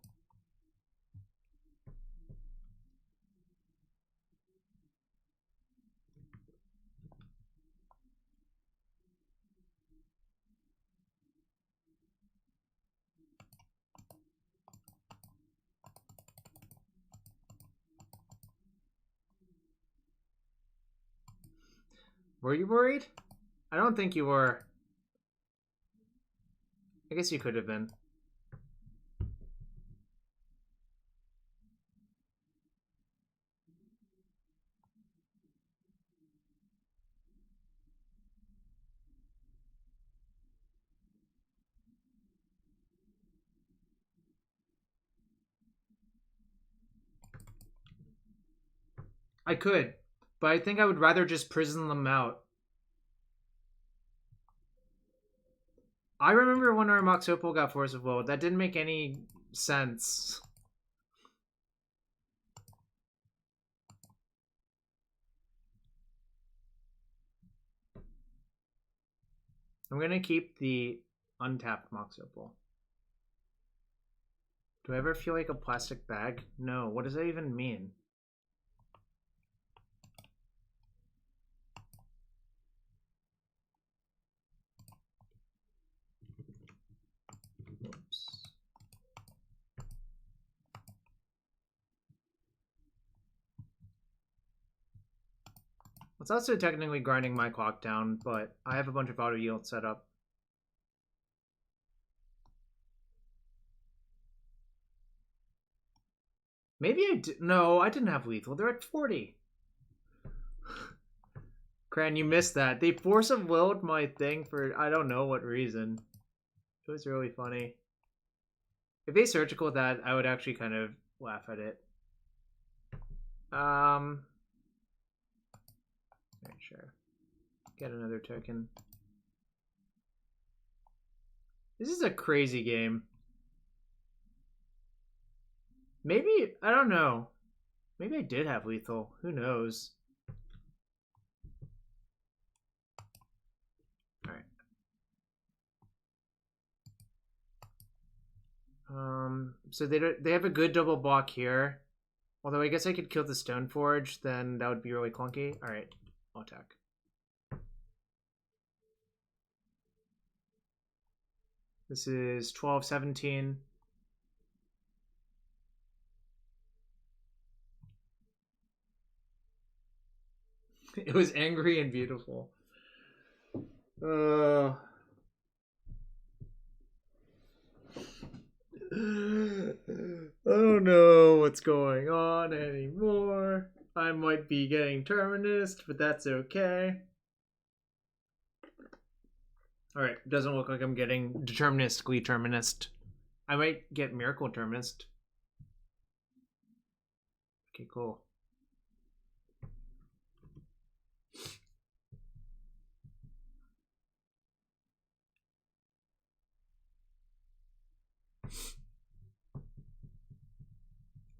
Were you worried? I don't think you were. I guess you could have been. I could, but I think I would rather just prison them out. I remember when our Mox Opal got Force of Will. That didn't make any sense. I'm going to keep the untapped Mox Opal. Do I ever feel like a plastic bag? No. What does that even mean? Oops. It's also technically grinding my clock down, but I have a bunch of auto yield set up. Maybe I did. No, I didn't have lethal. They're at 40. Cran, you missed that. They force of willed my thing for I don't know what reason. It was really funny. If they surgical that, I would actually kind of laugh at it. Alright, sure. Get another token. This is a crazy game. Maybe, I don't know. Maybe I did have lethal. Who knows? Alright. So they have a good double block here. Although I guess I could kill the Stoneforge, then that would be really clunky. Alright, I'll attack. This is 12, 17. It was angry and beautiful. I don't know what's going on anymore. I might be getting Terminist, but that's okay. Alright, doesn't look like I'm getting deterministically Terminist. I might get Miracle Terminist. Okay, cool.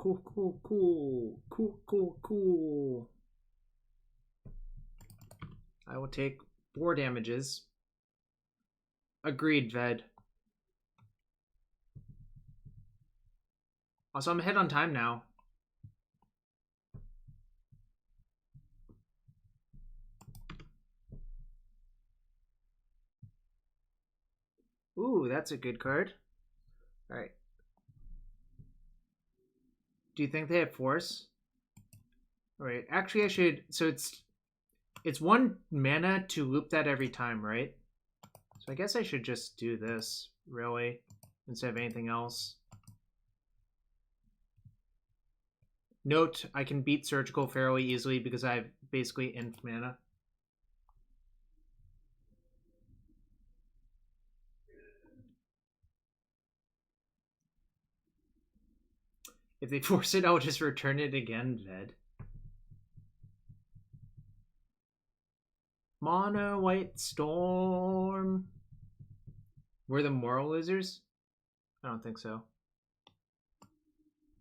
Cool, cool, cool. Cool, cool, cool. I will take 4 damages. Agreed, Ved. Also, I'm ahead on time now. Ooh, that's a good card. Alright. Do you think they have force? Alright, actually I should... So it's 1 mana to loop that every time, right? So I guess I should just do this, really, instead of anything else. Note, I can beat Surgical fairly easily because I have basically inf mana. If they force it, I'll just return it again, Ved. Monowhite Storm. We're the Moral Losers? I don't think so.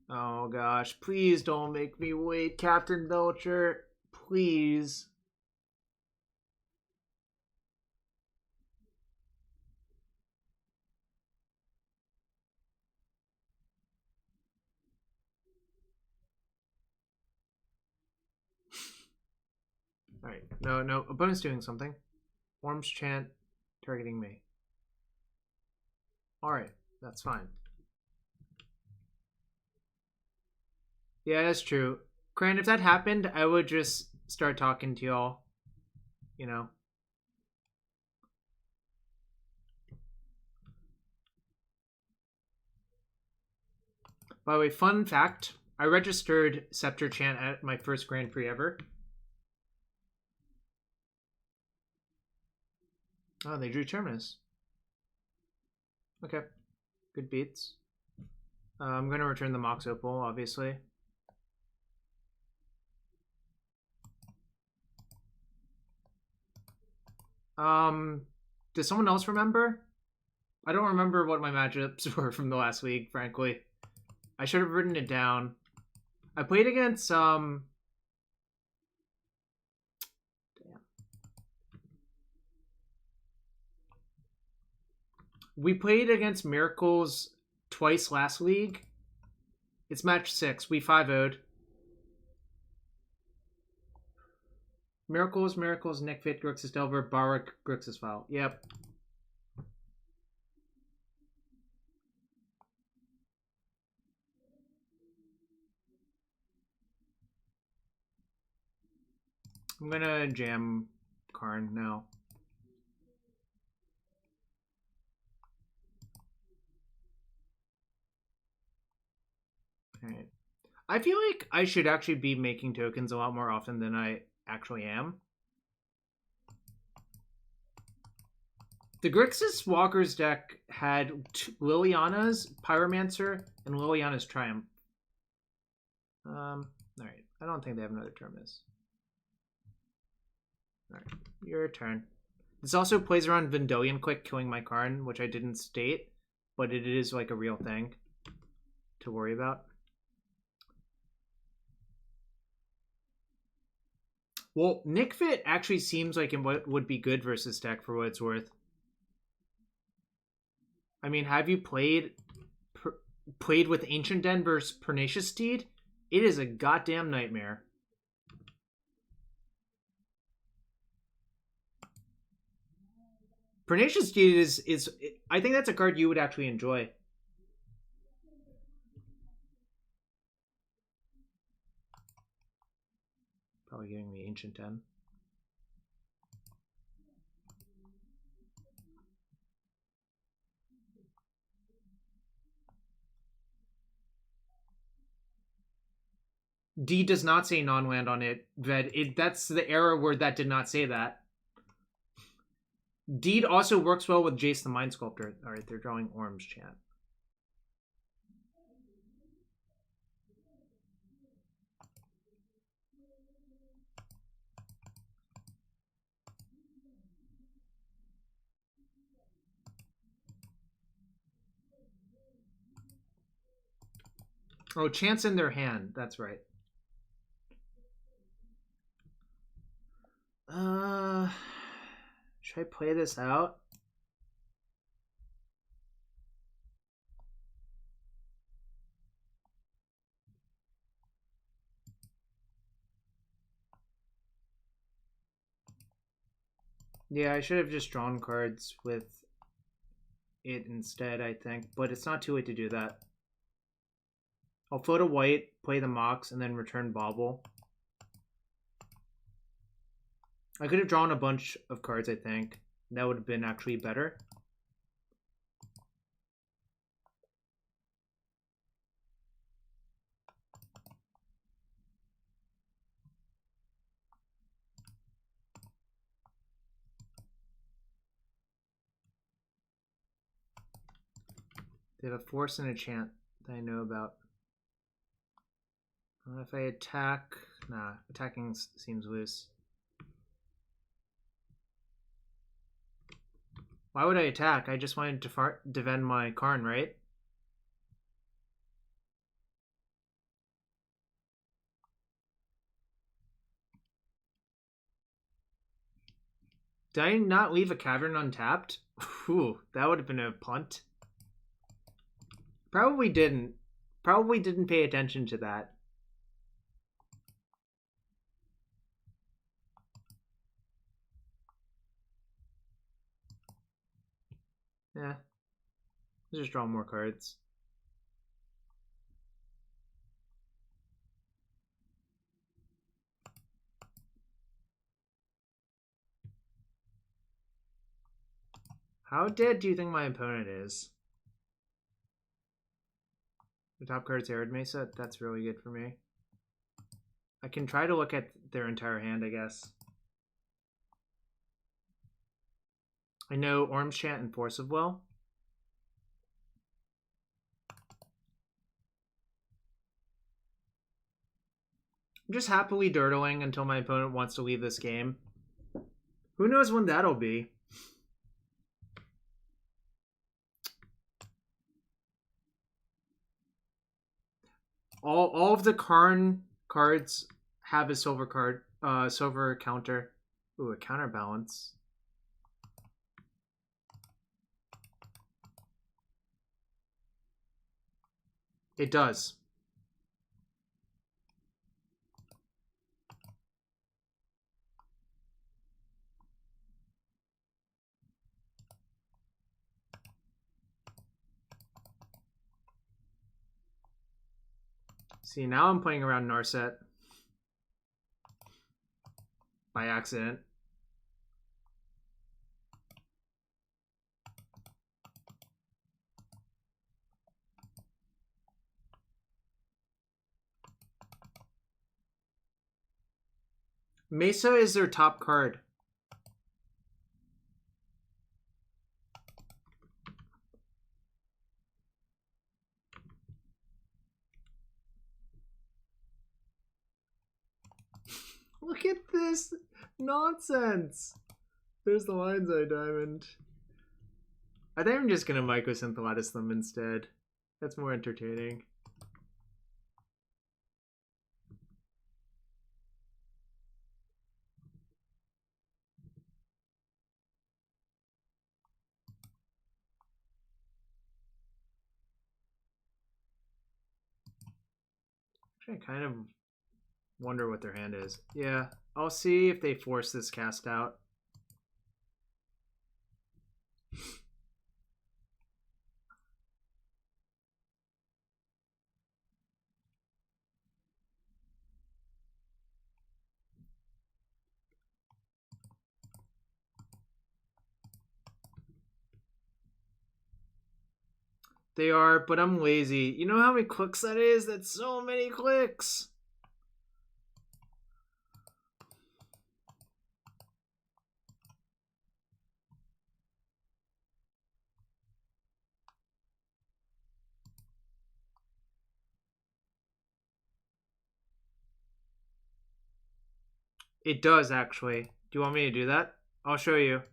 Oh gosh, please don't make me wait, Captain Belcher. Please. Alright, no, opponent's doing something. Worms chant targeting me. Alright, that's fine. Yeah, that's true. Karn, if that happened, I would just start talking to y'all. You know. By the way, fun fact, I registered Scepter Chant at my first Grand Prix ever. Oh, they drew Terminus. Okay. Good beats. I'm going to return the Mox Opal, obviously. Does someone else remember? I don't remember what my matchups were from the last week, frankly. I should have written it down. I played against, Damn. We played against Miracles twice last league. It's match 6. We 5-0'd. Miracles, Nick Fit, Grixis Delver, Barak, Grixis File. Yep. I'm gonna jam Karn now. Alright. I feel like I should actually be making tokens a lot more often than I actually am. The Grixis Walker's deck had Liliana's Pyromancer and Liliana's Triumph. Alright. I don't think they have another Terminus. Alright. Your turn. This also plays around Vendolian Quick killing my Karn, which I didn't state, but it is like a real thing to worry about. Well, Nick Fit actually seems like it would be good versus deck for what it's worth. I mean, have you played with Ancient Den versus Pernicious Steed? It is a goddamn nightmare. Pernicious Steed is I think that's a card you would actually enjoy. Probably getting the Ancient Den. D does not say non-land on it, that's the era where that did not say that. Deed also works well with Jace the Mind Sculptor. Alright, they're drawing Orm's Chant. Oh, Chant's in their hand. That's right. Should I play this out? Yeah, I should have just drawn cards with it instead, I think. But it's not too late to do that. I'll float a white, play the Mox, and then return Bauble. I could have drawn a bunch of cards, I think. That would have been actually better. They have a force and a chant that I know about. If I attack... Nah, attacking seems loose. Why would I attack? I just wanted to defend my Karn, right? Did I not leave a Cavern untapped? Ooh, that would have been a punt. Probably didn't. Probably didn't pay attention to that. Yeah. Just draw more cards. How dead do you think my opponent is? The top card's Arid Mesa. That's really good for me. I can try to look at their entire hand, I guess. I know Orm's Chant and Force of Will. I'm just happily dirtling until my opponent wants to leave this game. Who knows when that'll be? All of the Karn cards have a silver card, silver counter. Ooh, a counterbalance. It does. See, now I'm playing around Narset. By accident. Mesa is their top card. Look at this nonsense. There's the Lion's Eye Diamond. I think I'm just going to Mycosynth Lattice them instead. That's more entertaining. Actually, I kind of wonder what their hand is. Yeah, I'll see if they force this cast out. They are, but I'm lazy. You know how many clicks that is? That's so many clicks. It does, actually. Do you want me to do that? I'll show you.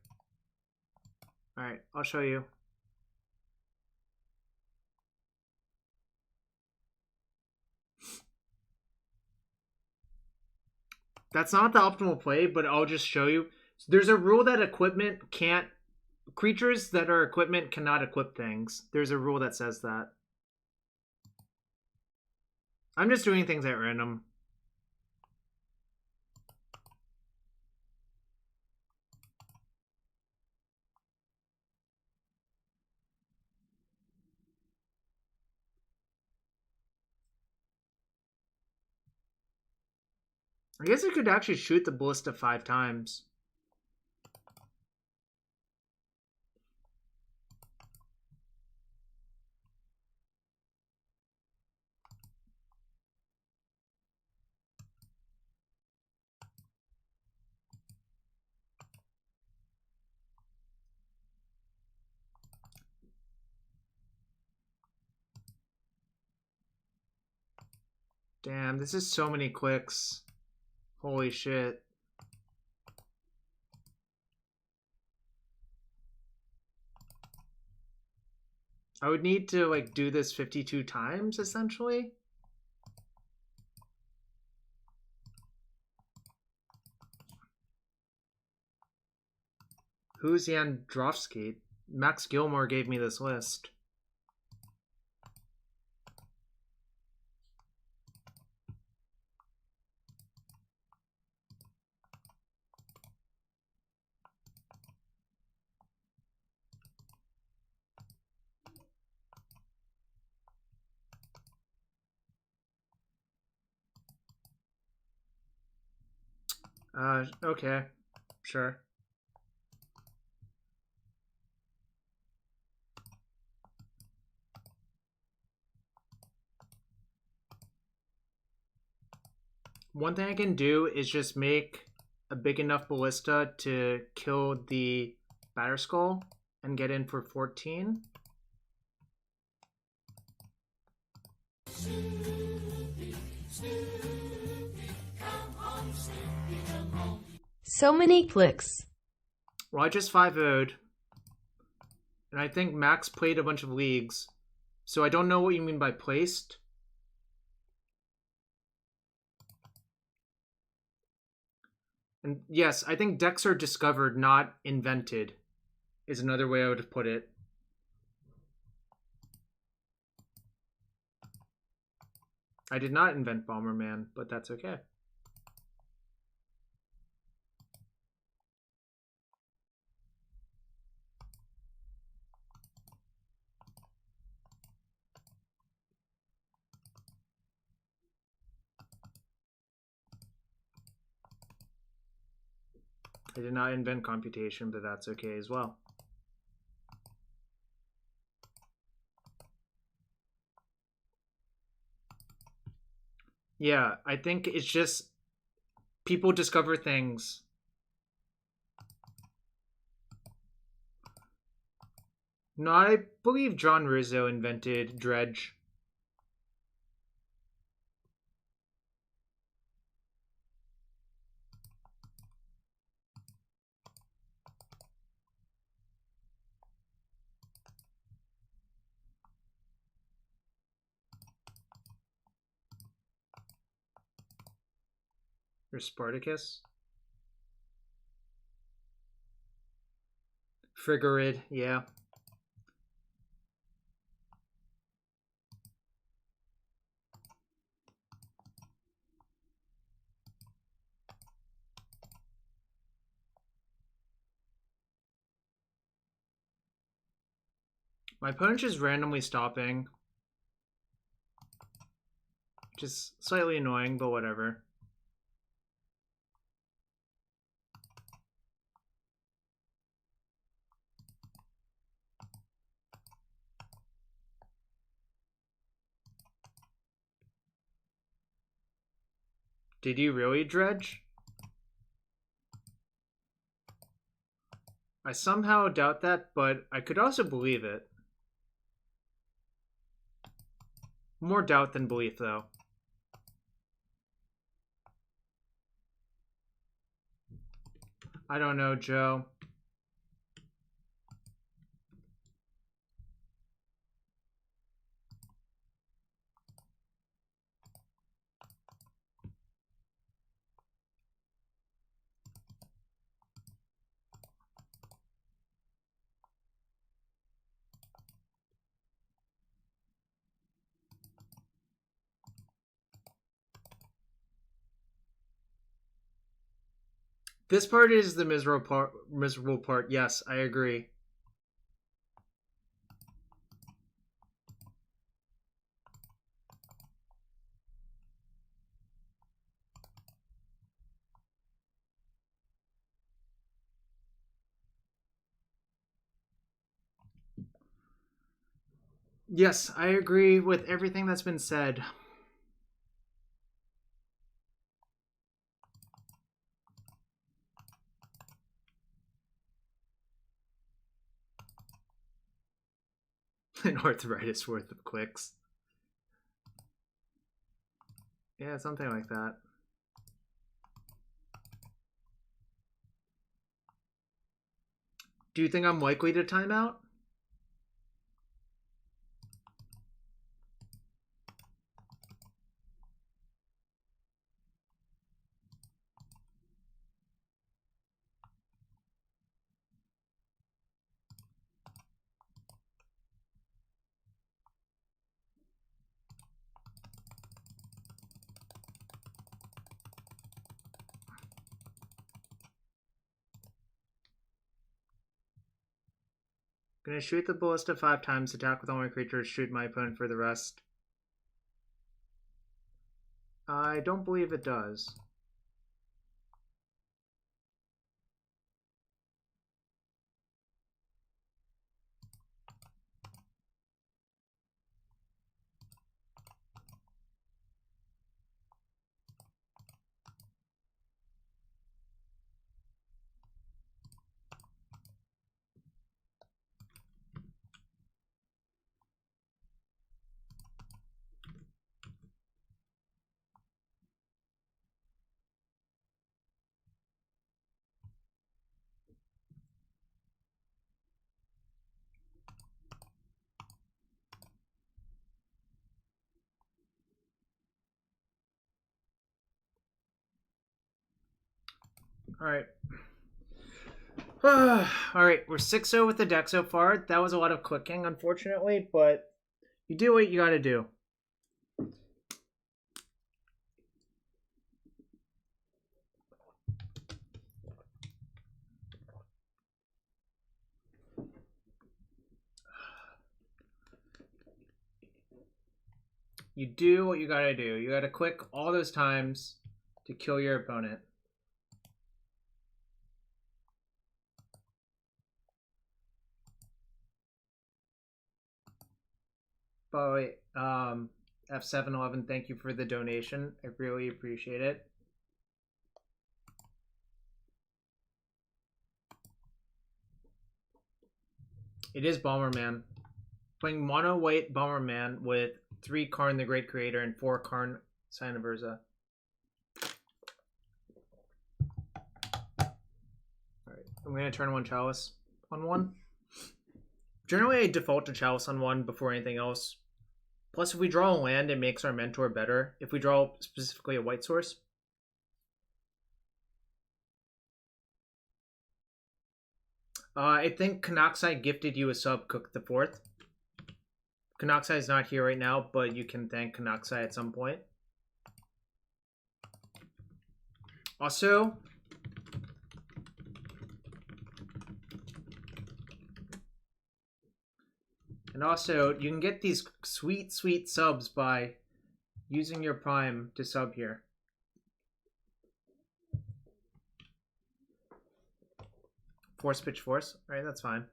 Alright, I'll show you. That's not the optimal play, but I'll just show you. There's a rule that equipment can't... Creatures that are equipment cannot equip things. There's a rule that says that. I'm just doing things at random. I guess I could actually shoot the Ballista 5 times. Damn, this is so many clicks. Holy shit. I would need to like do this 52 times essentially. Who's Yandrovsky? Max Gilmore gave me this list. Okay. Sure. One thing I can do is just make a big enough ballista to kill the Batterskull and get in for 14. So many clicks. Well, I just 5-0'd. And I think Max played a bunch of leagues. So I don't know what you mean by placed. And yes, I think decks are discovered, not invented, is another way I would put it. I did not invent Bomberman, but that's okay. I did not invent computation, but that's okay as well. Yeah, I think it's just people discover things. No, I believe John Rizzo invented Dredge. Or Spartacus. Frigarid, yeah. My opponent's just randomly stopping. Which is slightly annoying, but whatever. Did you really dredge? I somehow doubt that, but I could also believe it. More doubt than belief, though. I don't know, Joe. This part is the miserable part. Yes, I agree. Yes, I agree with everything that's been said. An arthritis worth of clicks. Yeah, something like that. Do you think I'm likely to time out? Gonna shoot the ballista 5 times, attack with all my creatures, shoot my opponent for the rest. I don't believe it does. Alright. Alright, we're 6-0 with the deck so far. That was a lot of clicking, unfortunately, but you do what you gotta do. You do what you gotta do. You gotta click all those times to kill your opponent. By the way, F711, thank you for the donation. I really appreciate it. It is Bomberman. Playing Monowhite Bomberman with 3 Karn the Great Creator and 4 Karn Scion of Urza. Alright, I'm going to turn 1 Chalice on 1. Generally, I default to Chalice on 1 before anything else. Plus, if we draw a land, it makes our Mentor better. If we draw specifically a white source. I think Kanaksai gifted you a sub, Cook the 4th. Kanaksai is not here right now, but you can thank Kanaksai at some point. Also, you can get these sweet, sweet subs by using your Prime to sub here. Force pitch force. All right, that's fine.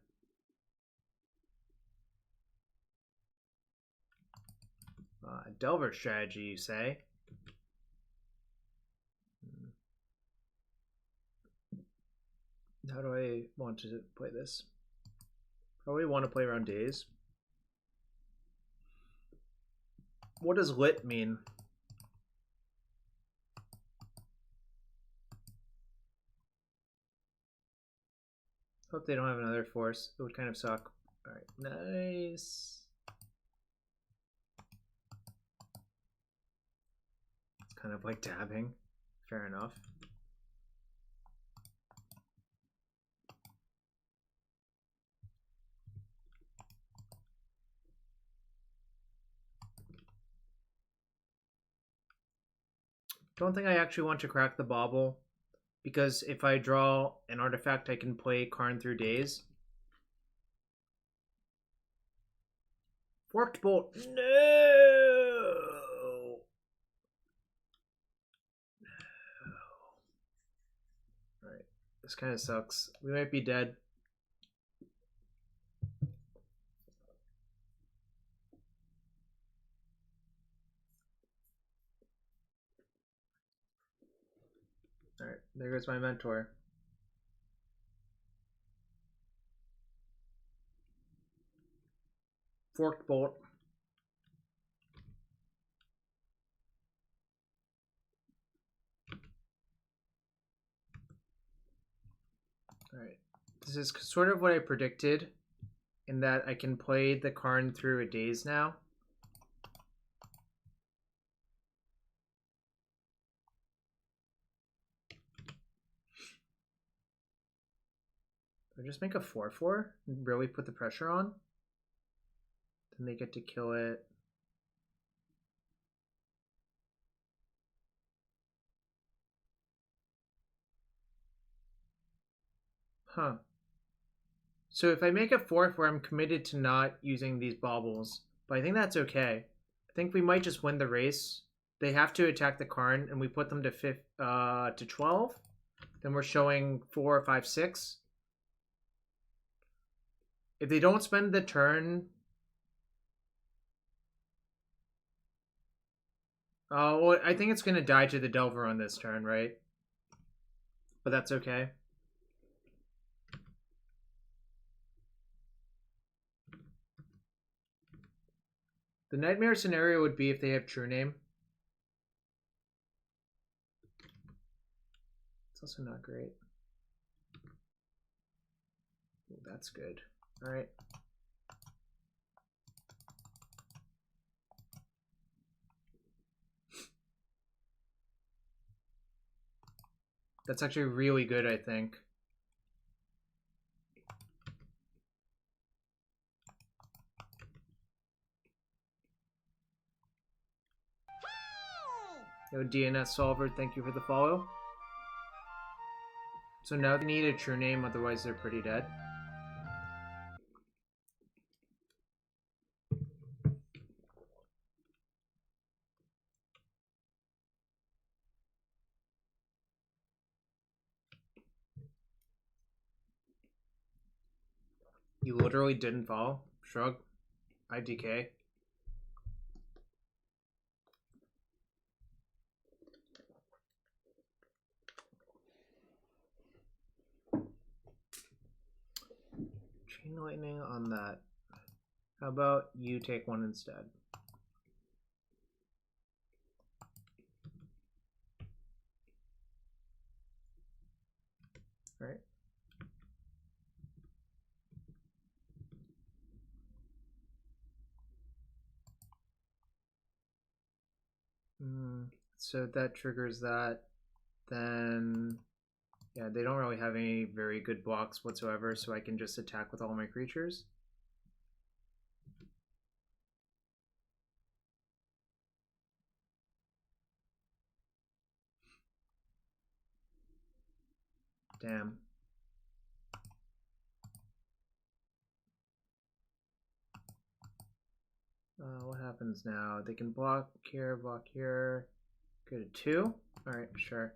Delver strategy, you say? How do I want to play this? Probably want to play around days. What does lit mean? Hope they don't have another force. It would kind of suck. Alright, nice. It's kind of like dabbing. Fair enough. Don't think I actually want to crack the Bauble, because if I draw an artifact, I can play Karn through days. Forked Bolt. No! Alright, this kind of sucks. We might be dead. Alright, there goes my Mentor. Forked Bolt. Alright, this is sort of what I predicted, in that I can play the Karn through a daze now. Or just make a 4/4 and really put the pressure on. Then they get to kill it. Huh. So if I make a 4/4, I'm committed to not using these baubles. But I think that's okay. I think we might just win the race. They have to attack the Karn, and we put them to 12. Then we're showing 4, 5, 6. If they don't spend the turn... well, I think it's going to die to the Delver on this turn, right? But that's okay. The nightmare scenario would be if they have True Name. It's also not great. Ooh, that's good. All right. That's actually really good, I think. Yo, DNS Solver, thank you for the follow. So now they need a true name, otherwise they're pretty dead. You literally didn't fall? Shrug. IDK. Chain Lightning on that. How about you take one instead? Right. So that triggers that. Then, yeah, they don't really have any very good blocks whatsoever, so I can just attack with all my creatures. Damn. What happens now? They can block here, block here. Go to 2? Alright, sure.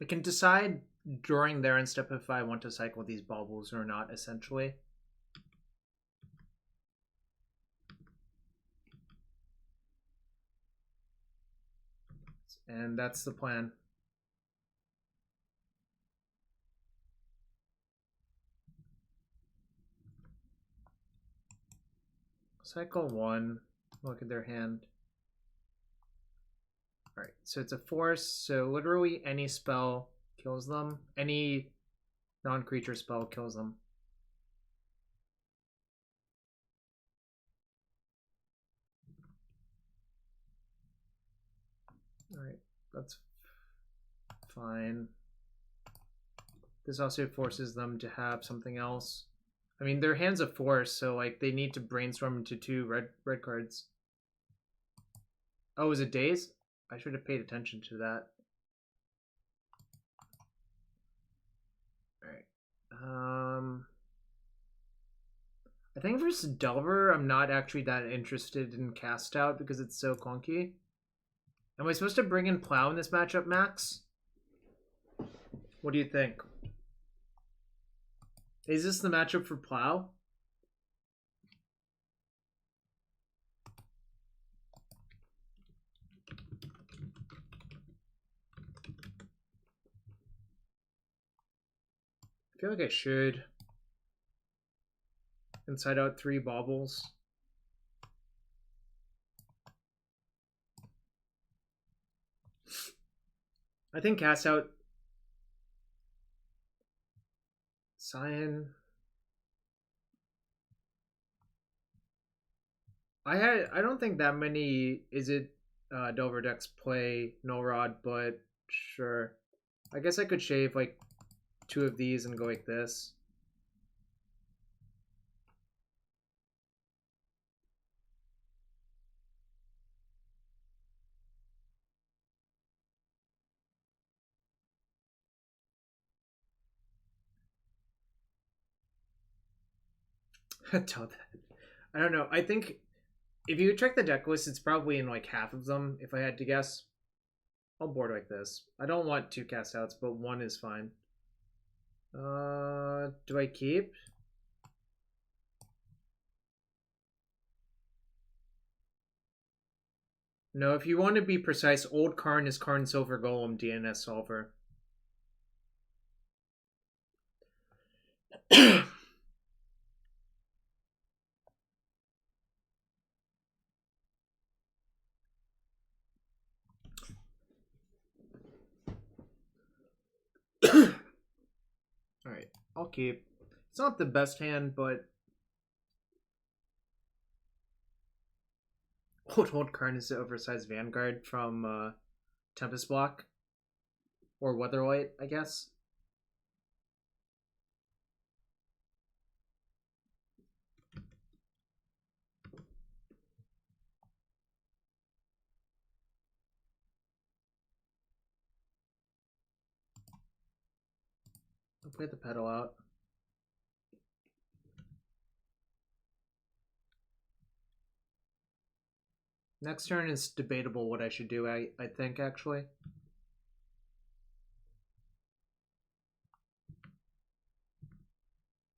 I can decide during their end step if I want to cycle these baubles or not, essentially. And that's the plan. Cycle 1. Look at their hand. Alright, so it's a force, so literally any spell kills them. Any non-creature spell kills them. Alright, that's fine. This also forces them to have something else. I mean, their hand's a force, so like they need to brainstorm into 2 red cards. Oh, is it days? I should have paid attention to that. Alright. I think versus Delver, I'm not actually that interested in Cast Out because it's so clunky. Am I supposed to bring in Plow in this matchup, Max? What do you think? Is this the matchup for Plow? I feel like I should. Inside out 3 baubles. I think Cast Out Scion. I don't think that many Delver decks play Null Rod, but sure. I guess I could shave like 2 of these and go like this. Tell that. I don't know. I think if you check the deck list, it's probably in like half of them, if I had to guess. I'll board like this. I don't want 2 cast outs, but 1 is fine. Do I keep? No, if you want to be precise, old Karn is Karn Silver Golem DNS Solver. Alright, I'll keep. It's not the best hand, but... Old Karn is the oversized Vanguard from Tempest Block. Or Weatherlight, I guess. I'll play the Petal out. Next turn is debatable what I should do, I think, actually.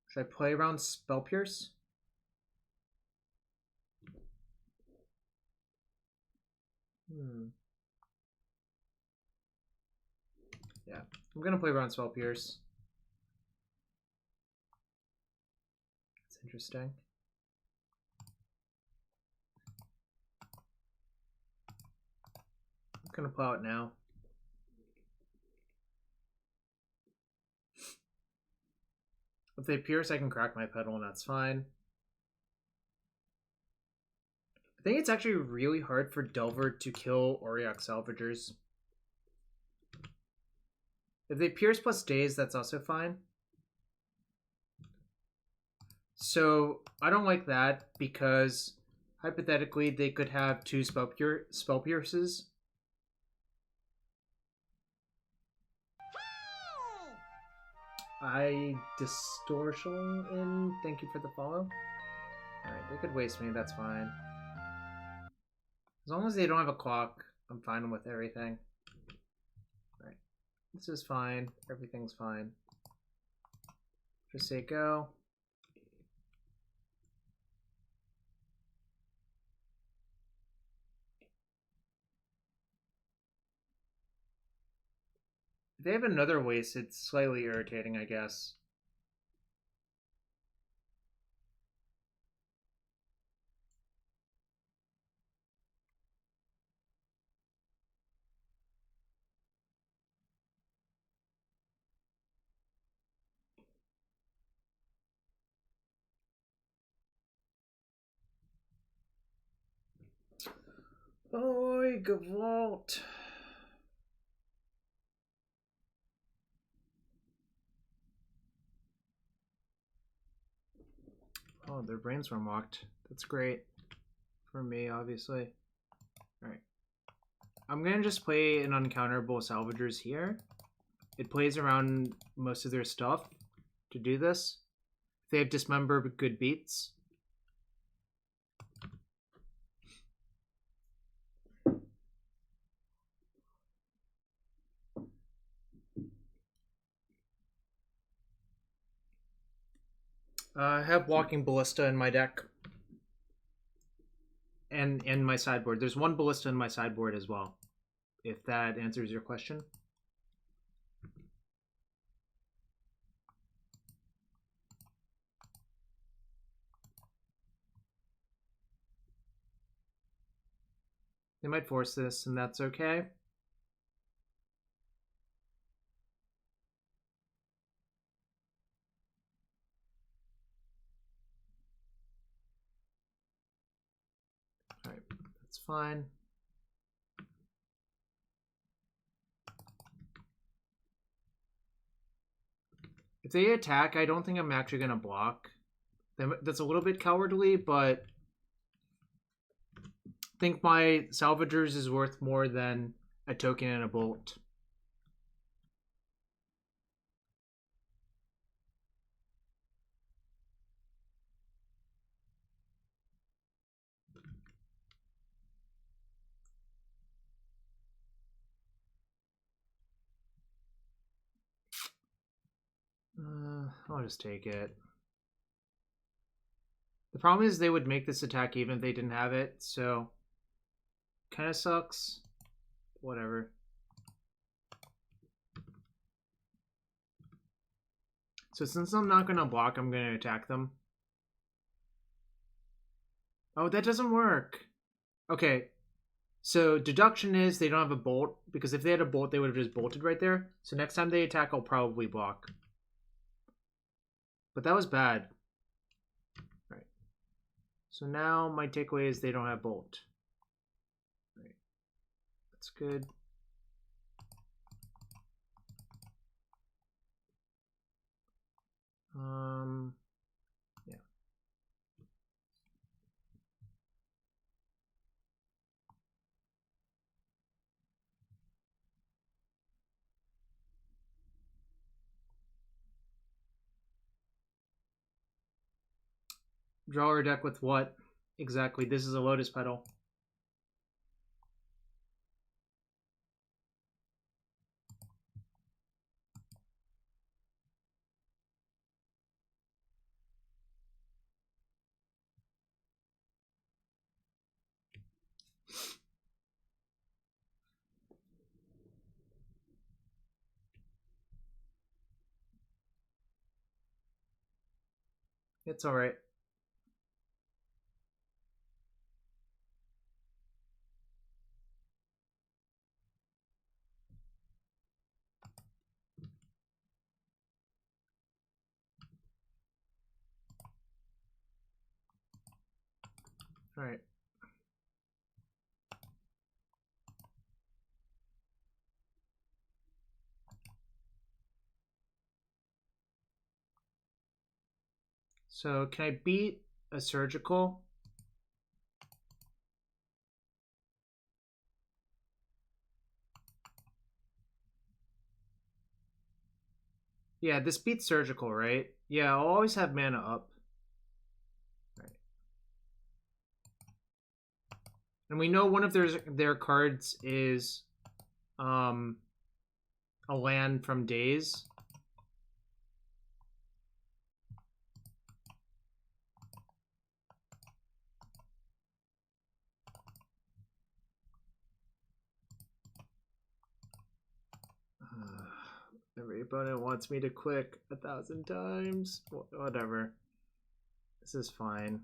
Should I play around Spell Pierce? Yeah, I'm gonna play around Spell Pierce. That's interesting. I'm gonna plow it now. If they pierce, I can crack my Petal, and that's fine. I think it's actually really hard for Delver to kill Auriok Salvagers. If they pierce plus daze, that's also fine. So I don't like that because hypothetically they could have two spell pierces. Distortion in. Thank you for the follow. Alright, they could waste me, that's fine. As long as they don't have a clock, I'm fine with everything. Alright. This is fine. Everything's fine. Just say go. If they have another waste, it's slightly irritating, I guess. Oh, Gavolt. Oh, their brains were mocked. That's great. For me, obviously. Alright. I'm gonna just play an uncounterable Salvagers here. It plays around most of their stuff to do this. If they have Dismember, good beats. I have Walking Ballista in my deck. And in my sideboard. There's one Ballista in my sideboard as well. If that answers your question. They might force this, and that's okay. Alright, that's fine. If they attack, I don't think I'm actually going to block. That's a little bit cowardly, but I think my Salvagers is worth more than a token and a bolt. I'll just take it. The problem is they would make this attack even if they didn't have it, so kind of sucks. Whatever. So since I'm not going to block, I'm going to attack them. Oh, that doesn't work. Okay. So deduction is they don't have a bolt, because if they had a bolt, they would have just bolted right there. So next time they attack, I'll probably block. But that was bad. Right. So now my takeaway is they don't have Bolt. Right. That's good. Yeah. Draw our deck with what? Exactly. This is a Lotus Petal. It's alright. Alright. So can I beat a surgical? Yeah, this beats surgical, right? Yeah, I'll always have mana up. Right. And we know one of their cards is a land from Days. Every opponent wants me to click 1,000 times. Whatever. This is fine.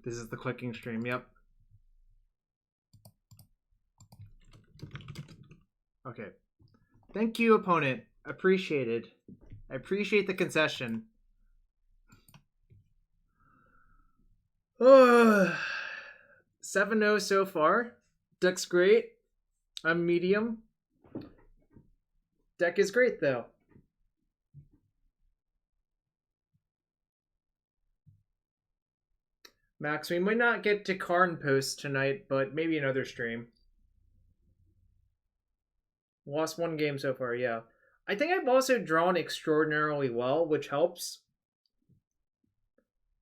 This is the clicking stream, yep. Okay. Thank you, opponent. Appreciated. I appreciate the concession. 7-0 so far. Deck's great. I'm medium. Deck is great, though. Max, we might not get to Karn post tonight, but maybe another stream. Lost one game so far, yeah. I think I've also drawn extraordinarily well, which helps.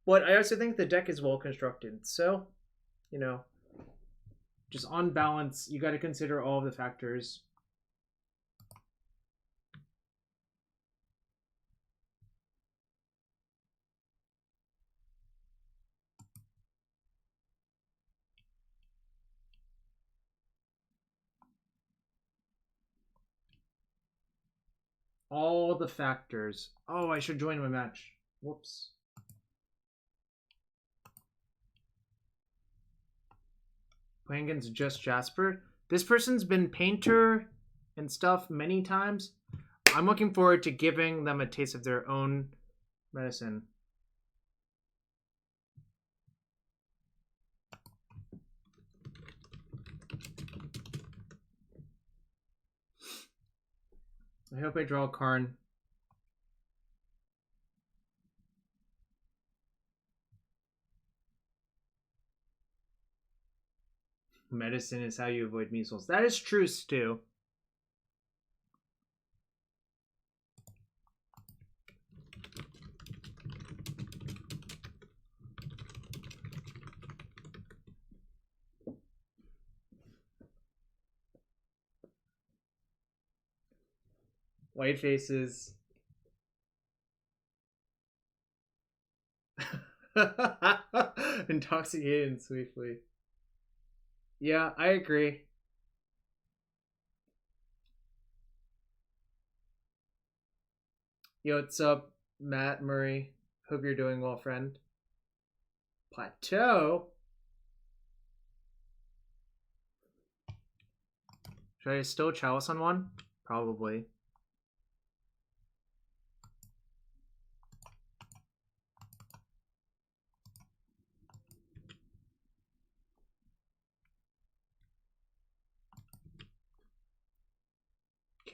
But I also think the deck is well constructed, so, you know, just on balance, you got to consider all of the factors. All the factors. Oh, I should join my match. Whoops. Playing against just Jasper. This person's been Painter and stuff many times. I'm looking forward to giving them a taste of their own medicine. I hope I draw Karn. Medicine is how you avoid measles. That is true, Stu. White faces. Intoxicated and swiftly. Yeah, I agree. Yo, what's up, Matt Murray? Hope you're doing well, friend. Plateau? Should I still Chalice on one? Probably.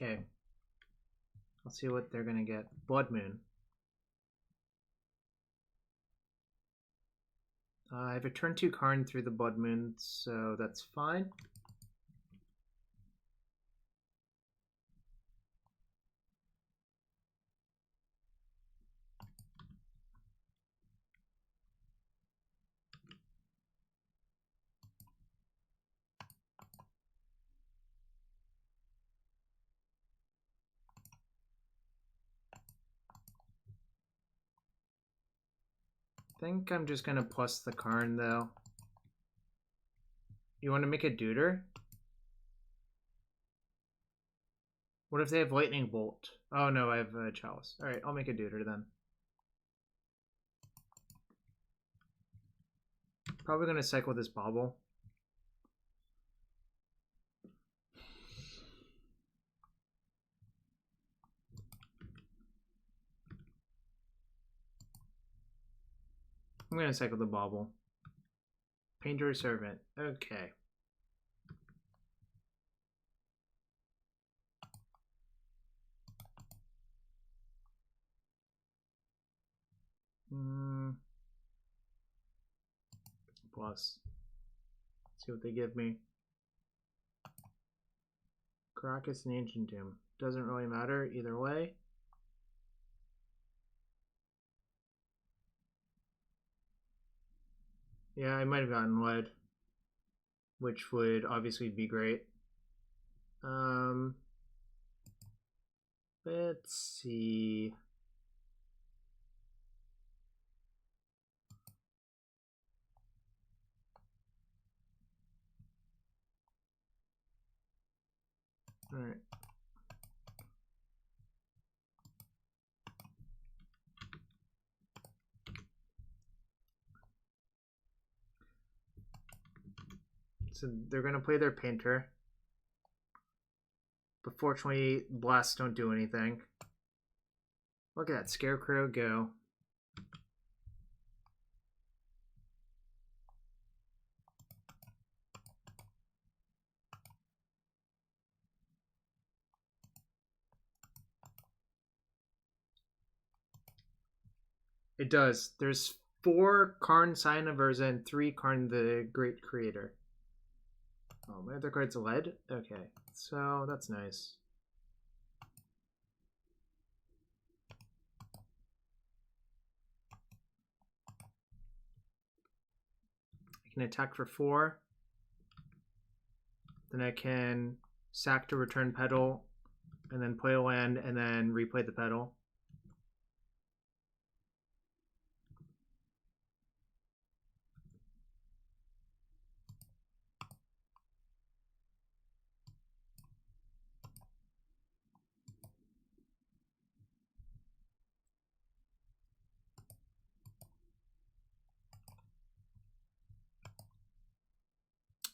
Okay. Let's see what they're gonna get. Blood Moon. I have a turn 2 Karn through the Blood Moon, so that's fine. I think I'm just gonna plus the Karn though. You want to make a Deuter? What if they have Lightning Bolt? Oh no, I have a Chalice. Alright, I'll make a Deuter then. Probably gonna cycle this Bauble. I'm gonna cycle the Bauble. Painter Servant. Okay. Plus. See what they give me. Karakas and Ancient Doom. Doesn't really matter either way. Yeah, I might have gotten lead, which would obviously be great. Let's see. All right. So they're going to play their Painter. But fortunately, Blasts don't do anything. Look at that Scarecrow go. It does. There's 4 Karn Scion of Urza and 3 Karn the Great Creator. Oh, my other card's lead? Okay, so that's nice. I can attack for 4. Then I can sack to return Petal, and then play a land, and then replay the Petal.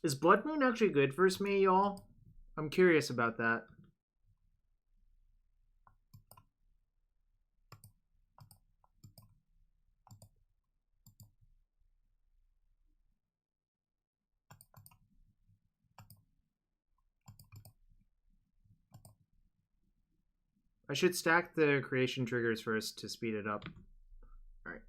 Is Blood Moon actually good versus me, y'all? I'm curious about that. I should stack the creation triggers first to speed it up. Alright.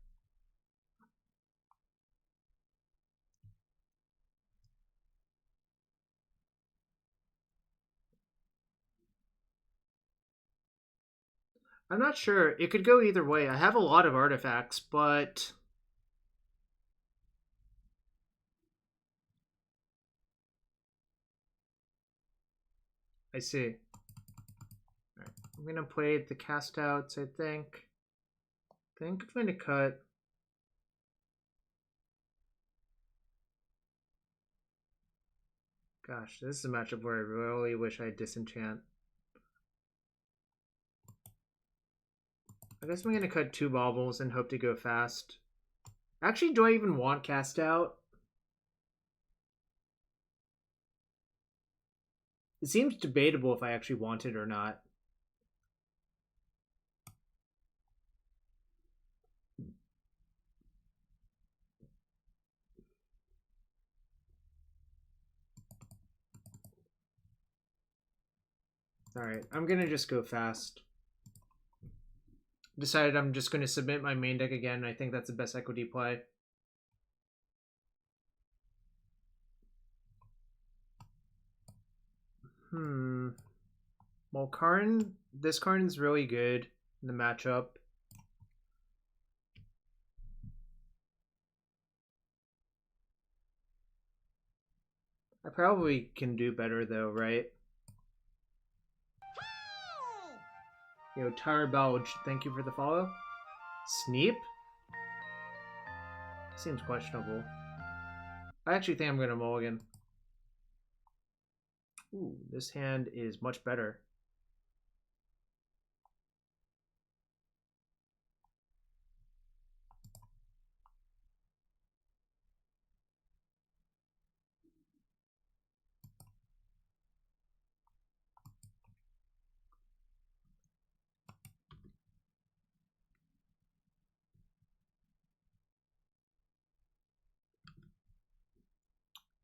I'm not sure. It could go either way. I have a lot of artifacts, but I see. Alright. I'm gonna play the cast outs, I think. I'm gonna cut. Gosh, this is a matchup where I really wish I disenchant. I guess I'm gonna cut 2 Baubles and hope to go fast. Actually, do I even want cast out? It seems debatable if I actually want it or not. Alright, I'm gonna just go fast. Decided I'm just gonna submit my main deck again. I think that's the best equity play. Well, Karn, this Karn's really good in the matchup. I probably can do better though, right? Yo, Tyre Belge, thank you for the follow. Sneep? Seems questionable. I actually think I'm going to mulligan. Ooh, this hand is much better.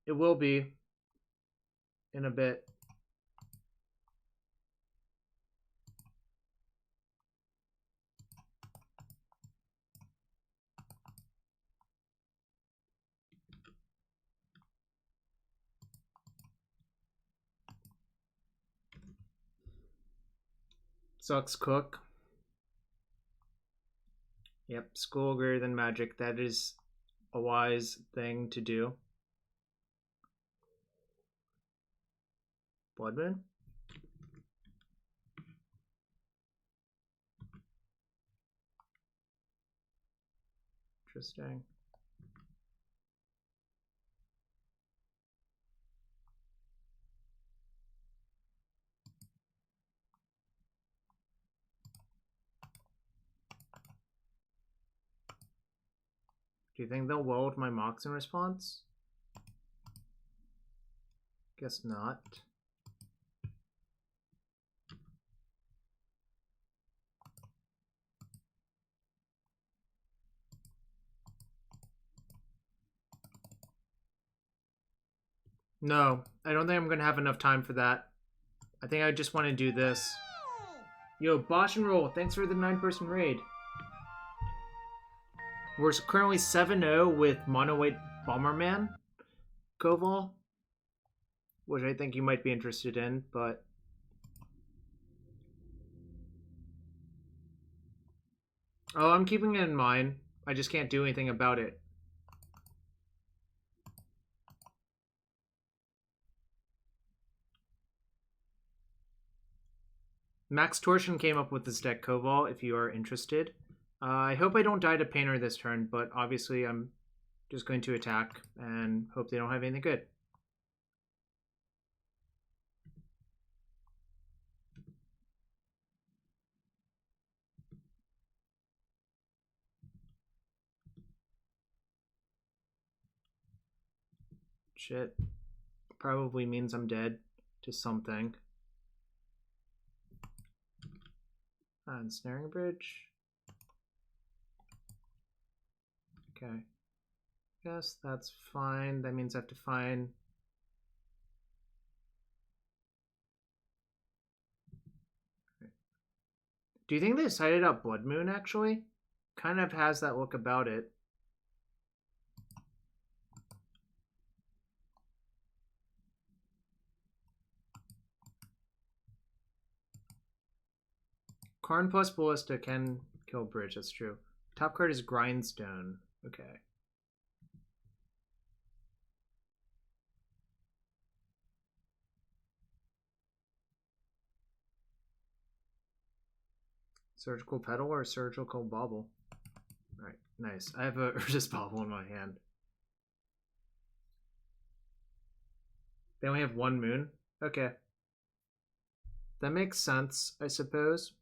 It will be in a bit. Sucks cook. Yep, school greater than magic. That is a wise thing to do. Blood Moon? Interesting. Do you think they'll well with my Mox in response? Guess not. No, I don't think I'm going to have enough time for that. I think I just want to do this. Yo, Bosch and Roll, thanks for the 9-person raid. We're currently 7-0 with Monowhite Bomberman Koval, which I think you might be interested in, but... Oh, I'm keeping it in mind. I just can't do anything about it. Max Torsion came up with this deck, Koval, if you are interested. I hope I don't die to Painter this turn, but obviously I'm just going to attack and hope they don't have anything good. Shit. Probably means I'm dead to something. Ensnaring Bridge. Okay. Yes, that's fine. That means I have to find... Do you think they decided out Blood Moon, actually? Kind of has that look about it. Karn plus Ballista can kill Bridge, that's true. Top card is Grindstone. Okay. Surgical Petal or Surgical Bauble? Alright, nice. I have a Urza's Bauble in my hand. They only have one moon? Okay. That makes sense, I suppose.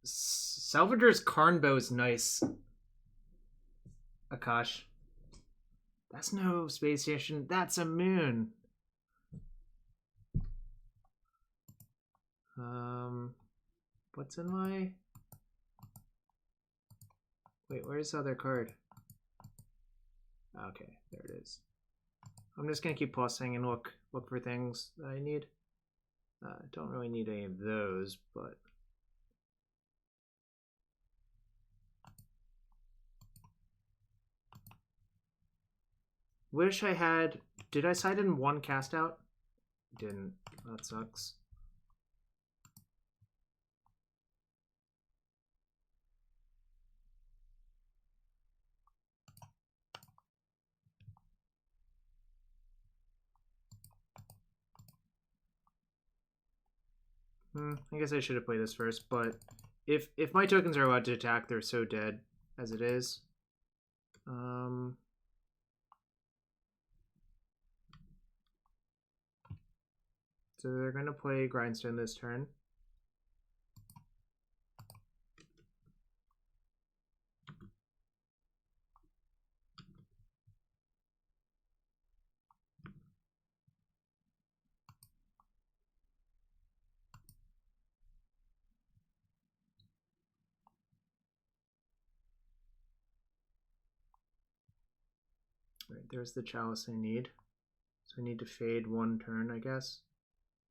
Salvager's Karn bow is nice. Akash. That's no space station. That's a moon. What's in my... Wait, where's the other card? Okay, there it is. I'm just gonna keep pausing and look for things that I need. Don't really need any of those, but... Wish I had... Did I side in one cast out? Didn't. That sucks. I guess I should have played this first, but if my tokens are allowed to attack, they're so dead as it is. So they're going to play Grindstone this turn. Right, there's the Chalice I need. So I need to fade one turn, I guess.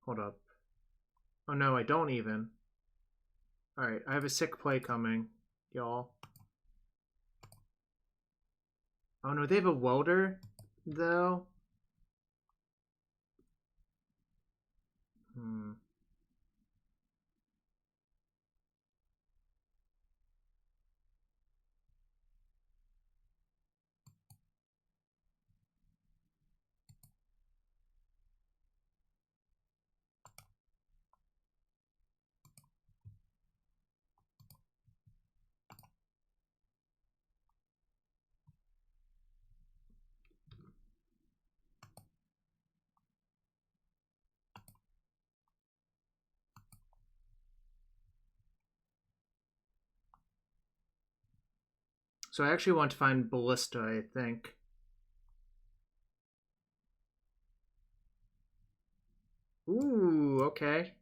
Hold up. Oh no, I don't even. Alright, I have a sick play coming, y'all. Oh no, they have a welder, though. So I actually want to find Ballista, I think. Ooh, okay.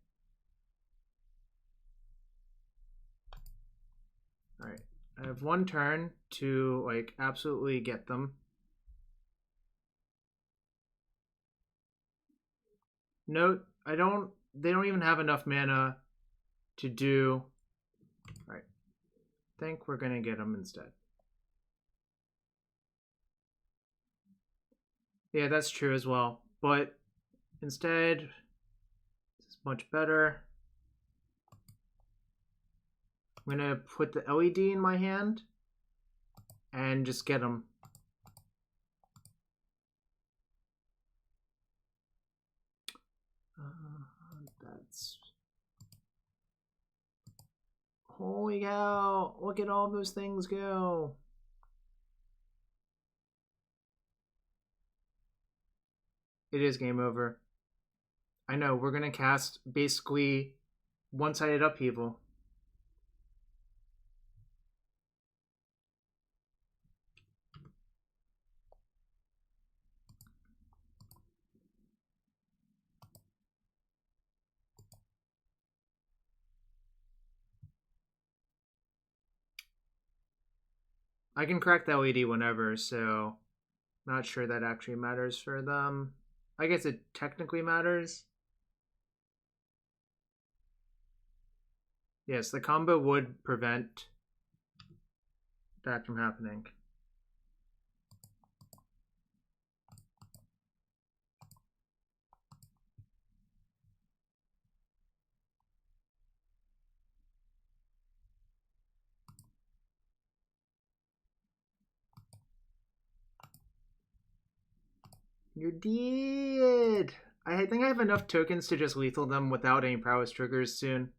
Alright. I have one turn to, like, absolutely get them. Note, they don't even have enough mana to do... Alright. I think we're gonna get them instead. Yeah, that's true as well. But instead, this is much better. I'm gonna put the LED in my hand and just get them. That's... Holy cow! Look at all those things go! It is game over. I know, we're gonna cast basically one-sided upheaval. I can crack the LED whenever, so not sure that actually matters for them. I guess it technically matters. Yes, the combo would prevent that from happening. You're dead! I think I have enough tokens to just lethal them without any prowess triggers soon.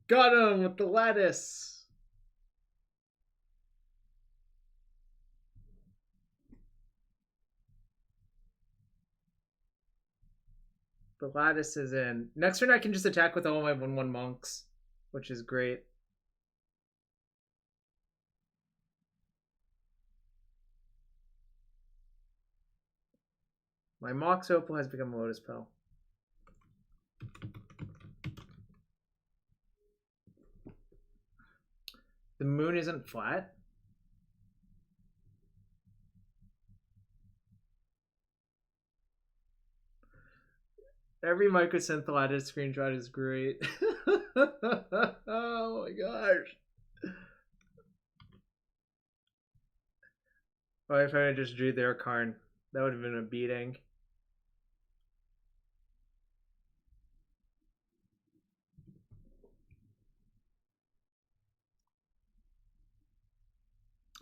Got him with the lattice. The lattice is in. Next turn I can just attack with all my 1/1 monks, which is great. My Mox Opal has become a Lotus Petal. The moon isn't flat? Every Mycosynth Lattice screenshot is great. Oh my gosh. Oh, if I just drew their Karn, that would have been a beating.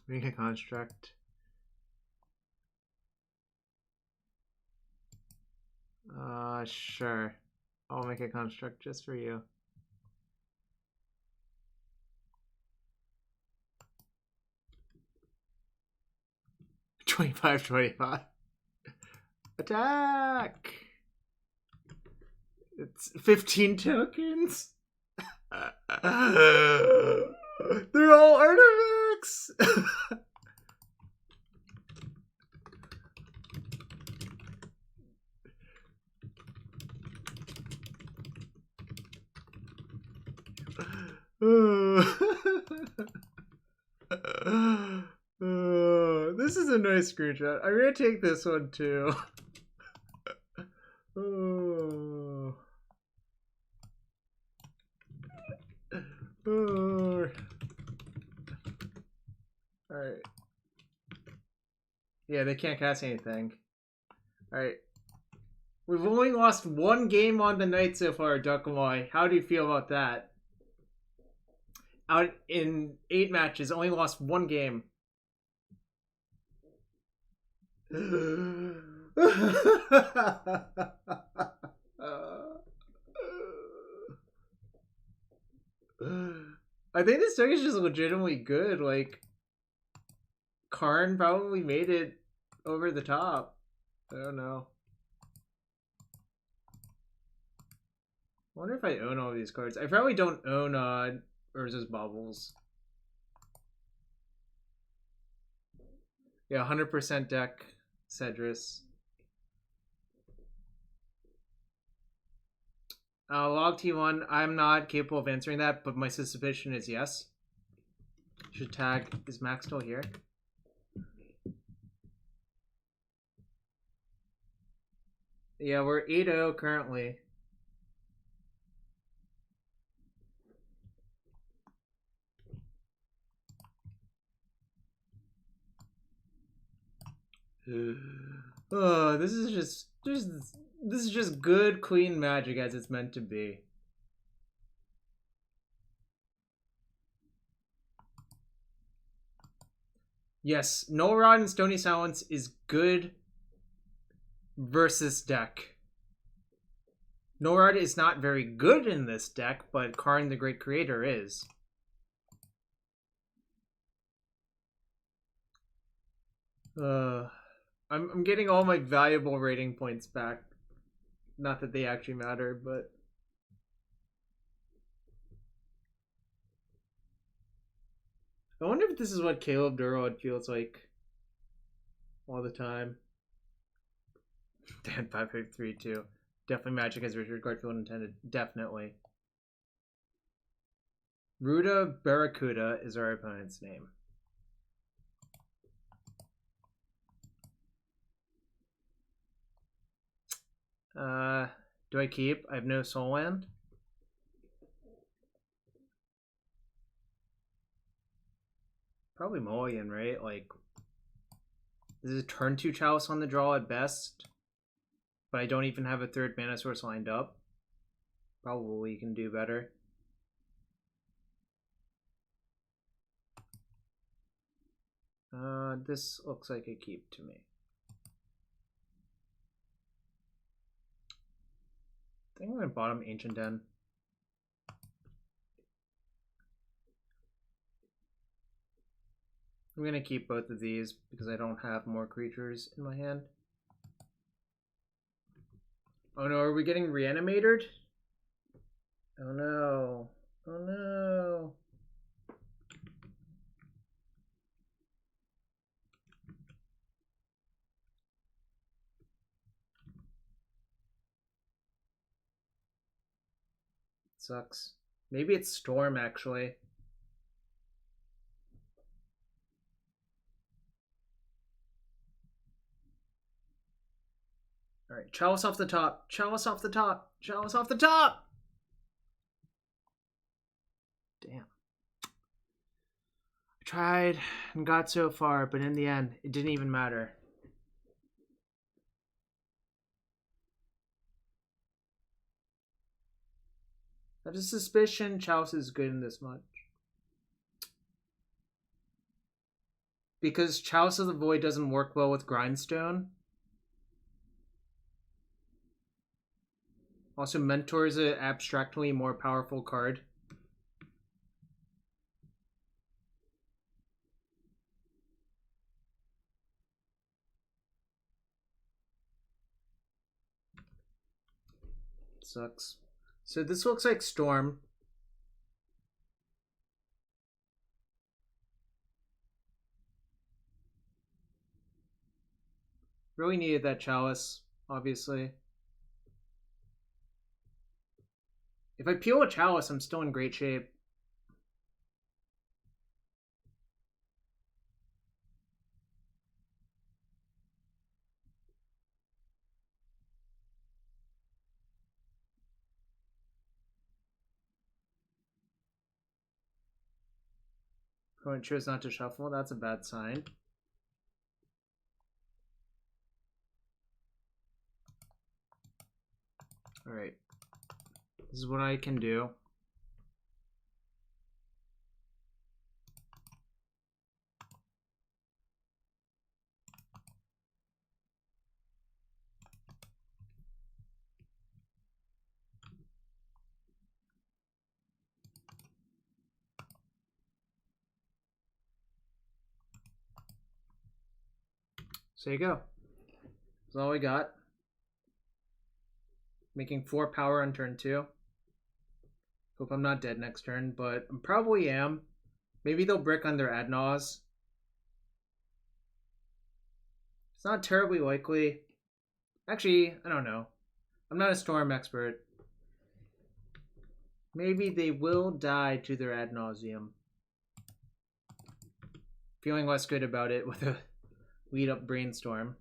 Make a construct. Sure. I'll make a construct just for you. $25. Attack! It's 15 tokens. They're all artifacts. This is a nice screenshot. I'm gonna take this one too. Alright. Yeah, they can't cast anything. Alright. We've only lost one game on the night so far, Duckamoy. How do you feel about that? Out in 8 matches, only lost one game. I think this deck is just legitimately good. Like, Karn probably made it over the top. I don't know. I wonder if I own all these cards. I probably don't own Urza's Baubles. Yeah, 100% deck Cedrus. Log T1, I'm not capable of answering that, but my suspicion is yes. Should tag, is Max still here? Yeah, we're 8-0 currently. Oh, this is just good, clean Magic as it's meant to be. Yes, No Rod and Stony Silence is good versus deck. No Rod is not very good in this deck, but Karn the Great Creator is. I'm getting all my valuable rating points back. Not that they actually matter, but I wonder if this is what Caleb Durwood feels like all the time. Dan 553 definitely Magic as Richard Garfield intended. Definitely. Ruda Barracuda is our opponent's name. Do I keep? I have no soul land. Probably mulligan, right? Like, this is a turn 2 Chalice on the draw at best. But I don't even have a third mana source lined up. Probably can do better. This looks like a keep to me. I think I'm going to bottom Ancient Den. I'm gonna keep both of these because I don't have more creatures in my hand. Oh no, are we getting reanimated? Oh no. Oh no. Sucks. Maybe it's Storm, actually. Alright, Chalice off the top. Chalice off the top. Chalice off the top! Damn. I tried and got so far, but in the end, it didn't even matter. I have a suspicion Chalice is good in this much. Because Chalice of the Void doesn't work well with Grindstone. Also, Mentor is an abstractly more powerful card. Sucks. So this looks like Storm. Really needed that Chalice, obviously. If I peel a Chalice, I'm still in great shape. Opponent chose not to shuffle. That's a bad sign. Alright. This is what I can do. So there you go. That's all we got. Making 4 power on turn 2. Hope I'm not dead next turn, but I probably am. Maybe they'll brick on their Adnaz. It's not terribly likely. Actually, I don't know. I'm not a Storm expert. Maybe they will die to their ad nauseum. Feeling less good about it with a lead up brainstorm.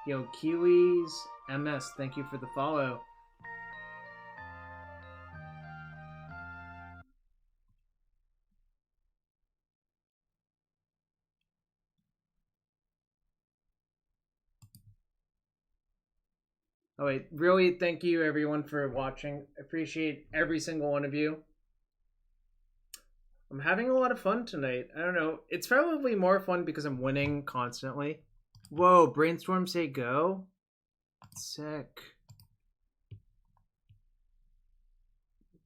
Yo, Kiwis MS, thank you for the follow. Oh wait, really thank you everyone for watching. Appreciate every single one of you. I'm having a lot of fun tonight. I don't know. It's probably more fun because I'm winning constantly. Whoa, brainstorm say go? Sick.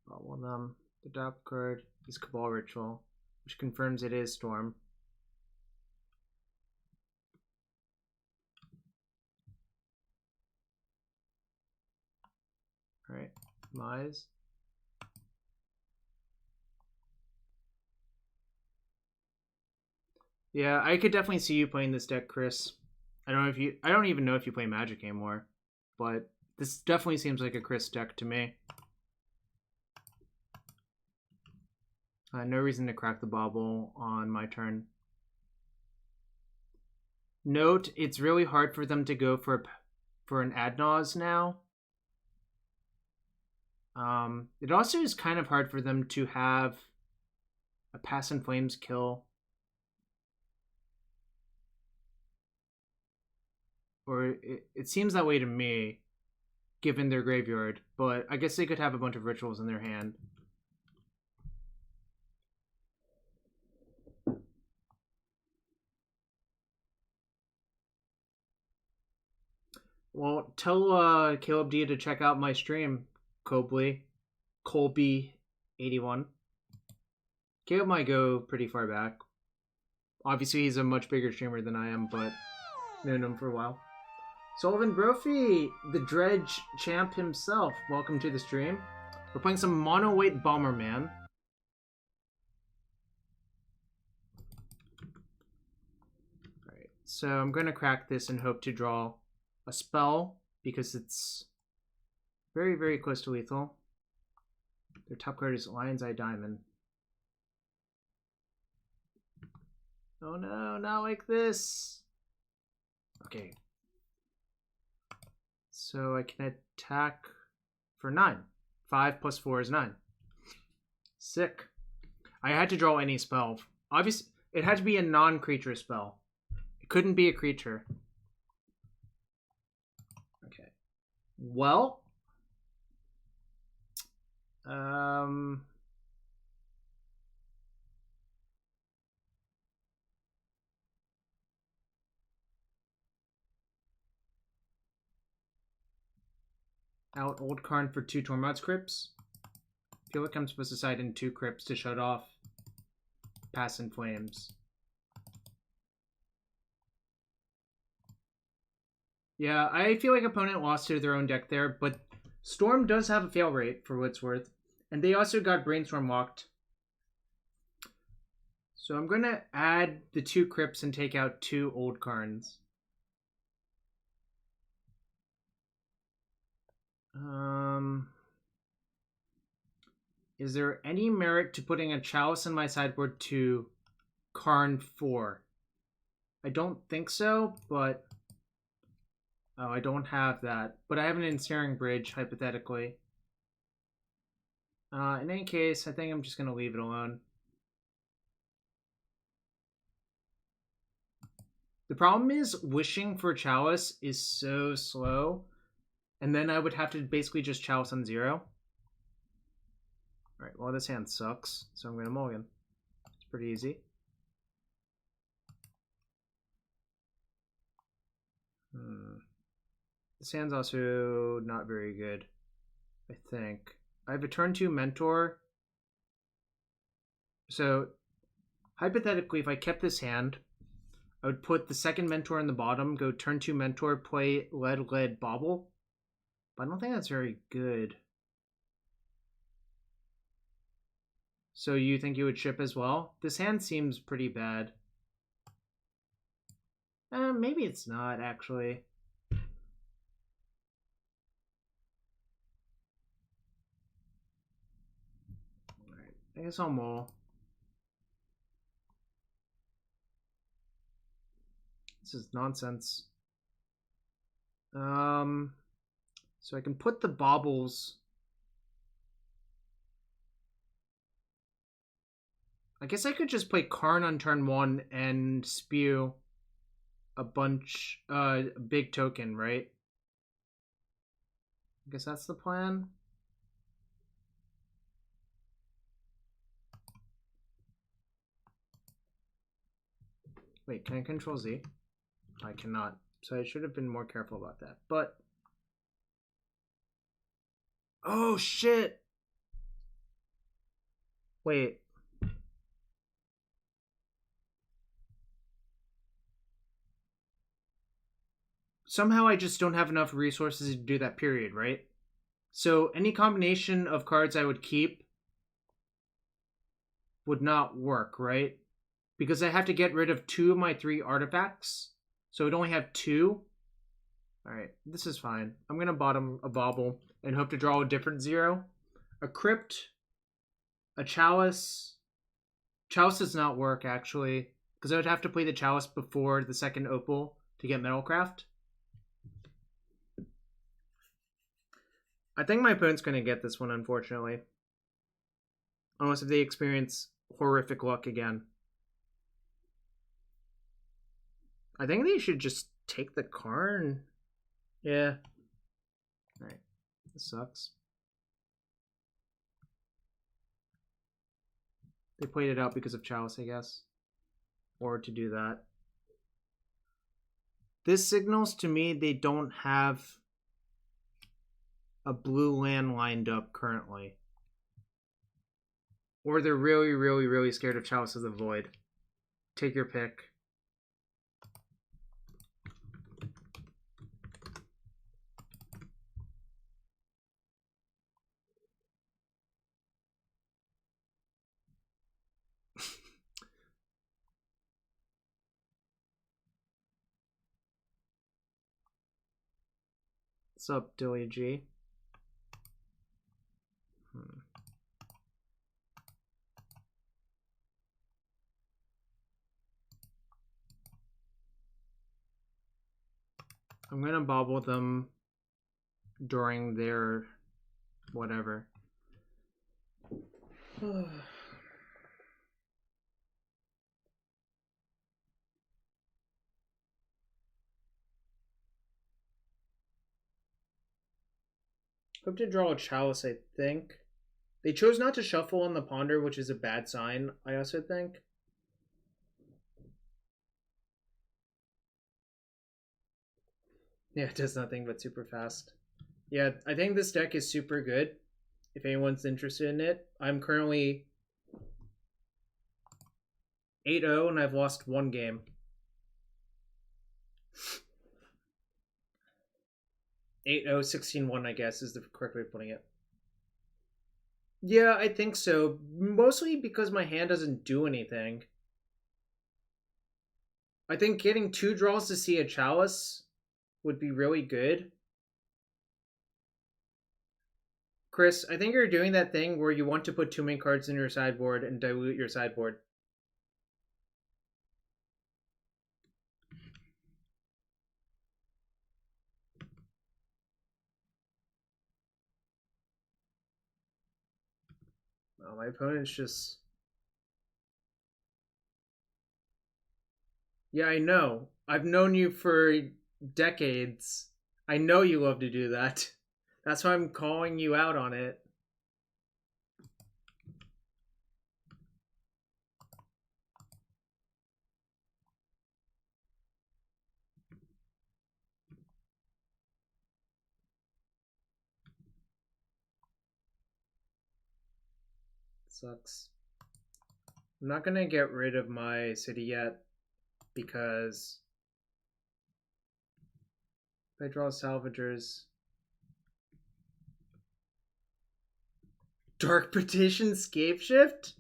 Bauble them. The top card is Cabal Ritual, which confirms it is Storm. Alright, Mize. Yeah, I could definitely see you playing this deck, Chris. I don't even know if you play Magic anymore, but this definitely seems like a Chris deck to me. No reason to crack the Bauble on my turn. Note, it's really hard for them to go for an Adnaz now. It also is kind of hard for them to have a Pass in Flames kill. Or it seems that way to me, given their graveyard. But I guess they could have a bunch of rituals in their hand. Well, tell Caleb D to check out my stream, Cobley. Colby81. Caleb might go pretty far back. Obviously, he's a much bigger streamer than I am, but known him for a while. Sullivan Brophy, the Dredge champ himself. Welcome to the stream. We're playing some Monowhite Bomberman. Alright, so I'm going to crack this and hope to draw a spell because it's very, very close to lethal. Their top card is Lion's Eye Diamond. Oh no, not like this. Okay. So I can attack for 9. 5 plus 4 is 9. Sick. I had to draw any spell. Obviously, it had to be a non-creature spell. It couldn't be a creature. Okay. Well. Out old Karn for 2 Tormod's Crypts. I feel like I'm supposed to side in 2 Crypts to shut off Pass in Flames. Yeah, I feel like opponent lost to their own deck there, but Storm does have a fail rate for what it's worth. And they also got Brainstorm locked. So I'm going to add the 2 Crypts and take out 2 old Karns. Is there any merit to putting a Chalice in my sideboard to Karn 4? I don't think so, but... Oh, I don't have that. But I have an Ensnaring Bridge, hypothetically. In any case, I think I'm just going to leave it alone. The problem is, wishing for Chalice is so slow. And then I would have to basically just Chalice on 0. Alright, well this hand sucks, so I'm going to mulligan. It's pretty easy. This hand's also not very good, I think. I have a turn 2 Mentor. So, hypothetically, if I kept this hand, I would put the second Mentor in the bottom, go turn 2 Mentor, play Lead, Bauble. But I don't think that's very good. So you think you would ship as well? This hand seems pretty bad. Maybe it's not, actually. Alright, I guess I'll mull. This is nonsense. So I can put the Baubles. I guess I could just play Karn on turn 1 and spew a bunch, big token, right? I guess that's the plan. Wait, can I control Z? I cannot. So I should have been more careful about that. But... Oh, shit! Wait. Somehow I just don't have enough resources to do that, period, right? So any combination of cards I would keep would not work, right? Because I have to get rid of 2 of my 3 artifacts. So I would only have 2. Alright, this is fine. I'm going to bottom a Bauble and hope to draw a different 0. A Crypt. A Chalice. Chalice does not work, actually. Because I would have to play the Chalice before the second Opal to get Metalcraft. I think my opponent's going to get this one, unfortunately. Unless if they experience horrific luck again. I think they should just take the Karn. Yeah. Alright. This sucks. They played it out because of Chalice, I guess. Or to do that. This signals to me they don't have a blue land lined up currently. Or they're really, really, really scared of Chalice of the Void. Take your pick. What's up, Dilly G? I'm gonna bauble them during their whatever. Hope to draw a Chalice, I think. They chose not to shuffle on the Ponder, which is a bad sign, I also think. Yeah, it does nothing but super fast. Yeah, I think this deck is super good. If anyone's interested in it. I'm currently 8-0 and I've lost one game. 8-0, 16-1, I guess, is the correct way of putting it. Yeah, I think so. Mostly because my hand doesn't do anything. I think getting 2 draws to see a Chalice would be really good. Chris, I think you're doing that thing where you want to put too many cards in your sideboard and dilute your sideboard. Oh, my opponent's just... Yeah, I know. I've known you for decades. I know you love to do that. That's why I'm calling you out on it. Sucks. I'm not gonna get rid of my city yet because if I draw Salvagers... Dark Petition Scapeshift?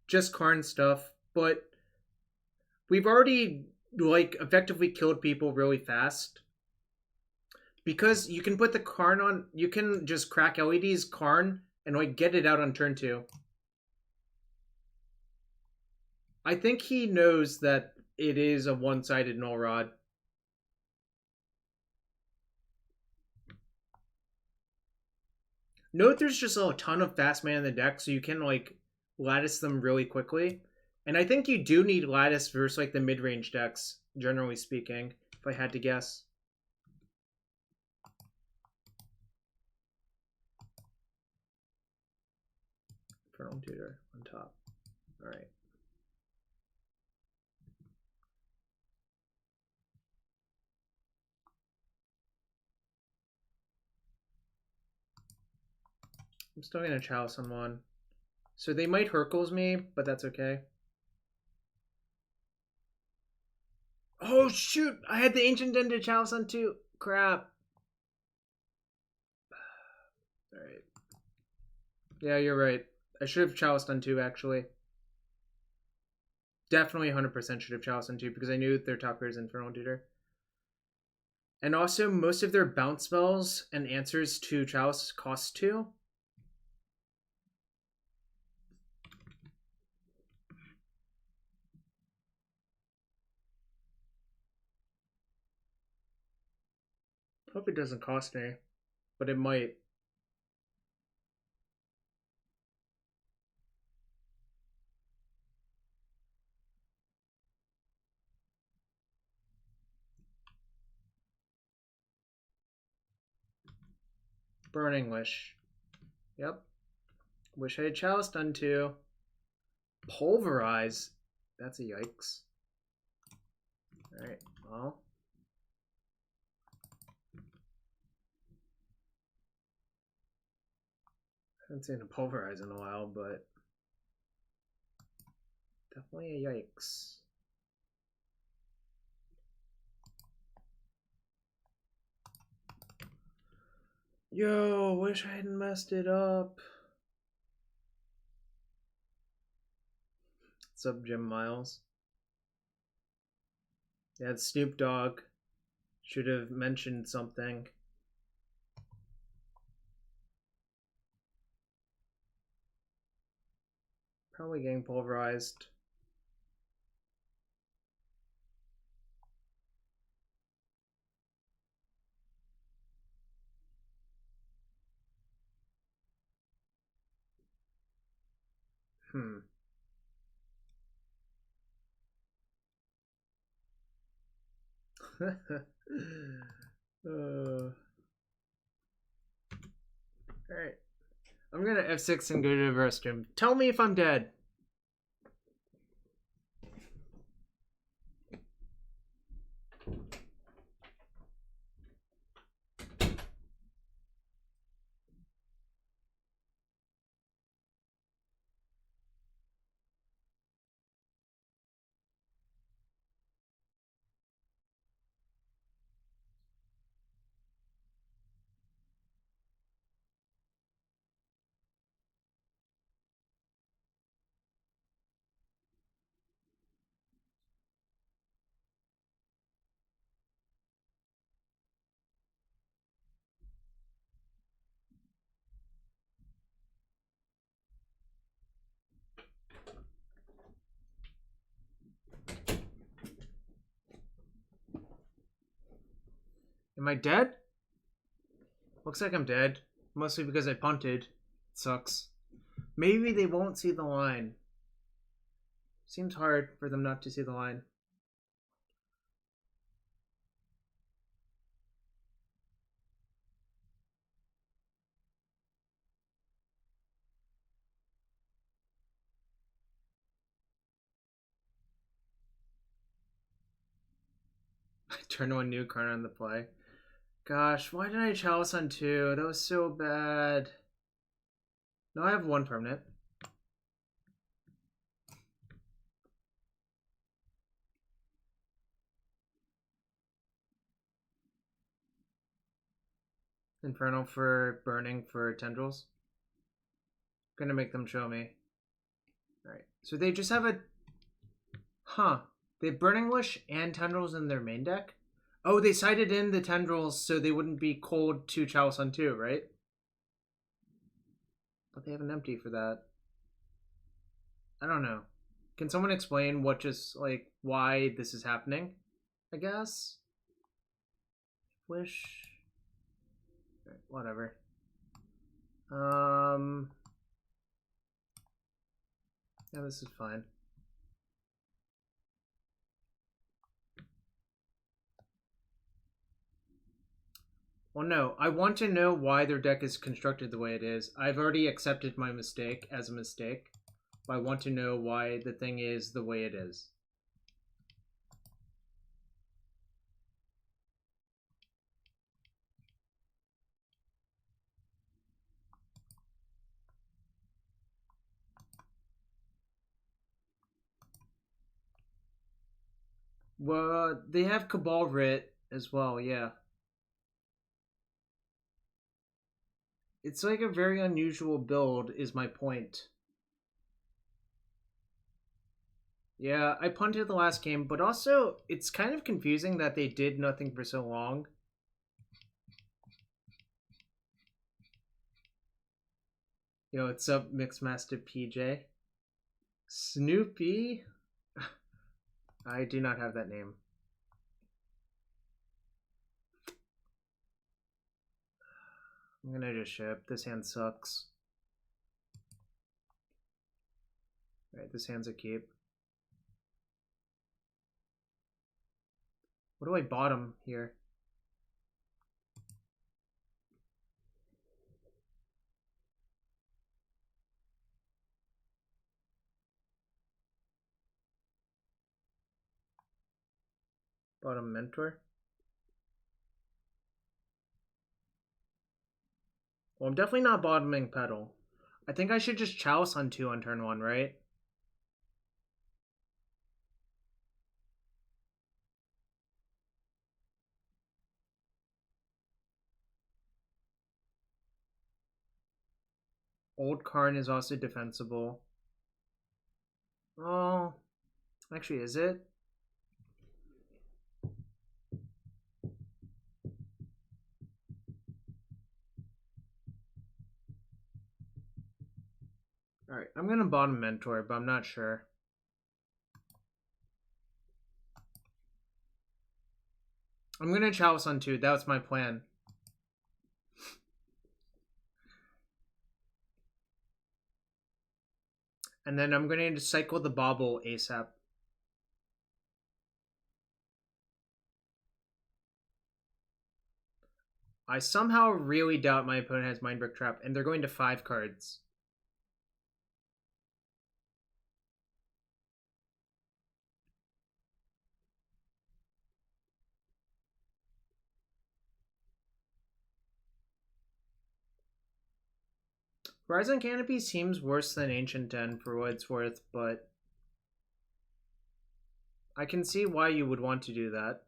Just Karn stuff, but we've already like effectively killed people really fast. Because you can put the Karn on, you can just crack LED's Karn and like get it out on turn 2. I think he knows that it is a one-sided null rod. Note there's just a ton of fast mana in the deck, so you can like lattice them really quickly. And I think you do need lattice versus like the mid-range decks, generally speaking, if I had to guess. Infernal Tutor on top. Alright. I'm still gonna Chalice on one. So they might Hercules me, but that's okay. Oh shoot! I had the Ancient Den to Chalice on 2. Crap. Alright. Yeah, you're right. I should have Chalice on 2 actually. Definitely 100% should have Chalice on 2 because I knew their top card is Infernal Tutor. And also, most of their bounce spells and answers to Chalice cost 2. Hope it doesn't cost me, but it might. Burning Wish. Yep. Wish I had Chalice done too. Pulverize. That's a yikes. Alright, well. haven't seen a pulverize in a while, but definitely a yikes. Yo, wish I hadn't messed it up. What's up, Jim Miles? Yeah, it's Snoop Dogg. Should have mentioned something. Probably getting pulverized. Alright. I'm gonna F6 and go to the restroom. Tell me if I'm dead. Am I dead? Looks like I'm dead. Mostly because I punted. It sucks. Maybe they won't see the line. Seems hard for them not to see the line. I turned one new Karn on the play. Gosh, why did I Chalice on 2? That was so bad. No, I have 1 permanent. Infernal for burning for tendrils. Gonna make them show me. Alright, so they just have a... Huh. They have Burning Wish and Tendrils in their main deck? Oh, they sided in the Tendrils so they wouldn't be cold to Chalice on 2, right? But they have an empty for that. I don't know. Can someone explain what just, like, why this is happening? I guess? Wish... Right, whatever. Yeah, this is fine. Well, no. I want to know why their deck is constructed the way it is. I've already accepted my mistake as a mistake. But I want to know why the thing is the way it is. Well, they have Cabal Writ as well, yeah. It's like a very unusual build, is my point. Yeah, I punted the last game, but also it's kind of confusing that they did nothing for so long. Yo, what's up, Mixmaster PJ? Snoopy? I do not have that name. I'm gonna just ship. This hand sucks. Alright, this hand's a keep. What do I bottom here? Bottom Mentor? Well, I'm definitely not bottoming Petal. I think I should just Chalice on 2 on turn 1, right? Old Karn is also defensible. Oh, actually, is it? Alright, I'm gonna bottom Mentor, but I'm not sure. I'm gonna Chalice on 2, that was my plan. And then I'm gonna cycle the Bauble ASAP. I somehow really doubt my opponent has Mindbreak Trap, and they're going to 5 cards. Horizon Canopy seems worse than Ancient Den for what it's worth, but I can see why you would want to do that.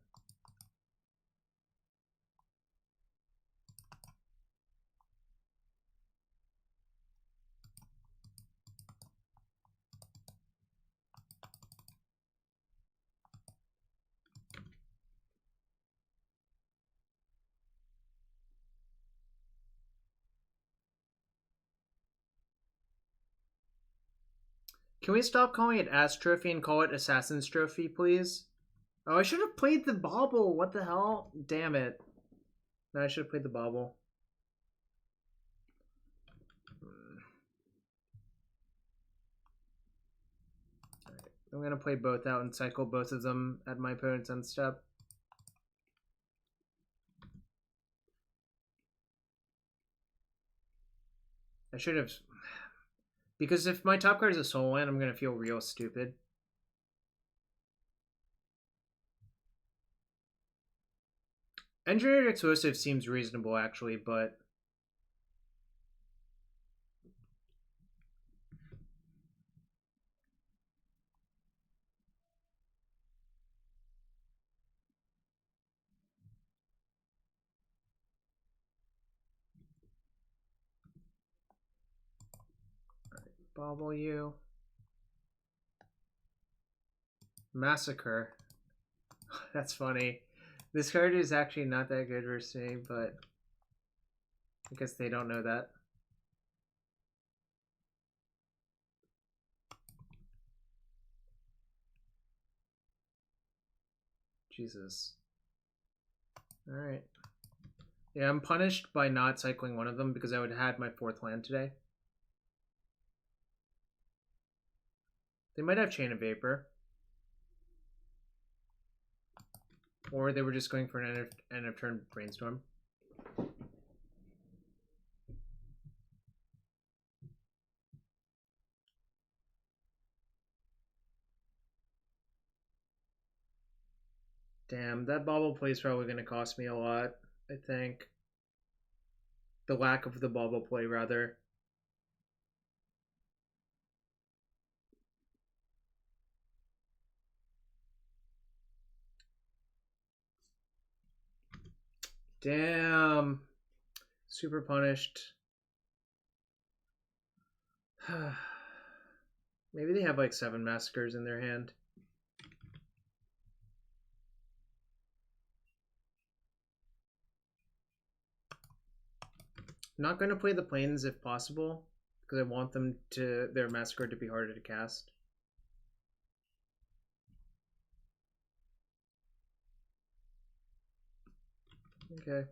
Can we stop calling it Ass Trophy and call it Assassin's Trophy, please? Oh, I should have played the Bauble. What the hell? Damn it. No, I should have played the Bauble. Alright, I'm going to play both out and cycle both of them at my opponent's end step. I should have... Because if my top card is a soul land, I'm going to feel real stupid. Engineered Explosive seems reasonable, actually, but... Bauble you. Massacre. That's funny. This card is actually not that good versus me, but I guess they don't know that. Jesus. Alright. Yeah, I'm punished by not cycling one of them because I would have had my 4th land today. They might have Chain of Vapor. Or they were just going for an end of turn Brainstorm. Damn, that Bauble play is probably going to cost me a lot, I think. The lack of the Bauble play, rather. Damn. Super punished. Maybe they have like 7 Massacres in their hand. I'm not going to play the Plains if possible, because I want them to their Massacre to be harder to cast. Okay.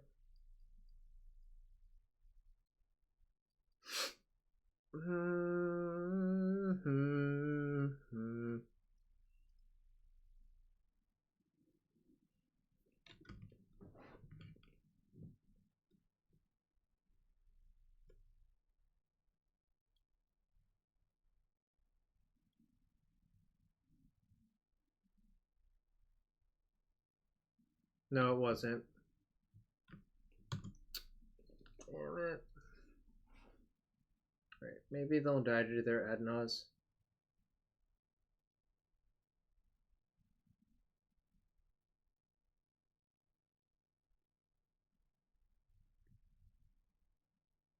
No, it wasn't. Damn it. Right, maybe they'll die to their Adnos.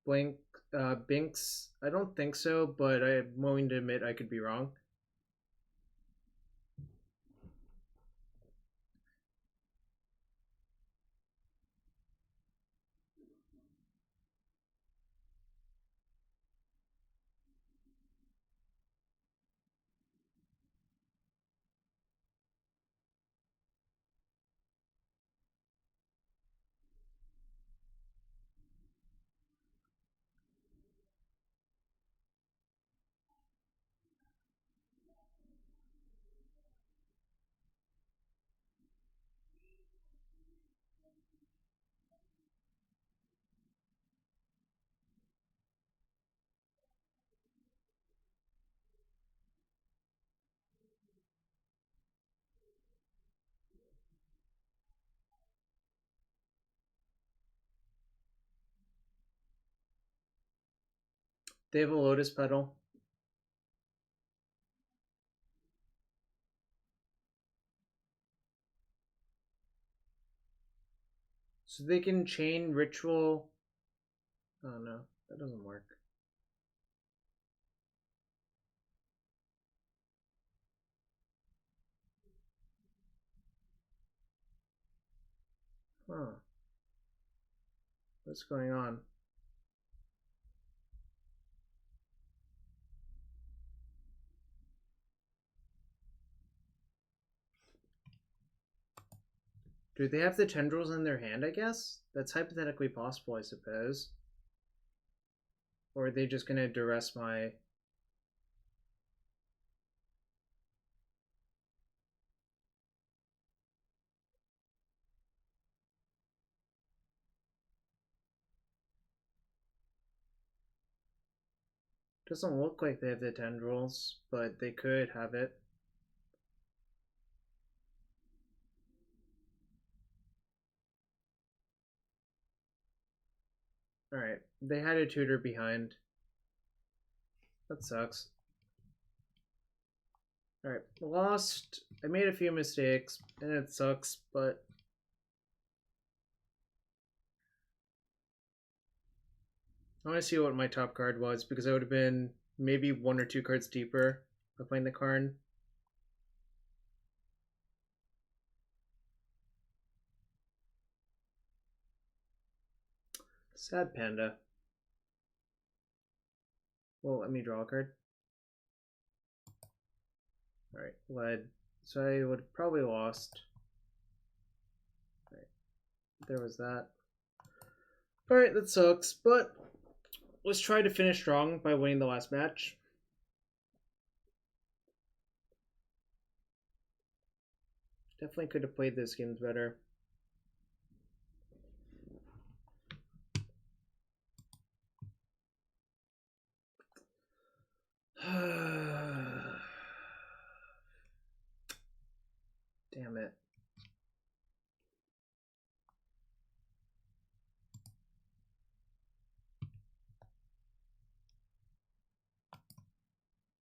Blink, Binks, I don't think so, but I'm willing to admit I could be wrong. They have a Lotus Petal. So they can chain Ritual. Oh no, that doesn't work. Huh. What's going on? Do they have the tendrils in their hand, I guess? That's hypothetically possible, I suppose. Or are they just gonna duress my... Doesn't look like they have the tendrils, but they could have it. Alright, they had a tutor behind. That sucks. Alright, lost. I made a few mistakes, and it sucks, but... I want to see what my top card was, because I would have been maybe 1 or 2 cards deeper by playing the Karn. Sad Panda. Well, let me draw a card. Alright, lead. So I would have probably lost. Alright, there was that. Alright, that sucks, but let's try to finish strong by winning the last match. Definitely could have played those games better. Damn it.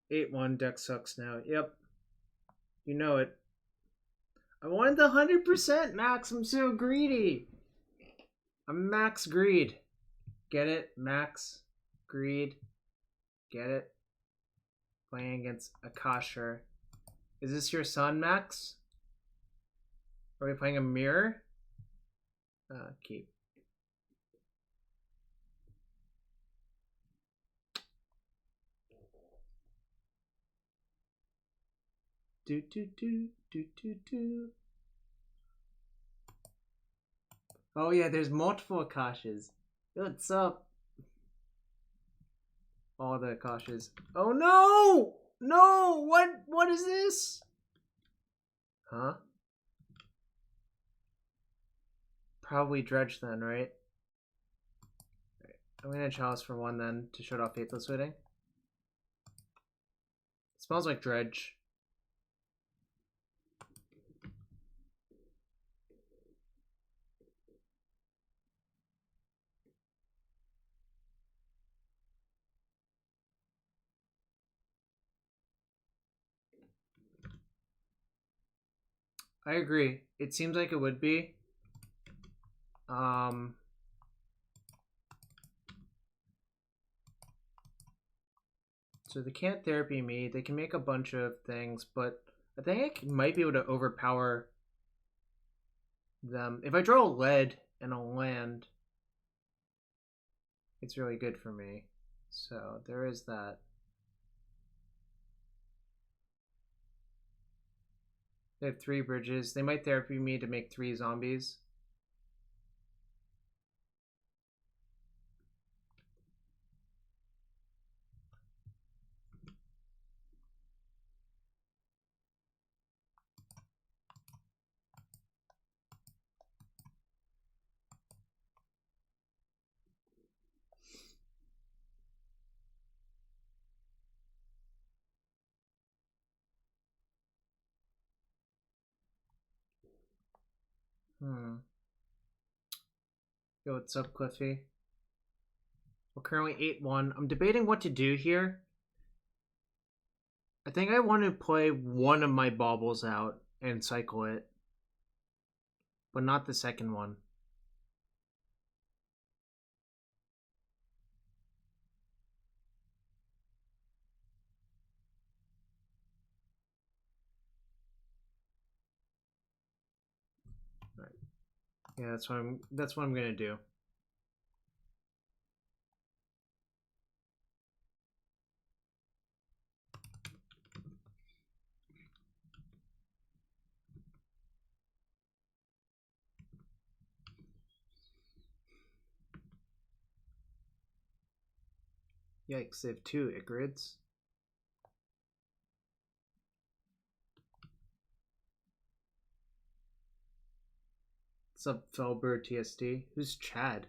Eight one deck sucks now. Yep. You know it. I wanted the 100% max. I'm so greedy. I'm max greed. Get it? Max greed. Get it? Playing against Akasher. Is this your son, Max? Are we playing a mirror? Keep. Do do do do do do. Oh yeah, there's multiple Akashas. What's up? All the Akashas. Oh no! No! What is this? Huh? Probably Dredge then, right? I'm gonna Chalice for 1 then to shut off Faithless Witting. Smells like Dredge. I agree. It seems like it would be. So they can't therapy me. They can make a bunch of things, but I think I might be able to overpower them. If I draw a lead and a land, it's really good for me. So there is that. They have 3 bridges. They might therapy me to make 3 zombies. Yo, what's up, Cliffy? We're currently 8-1. I'm debating what to do here. I think I want to play one of my baubles out and cycle it, but not the second one. Right. Yeah, that's what I'm gonna do. Yikes, they have 2 Icarids. What's up, Felbird TSD? Who's Chad?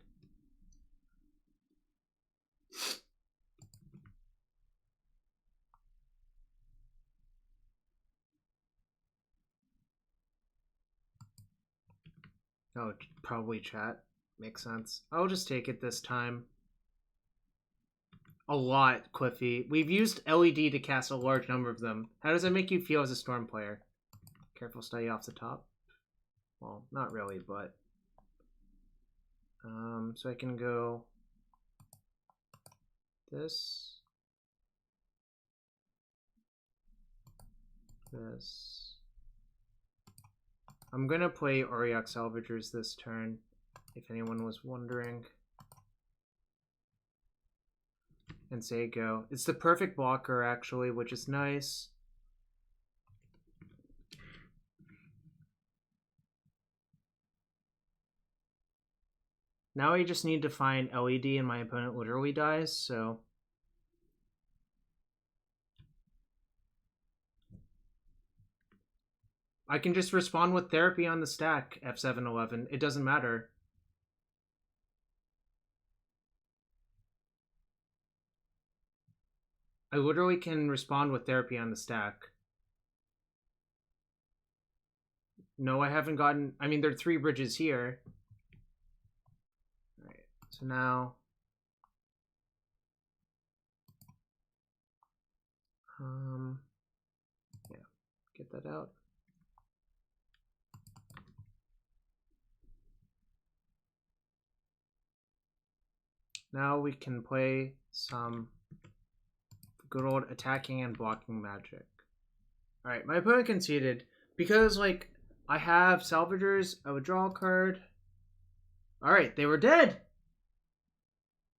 Oh, probably chat. Makes sense. I'll just take it this time. A lot, Cliffy. We've used LED to cast a large number of them. How does that make you feel as a Storm player? Careful, stay off the top. Well, not really, but... so I can go... This... This... I'm gonna play Auriok Salvagers this turn, if anyone was wondering. And say go. It's the perfect blocker, actually, which is nice. Now I just need to find LED and my opponent literally dies, so... I can just respond with therapy on the stack, F711. It doesn't matter. I literally can respond with therapy on the stack. No, I haven't gotten... I mean, there are 3 bridges here. Alright, so now... yeah, get that out. Now we can play some good old attacking and blocking magic. Alright, my opponent conceded. Because, like, I have Salvagers, I would draw a card. Alright, they were dead!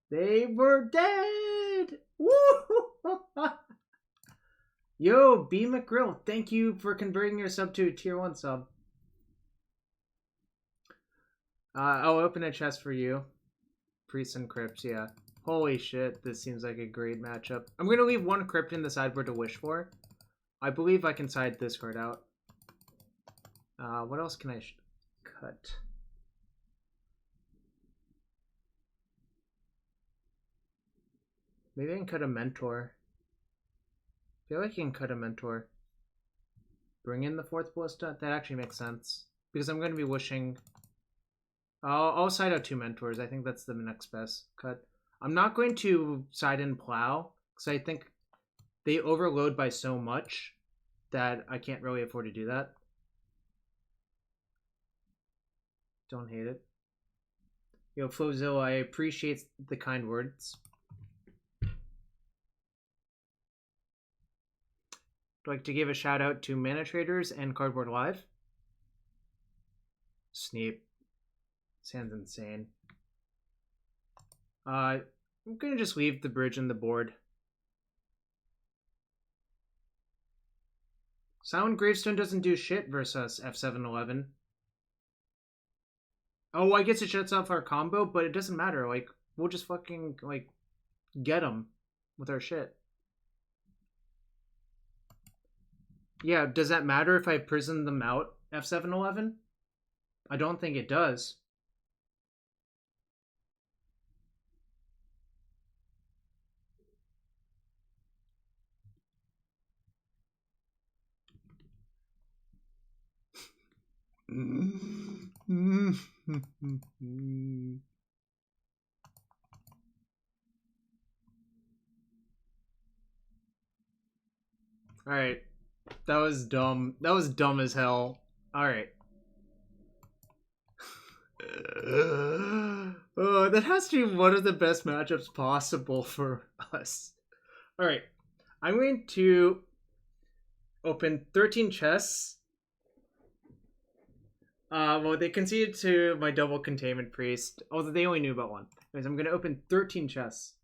They were dead! Woo! Yo, B McGrill, thank you for converting your sub to a tier 1 sub. I'll open a chest for you. Priests and Crypts, yeah. Holy shit, this seems like a great matchup. I'm going to leave 1 Crypt in the sideboard to wish for. I believe I can side this card out. What else can I cut? Maybe I can cut a Mentor. I feel like I can cut a Mentor. Bring in the 4th Ballista? That actually makes sense. Because I'm going to be wishing... I'll side out 2 Mentors. I think that's the next best cut. I'm not going to side in Plow, because I think they overload by so much that I can't really afford to do that. Don't hate it. Yo, Flozilla, I appreciate the kind words. I'd like to give a shout out to Mana Traders and Cardboard Live. Sneep. Sounds insane. I'm gonna just leave the bridge and the board. Silent Gravestone doesn't do shit versus F7-11. Oh, I guess it shuts off our combo, but it doesn't matter. Like, we'll just fucking, like, get them with our shit. Yeah, does that matter if I prison them out, F7-11? I don't think it does. Alright. That was dumb. That was dumb as hell. Alright. That has to be one of the best matchups possible for us. Alright. I'm going to open 13 chests. Well, they conceded to my double Containment Priest, although they only knew about one. Anyways, I'm going to open 13 chests.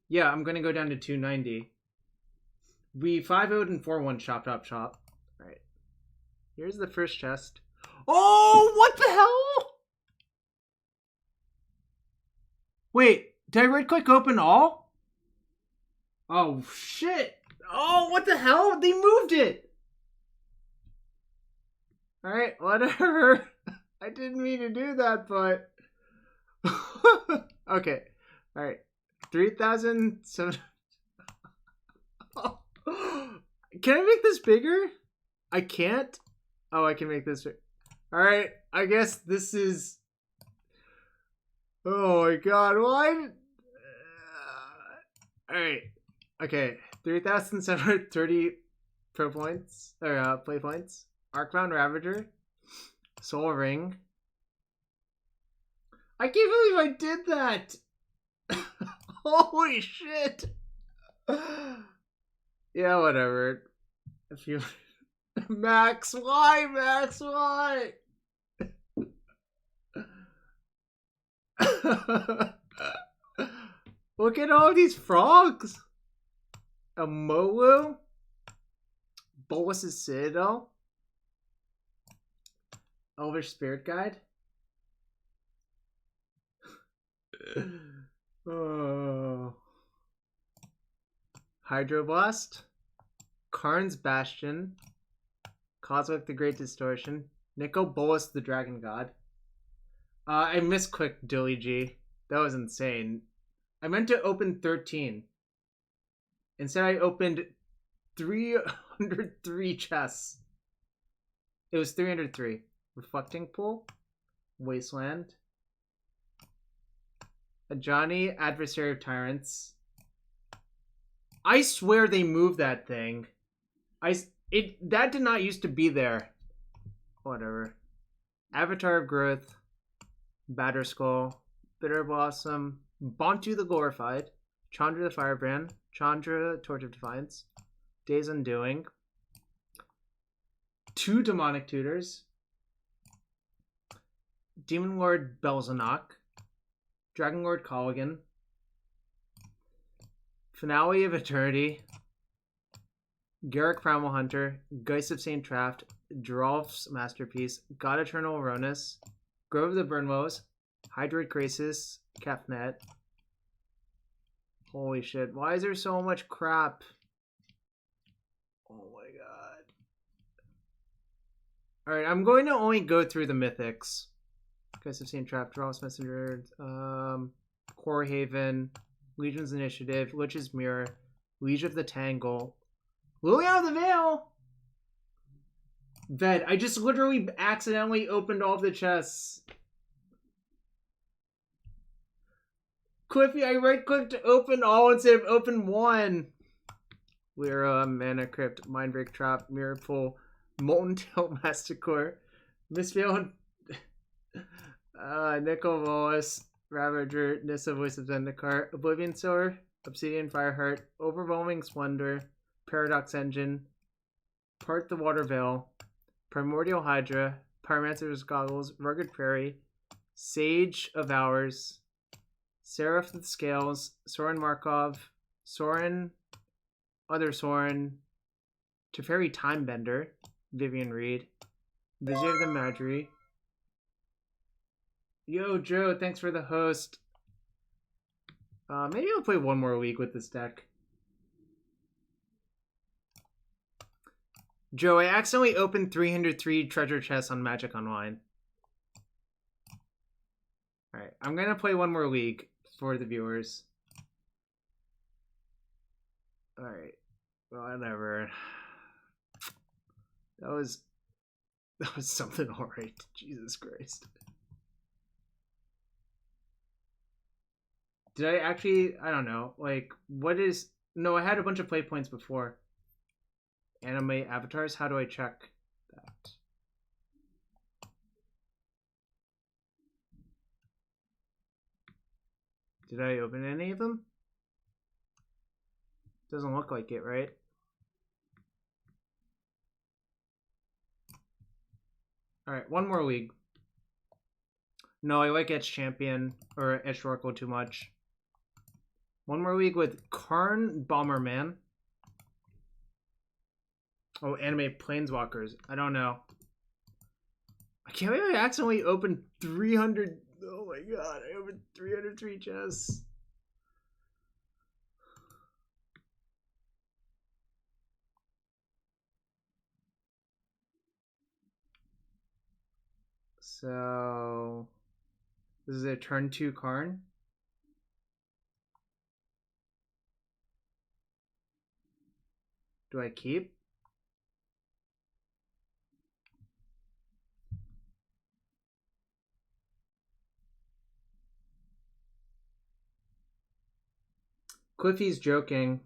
Yeah, I'm going to go down to 290. We 5-0'd and 4-1 chop, chop, chop. Alright. Here's the first chest. Oh, what the hell? Wait, did I right click open all? Oh, shit. Oh, what the hell? They moved it. Alright, whatever. I didn't mean to do that, but... okay. Alright. 3,007... Can I make this bigger? I can't? Oh, I can make this bigger. Alright, I guess this is... Oh my god, why? Alright. Okay. 3,730 pro points. Or, play points. Arcbound Ravager, Soul Ring. I can't believe I did that! Holy shit! Yeah, whatever. If you... Max, why? Max, why? Look at all these frogs! A Molu? Bolus's Citadel? Elvish Spirit Guide? Oh. Hydroblast? Karn's Bastion? Cosmic the Great Distortion? Nico Bolus the Dragon God? I misclicked Dilly G. That was insane. I meant to open 13. Instead I opened 303 chests. It was 303. Reflecting Pool, Wasteland, a Johnny, Adversary of Tyrants. I swear they moved that thing. That did not used to be there. Whatever. Avatar of Growth, Batterskull, Bitter Blossom, Bantu the Glorified, Chandra the Firebrand, Chandra Torch of Defiance, Days Undoing, 2 Demonic Tutors, Demon Lord Belzanock, Dragon Lord Colligan, Finale of Eternity, Garrick Primal Hunter, Geist of St. Traft, Drolf's Masterpiece, God Eternal Aronis, Grove of the Burnwoes, Hydroid Crisis, Kefnet. Holy shit, why is there so much crap? Oh my god. Alright, I'm going to only go through the mythics. Geist of St. Traft, Drolf's Messenger, Core Haven, Legion's Initiative, Lich's Mirror, Liege of the Tangle, Liliana of the Veil! Ved, I just literally accidentally opened all of the chests. Cliffy, I right-clicked to open all instead of open one. Lyra, Mana Crypt, Mindbreak Trap, Mirror Pool, Molten Tail Masticore, Mistveil Nicol Wallace, Ravager, Nissa Voice of Zendikar, Oblivion Sower, Obsidian Fireheart, Overwhelming Splendor, Paradox Engine, Part the Water Veil, Primordial Hydra, Pyromancer's Goggles, Rugged Prairie, Sage of Hours, Seraph of the Scales, Soren Markov, Soren, Other Soren, Teferi Timebender, Vivian Reed, Vizier of the Magi. Yo, Joe, thanks for the host. Maybe I'll play one more week with this deck. Joe, I accidentally opened 303 treasure chests on Magic Online. Alright, I'm gonna play one more week for the viewers. Alright, whatever. That was something alright. Jesus Christ. Did I actually, I don't know, like, what is, no, I had a bunch of play points before. Anime avatars, how do I check that? Did I open any of them? Doesn't look like it, right? Alright, one more league. No, I like Etch Champion, or Etch Oracle too much. One more league with Karn, Bomberman. Oh, anime Planeswalkers. I don't know. I can't believe I accidentally opened 300. Oh my god, I opened 303 chests. So, this is a turn 2 Karn. Do I keep? Cliffy's joking.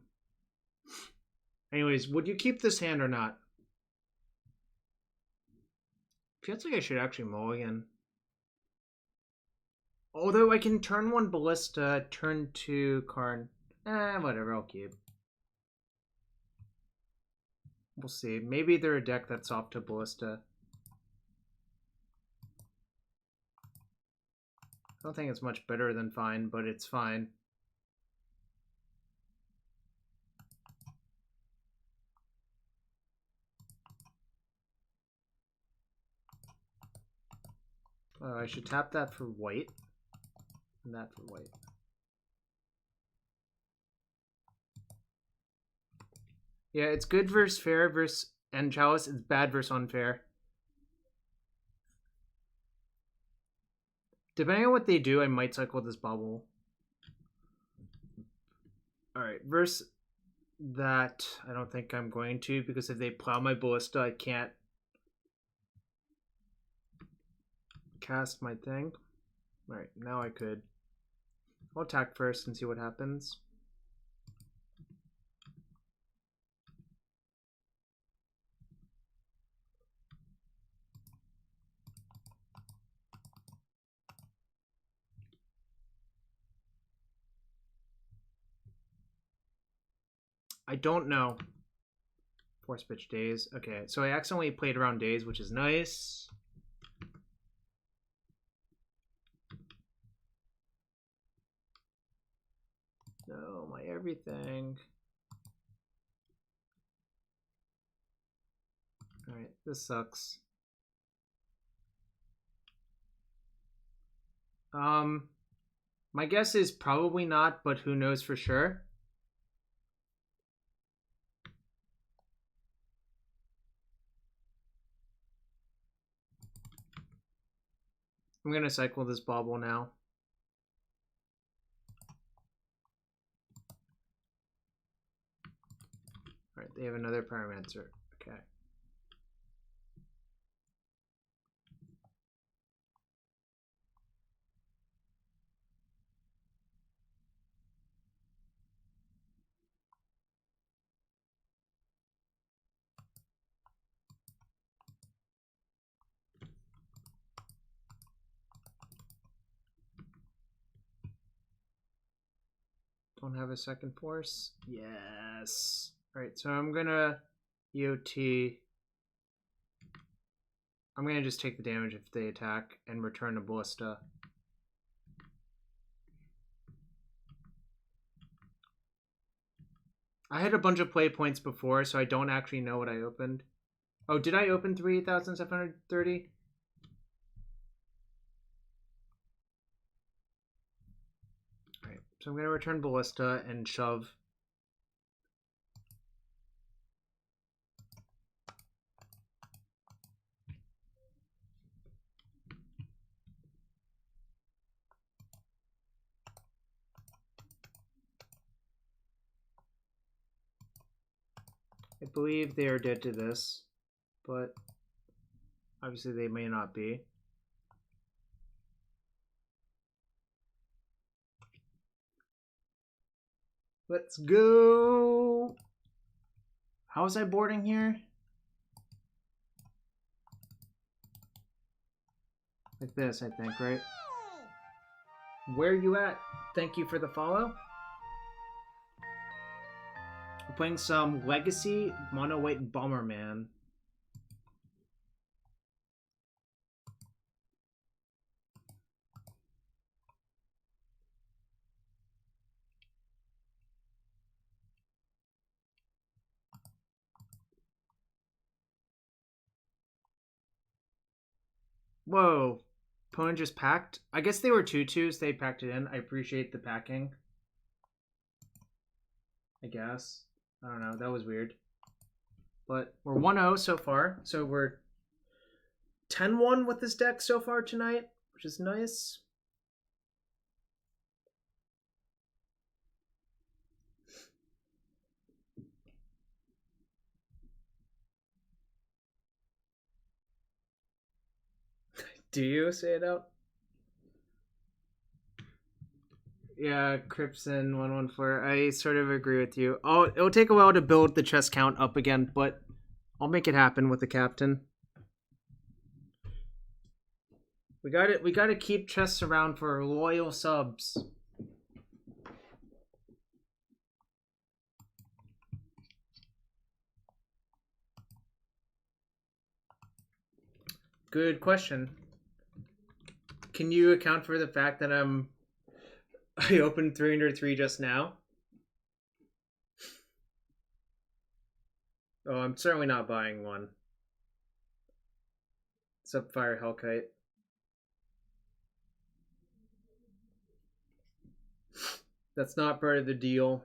Anyways, would you keep this hand or not? Feels like I should actually mulligan. Although I can turn 1 Ballista, turn 2 Karn. Whatever, I'll keep. We'll see. Maybe they're a deck that's off to Ballista. I don't think it's much better than fine, but it's fine. Oh, I should tap that for white. And that for white. Yeah, it's good versus fair versus and Chalice. It's bad versus unfair. Depending on what they do, I might cycle this Bauble. Alright, versus that, I don't think I'm going to, because if they plow my Ballista, I can't cast my thing. Alright, now I could. I'll attack first and see what happens. I don't know. Force pitch days. Okay, so I accidentally played around days, which is nice. No, my everything. Alright, this sucks. My guess is probably not, but who knows for sure. I'm gonna cycle this Bauble now. Alright, they have another Pyromancer. Okay. Don't have a second force. Yes. Alright, so I'm gonna EOT. I'm gonna just take the damage if they attack and return a Ballista. I had a bunch of play points before, so I don't actually know what I opened. Oh, did I open 3,730? Alright, so I'm gonna return Ballista and shove. I believe they are dead to this, but obviously they may not be. Let's go! How was I boarding here? Like this, I think, right? Where you at? Thank you for the follow. We're playing some Legacy Monowhite Bomberman. Whoa. Opponent just packed? I guess they were 2/2s. They packed it in. I appreciate the packing. I guess. I don't know. That was weird. But we're 1-0 so far. So we're 10-1 with this deck so far tonight, which is nice. Do you say it out? Yeah, Cryptson 114. I sort of agree with you. It'll take a while to build the chest count up again, but I'll make it happen with the captain. We got to keep chests around for loyal subs. Good question. Can you account for the fact that I opened 303 just now? Oh, I'm certainly not buying one. Subfire Hellkite. That's not part of the deal.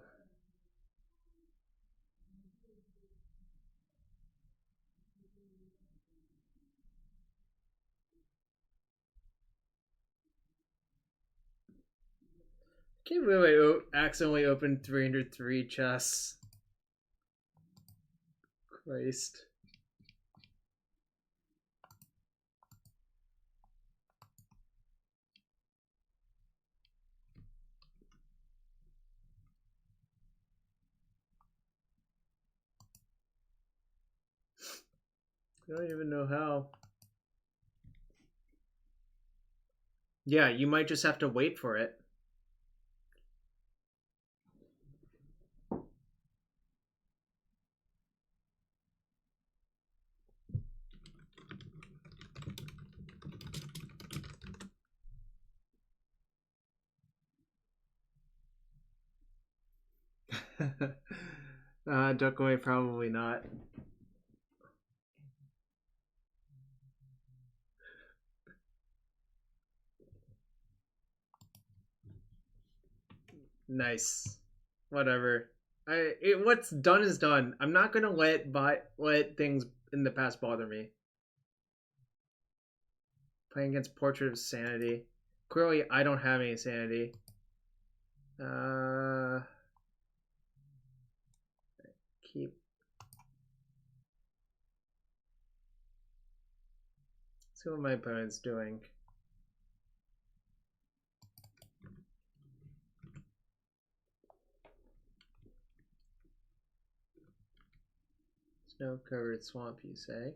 Can't believe I accidentally opened 303 chests. Christ. I don't even know how. Yeah, you might just have to wait for it. Duck away, probably not. Nice. Whatever. What's done is done. I'm not gonna let things in the past bother me. Playing against Portrait of Sanity. Clearly, I don't have any sanity. Keep. Let's see what my opponent's doing. Snow-covered swamp, you say?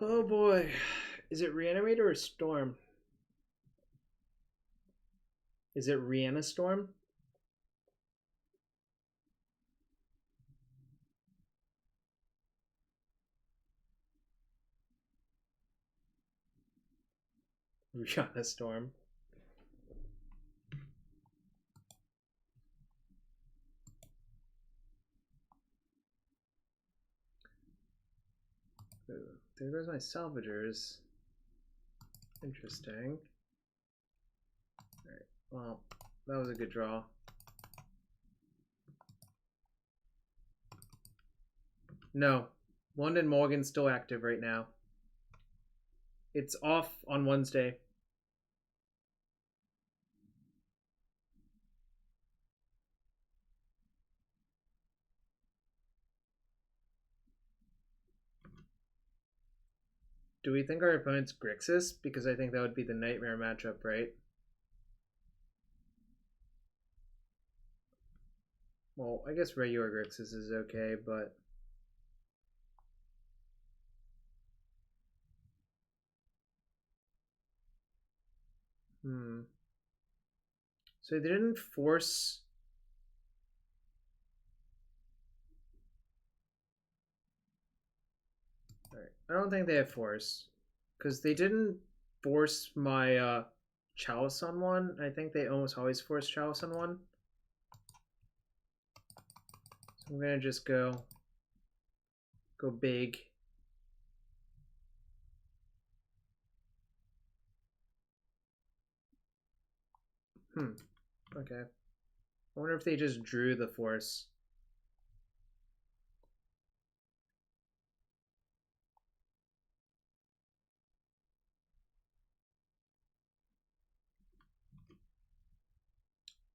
Oh boy. Is it Reanimator or Storm? Is it Rihanna Storm? Rihanna Storm. Ooh, there goes my Salvagers. Interesting. Alright, well, that was a good draw. No, London Morgan's still active right now. It's off on Wednesday. Do we think our opponent's Grixis? Because I think that would be the nightmare matchup, right? Well, I guess regular Grixis is okay, but... So they didn't force... Alright, I don't think they have force. Because they didn't force my Chalice on one. I think they almost always force Chalice on one. So I'm gonna just go big. Okay. I wonder if they just drew the force.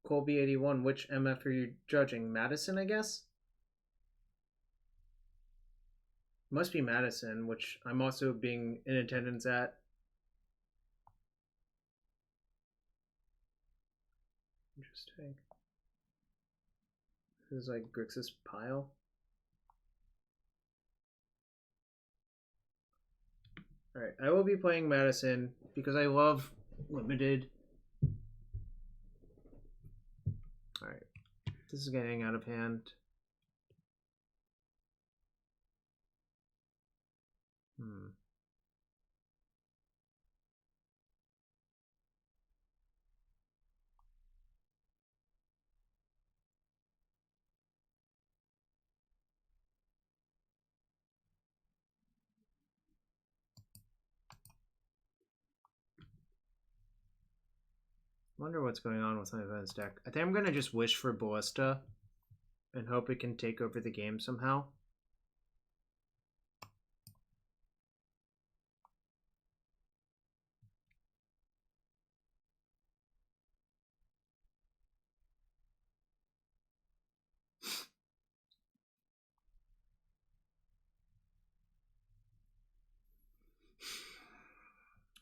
Colby81, which MF are you judging? Madison, I guess? Must be Madison, which I'm also being in attendance at. Interesting. This is like Grixis pile. Alright, I will be playing Madison because I love limited. Alright, this is getting out of hand. Wonder what's going on with my opponent's deck. I think I'm gonna just wish for Ballista and hope it can take over the game somehow.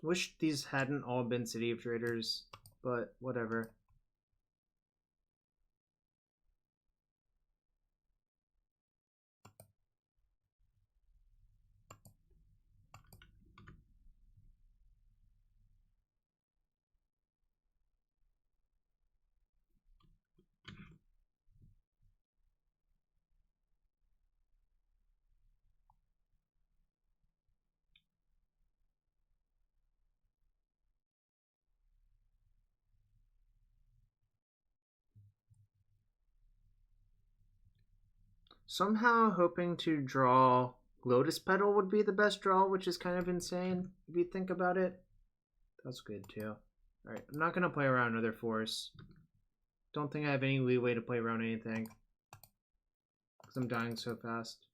Wish these hadn't all been City of Traitors, but whatever. Somehow hoping to draw Lotus Petal would be the best draw, which is kind of insane if you think about it. That's good too. Alright, I'm not going to play around another force. Don't think I have any leeway to play around anything. Because I'm dying so fast.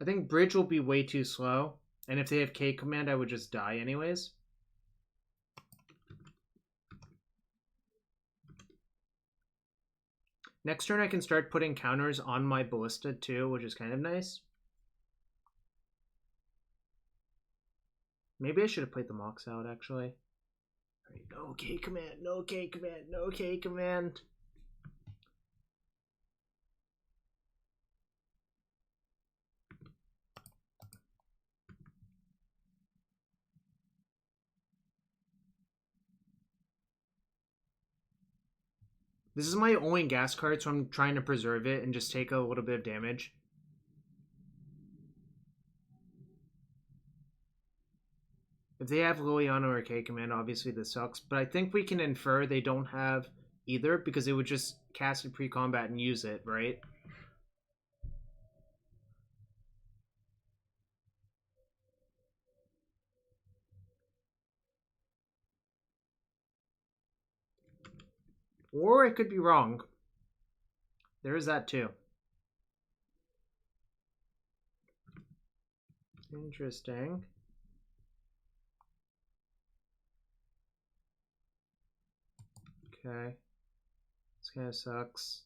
I think Bridge will be way too slow. And if they have K command, I would just die anyways. Next turn I can start putting counters on my Ballista too, which is kind of nice. Maybe I should have played the Mox out actually. Alright, no K command, no K command, no K command. This is my only gas card, so I'm trying to preserve it and just take a little bit of damage. If they have Liliana or K-Command, obviously this sucks. But I think we can infer they don't have either because they would just cast it pre-combat and use it, right? Or I could be wrong. There is that too. Interesting. Okay. This kind of sucks.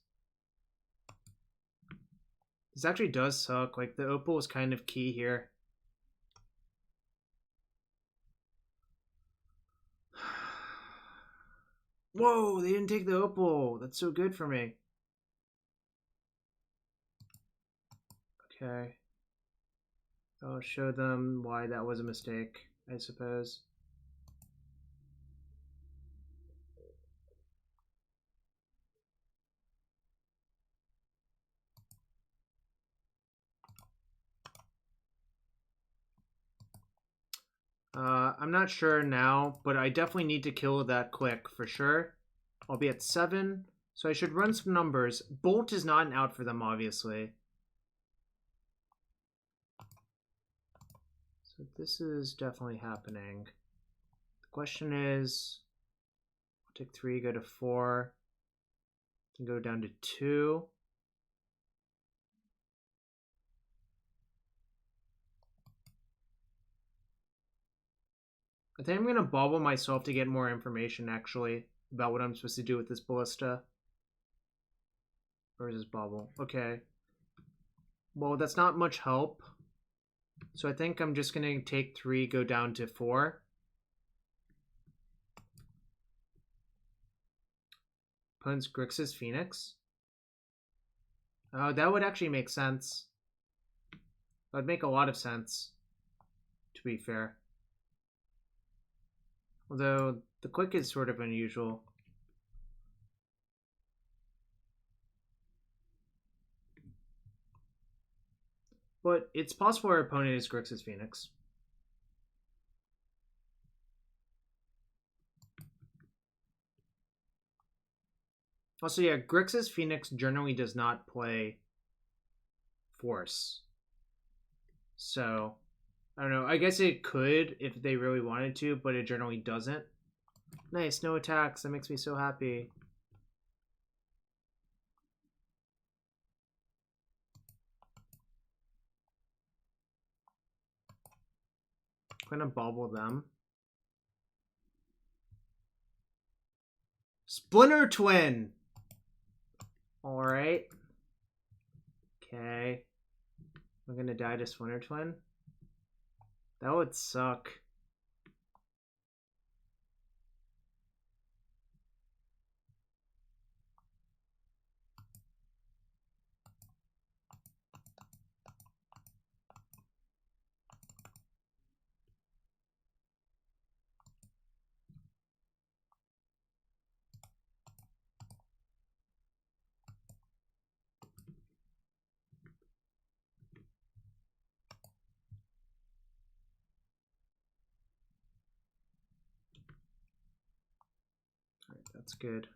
This actually does suck. Like, the Opal is kind of key here. Whoa, they didn't take the Opal. That's so good for me. Okay. I'll show them why that was a mistake, I suppose. I'm not sure now, but I definitely need to kill that quick for sure. I'll be at 7, so I should run some numbers. Bolt is not an out for them, obviously. So this is definitely happening. The question is, I'll take 3, go to 4, then go down to 2. I think I'm going to bauble myself to get more information, actually, about what I'm supposed to do with this ballista. Or is this bauble? Okay. Well, that's not much help. So I think I'm just going to take 3, go down to 4. Opponent's Grixis Phoenix. Oh, that would actually make sense. That would make a lot of sense, to be fair. Although, the quick is sort of unusual. But it's possible our opponent is Grixis Phoenix. Also, yeah, Grixis Phoenix generally does not play Force. So, I don't know. I guess it could if they really wanted to, but it generally doesn't. Nice, no attacks. That makes me so happy. I'm gonna bauble them. Splinter Twin! Alright. Okay. I'm gonna die to Splinter Twin. That would suck. Alright, that's good.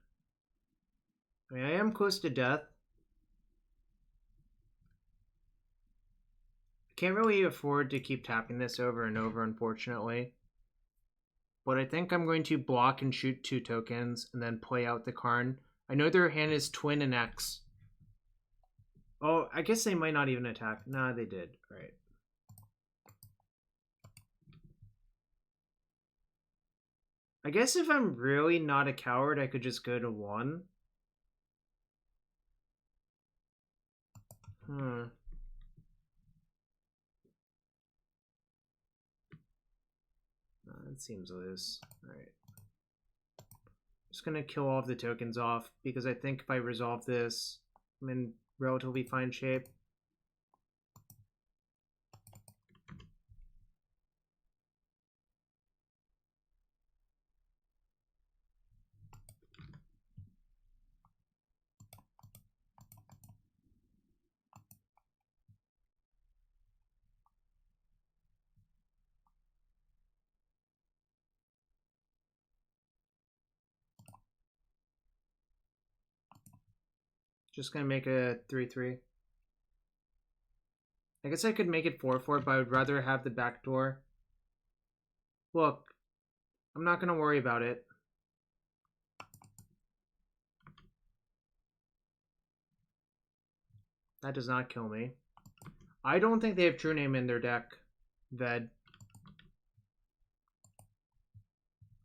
I mean, I am close to death. Can't really afford to keep tapping this over and over, unfortunately. But I think I'm going to block and shoot 2 tokens and then play out the Karn. I know their hand is Twin and X. Oh, I guess they might not even attack. Nah, they did. All right. I guess if I'm really not a coward, I could just go to 1. That seems loose. Alright. Just gonna kill all of the tokens off, because I think if I resolve this, I'm in relatively fine shape. Just gonna make a 3/3. I guess I could make it 4/4, but I would rather have the back door. Look, I'm not gonna worry about it. That does not kill me. I don't think they have True Name in their deck, Ved.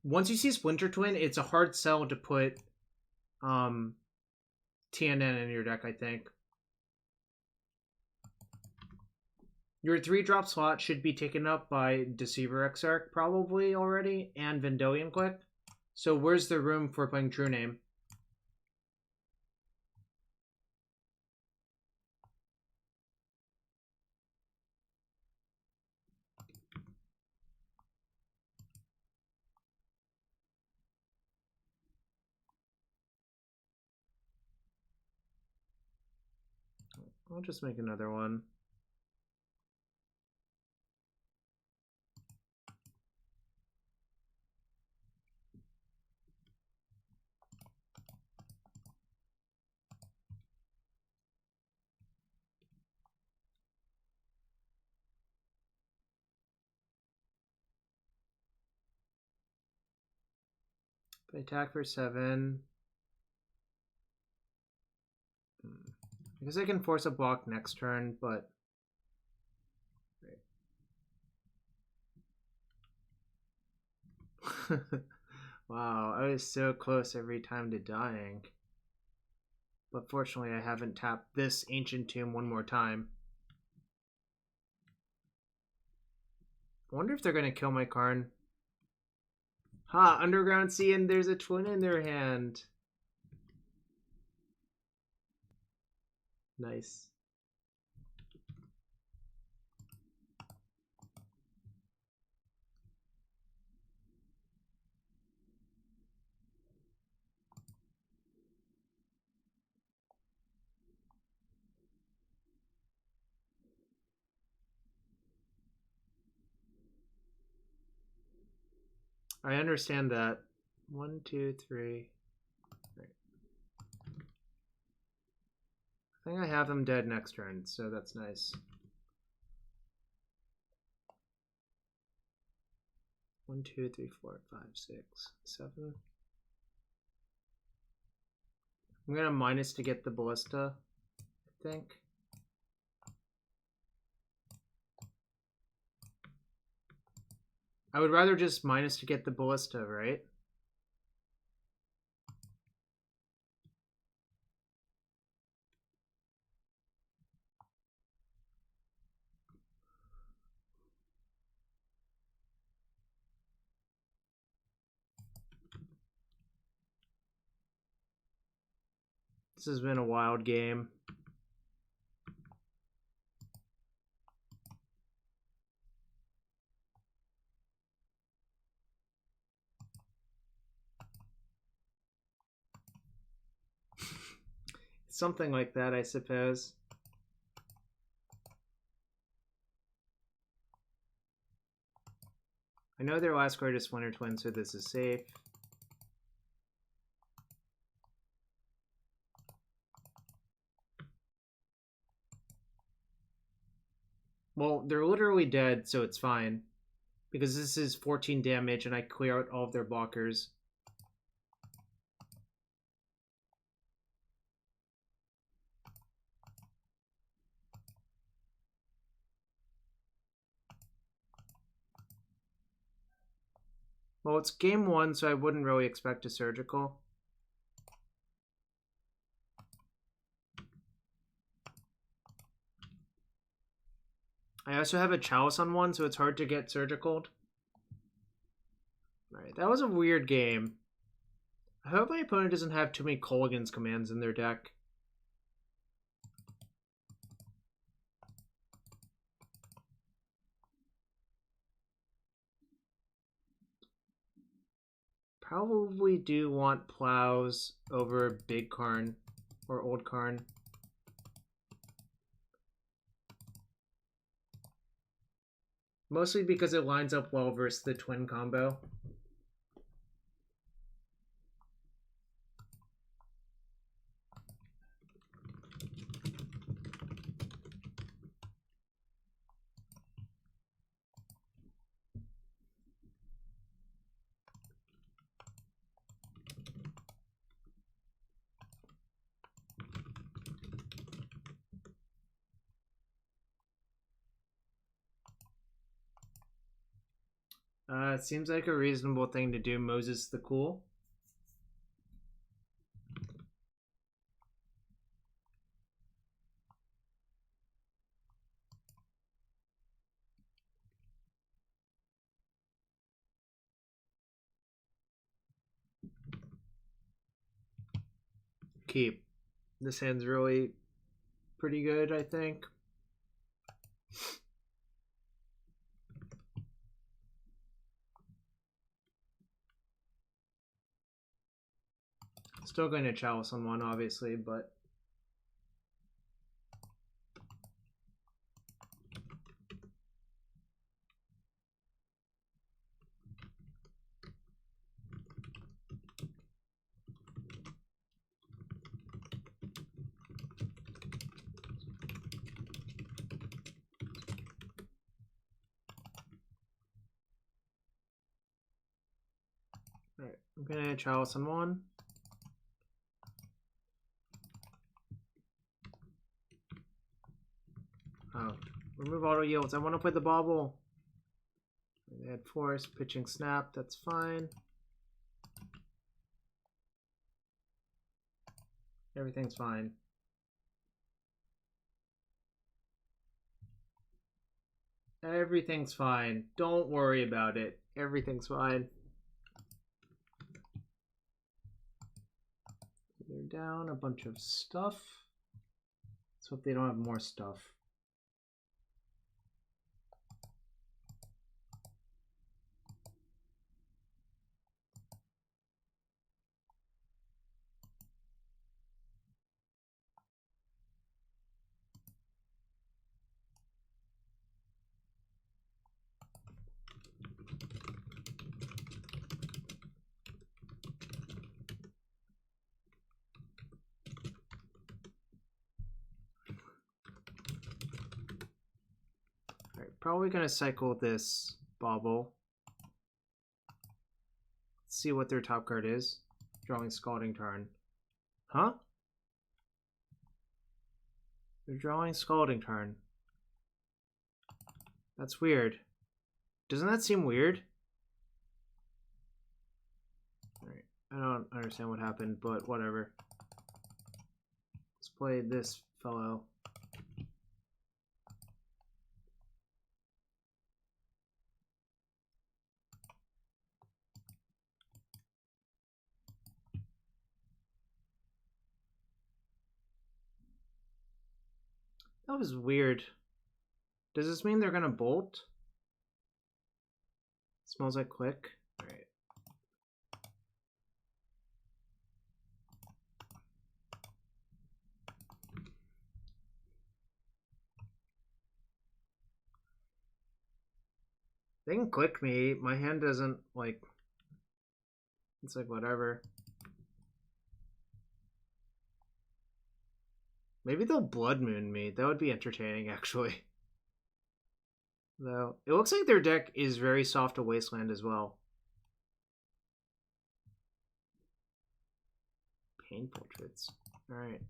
Once you see Splinter Twin, it's a hard sell to put TNN in your deck, I think. Your 3-drop slot should be taken up by Deceiver Exarch probably already, and Vendilion Click. So where's the room for playing True Name? I'll just make another one. If I attack for 7. I guess I can force a block next turn, but... Wow, I was so close every time to dying. But fortunately, I haven't tapped this Ancient Tomb one more time. I wonder if they're going to kill my Karn. Ha! Underground Sea, and there's a twin in their hand. Nice. I understand that. 1, 2, 3. Right. I think I have him dead next turn, so that's nice. 1, 2, 3, 4, 5, 6, 7. I'm gonna minus to get the Ballista, I think. I would rather just minus to get the Ballista, right? This has been a wild game. Something like that, I suppose. I know their last card is Splinter Twin, so this is safe. Well, they're literally dead, so it's fine. Because this is 14 damage and I clear out all of their blockers. Well, it's game 1, so I wouldn't really expect a surgical. I also have a Chalice on 1, so it's hard to get surgical. Alright, that was a weird game. I hope my opponent doesn't have too many Kolaghan's commands in their deck. Probably do want Plows over Big Karn or Old Karn. Mostly because it lines up well versus the twin combo. It seems like a reasonable thing to do, Moses the Cool. Keep. This hand's really pretty good, I think. Still going to Chalice on one, obviously, but alright, I'm gonna Chalice on one. Oh, remove auto yields. I want to play the Bauble. They had Force, pitching Snap, that's fine. Everything's fine. Everything's fine. Don't worry about it. Everything's fine. They're down a bunch of stuff. Let's hope they don't have more stuff. Probably gonna cycle this Bauble. Let's see what their top card is. Drawing Scalding Tarn. Huh? They're drawing Scalding Tarn. That's weird. Doesn't that seem weird? Alright, I don't understand what happened, but whatever. Let's play this fellow. That was weird. Does this mean they're gonna bolt? Smells like click. Alright. They can click me. My hand doesn't, like... It's like, whatever. Maybe they'll Blood Moon me. That would be entertaining, actually. Though, it looks like their deck is very soft to Wasteland as well. Pain Portraits. Alright.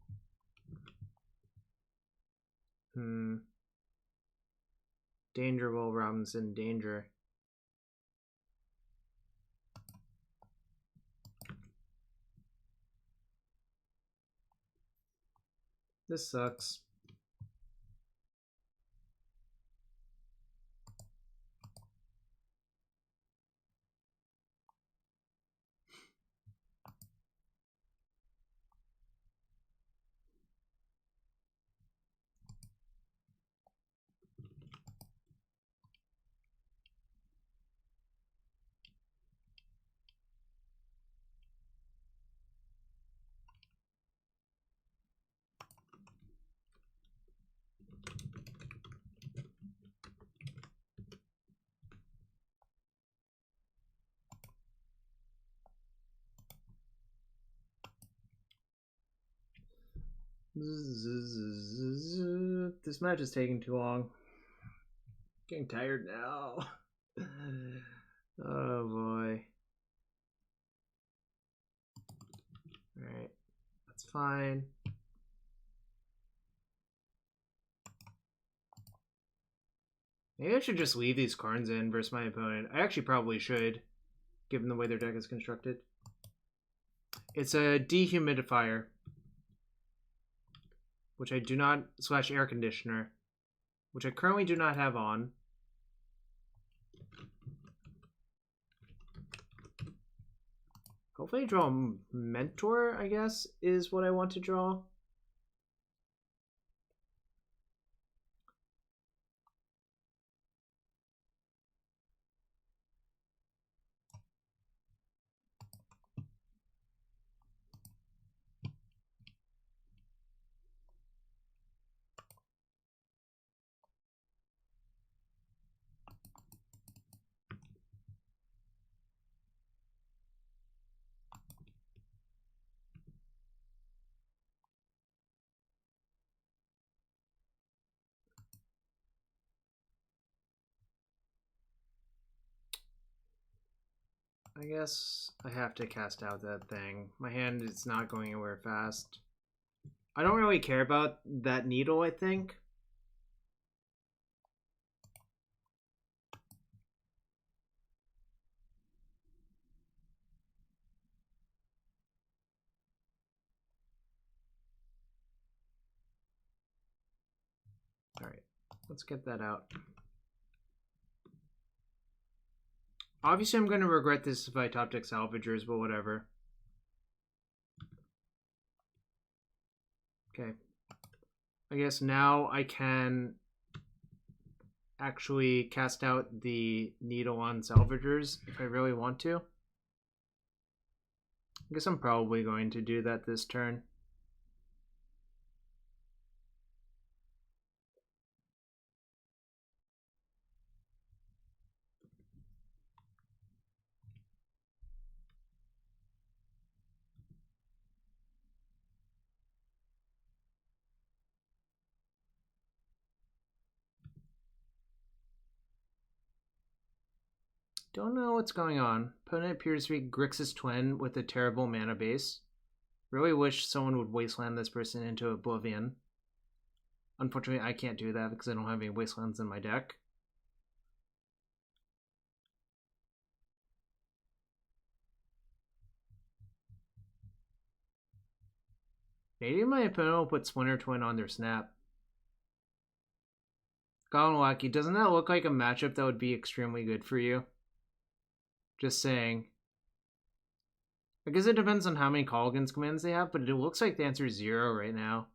Danger Will Rum's in danger. This sucks. This match is taking too long. Getting tired now. Oh boy. Alright. That's fine. Maybe I should just leave these Karns in versus my opponent. I actually probably should, given the way their deck is constructed. It's a dehumidifier, which I do not, / air conditioner, which I currently do not have on. Hopefully I draw a Mentor, I guess, is what I want to draw. I guess I have to cast out that thing. My hand is not going anywhere fast. I don't really care about that needle, I think. Alright, let's get that out. Obviously, I'm going to regret this if I top deck Salvagers, but whatever. Okay. I guess now I can actually cast out the needle on Salvagers if I really want to. I guess I'm probably going to do that this turn. Don't know what's going on. Opponent appears to be Grixis Twin with a terrible mana base. Really wish someone would wasteland this person into Oblivion. Unfortunately, I can't do that because I don't have any wastelands in my deck. Maybe my opponent will put Splinter Twin on their snap. Gonwalkie, doesn't that look like a matchup that would be extremely good for you? Just saying. I guess it depends on how many Colligan's commands they have, but it looks like the answer is 0 right now.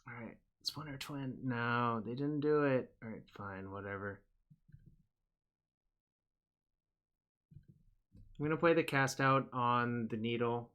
Alright, Splinter Twin. No, they didn't do it. Alright, fine, whatever. I'm going to play the cast out on the needle.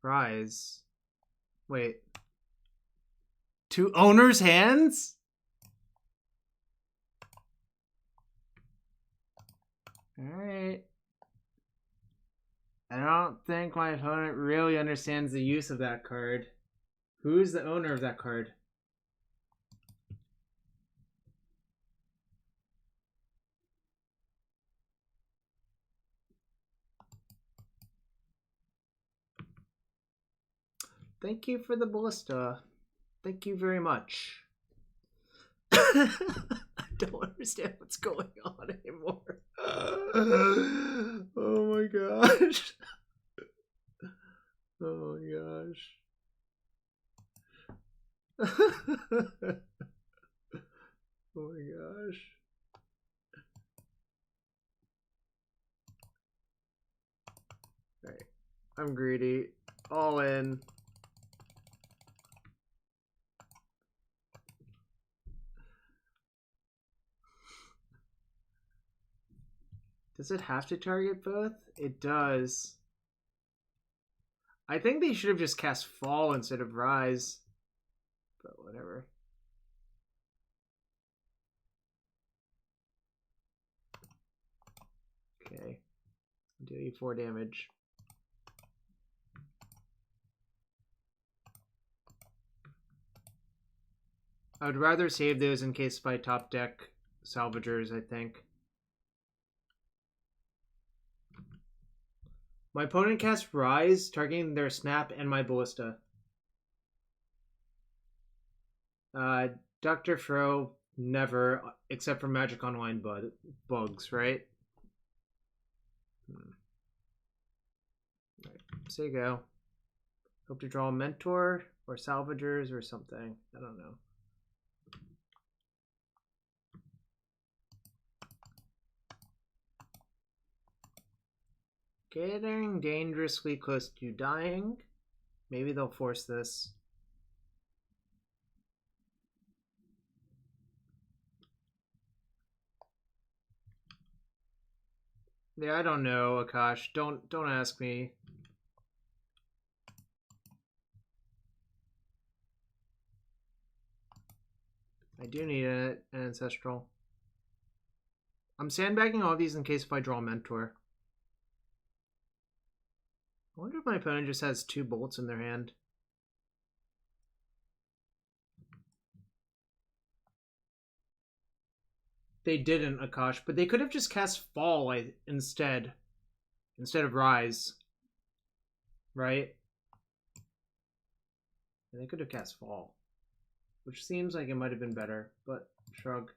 Rise. Wait. To owner's hands? Alright. I don't think my opponent really understands the use of that card. Who's the owner of that card? Thank you for the ballista. Thank you very much. I don't understand what's going on anymore. Oh my gosh. Oh my gosh. Oh my gosh. Alright. I'm greedy. All in. Does it have to target both? It does. I think they should have just cast Fall instead of Rise. But whatever. Okay. Deal you 4 damage. I would rather save those in case by top deck Salvagers, I think. My opponent casts Rise, targeting their Snap and my Ballista. Dr. Fro, never, except for Magic Online bugs, right? Right, so you go. Hope to draw a Mentor or Salvagers or something. I don't know. Getting dangerously close to dying. Maybe they'll force this. Yeah, I don't know, Akash. Don't ask me. I do need an Ancestral. I'm sandbagging all these in case if I draw a Mentor. I wonder if my opponent just has 2 bolts in their hand. They didn't, Akash, but they could have just cast Fall instead of Rise. Right? And they could have cast Fall. Which seems like it might have been better, but shrug.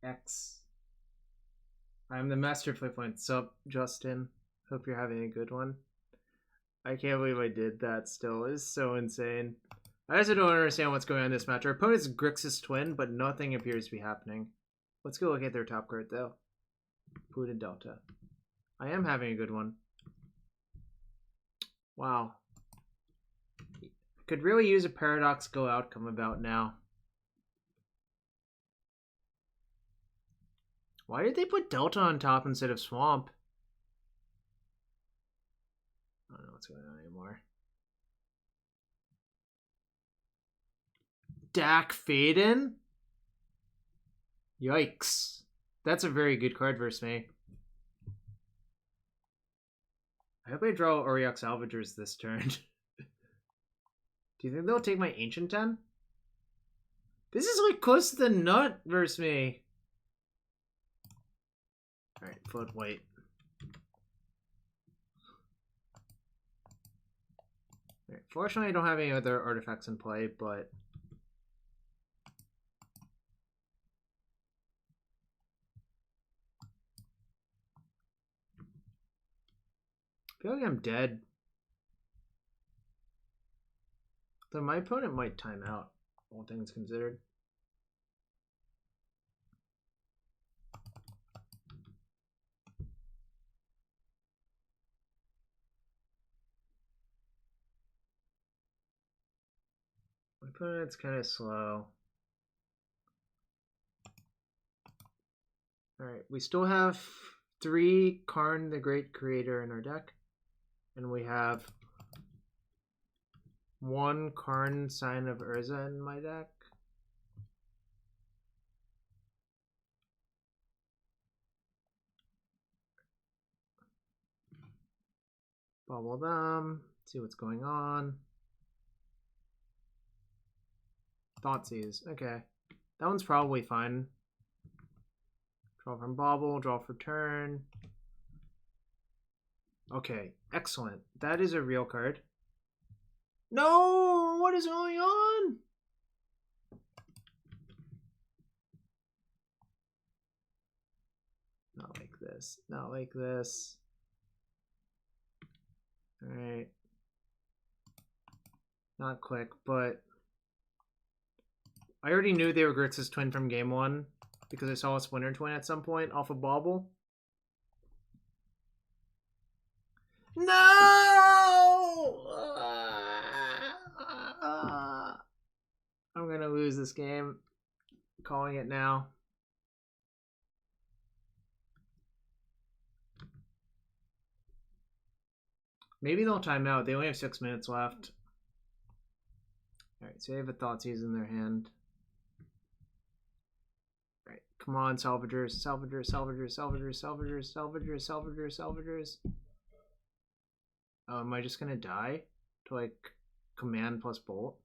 X. I'm the master play point. Sup, Justin? Hope you're having a good one. I can't believe I did that still. It's so insane. I also don't understand what's going on in this match. Our opponent's Grixis twin, but nothing appears to be happening. Let's go look at their top card, though. Polluted Delta. I am having a good one. Wow. Could really use a paradoxical outcome about now. Why did they put Delta on top instead of Swamp? I don't know what's going on anymore. Dak Faden? Yikes. That's a very good card versus me. I hope I draw Auriok Salvagers this turn. Do you think they'll take my Ancient 10? This is like close to the nut versus me. Alright, float white. Alright, fortunately I don't have any other artifacts in play, but I feel like I'm dead. Though my opponent might time out, all things considered. My opponent's kind of slow. Alright, we still have 3 Karn the Great Creator in our deck. And we have 1 Karn Scion of Urza in my deck. Bauble them, see what's going on. Thoughtseize, okay. That one's probably fine. Draw from Bauble, draw for turn. Okay, excellent. That is a real card. No! What is going on? Not like this. Not like this. Alright. Not quick, but I already knew they were Grixis twin from game 1 because I saw a Splinter twin at some point off of Bauble. No! I'm gonna lose this game. Calling it now. Maybe they'll time out. They only have 6 minutes left. Alright, so they have a Thoughtseize in their hand. Alright, come on, Salvagers, Salvagers, Salvagers, Salvagers, Salvagers, Salvagers, Salvagers, Salvagers. Oh, am I just gonna die to like command plus bolt?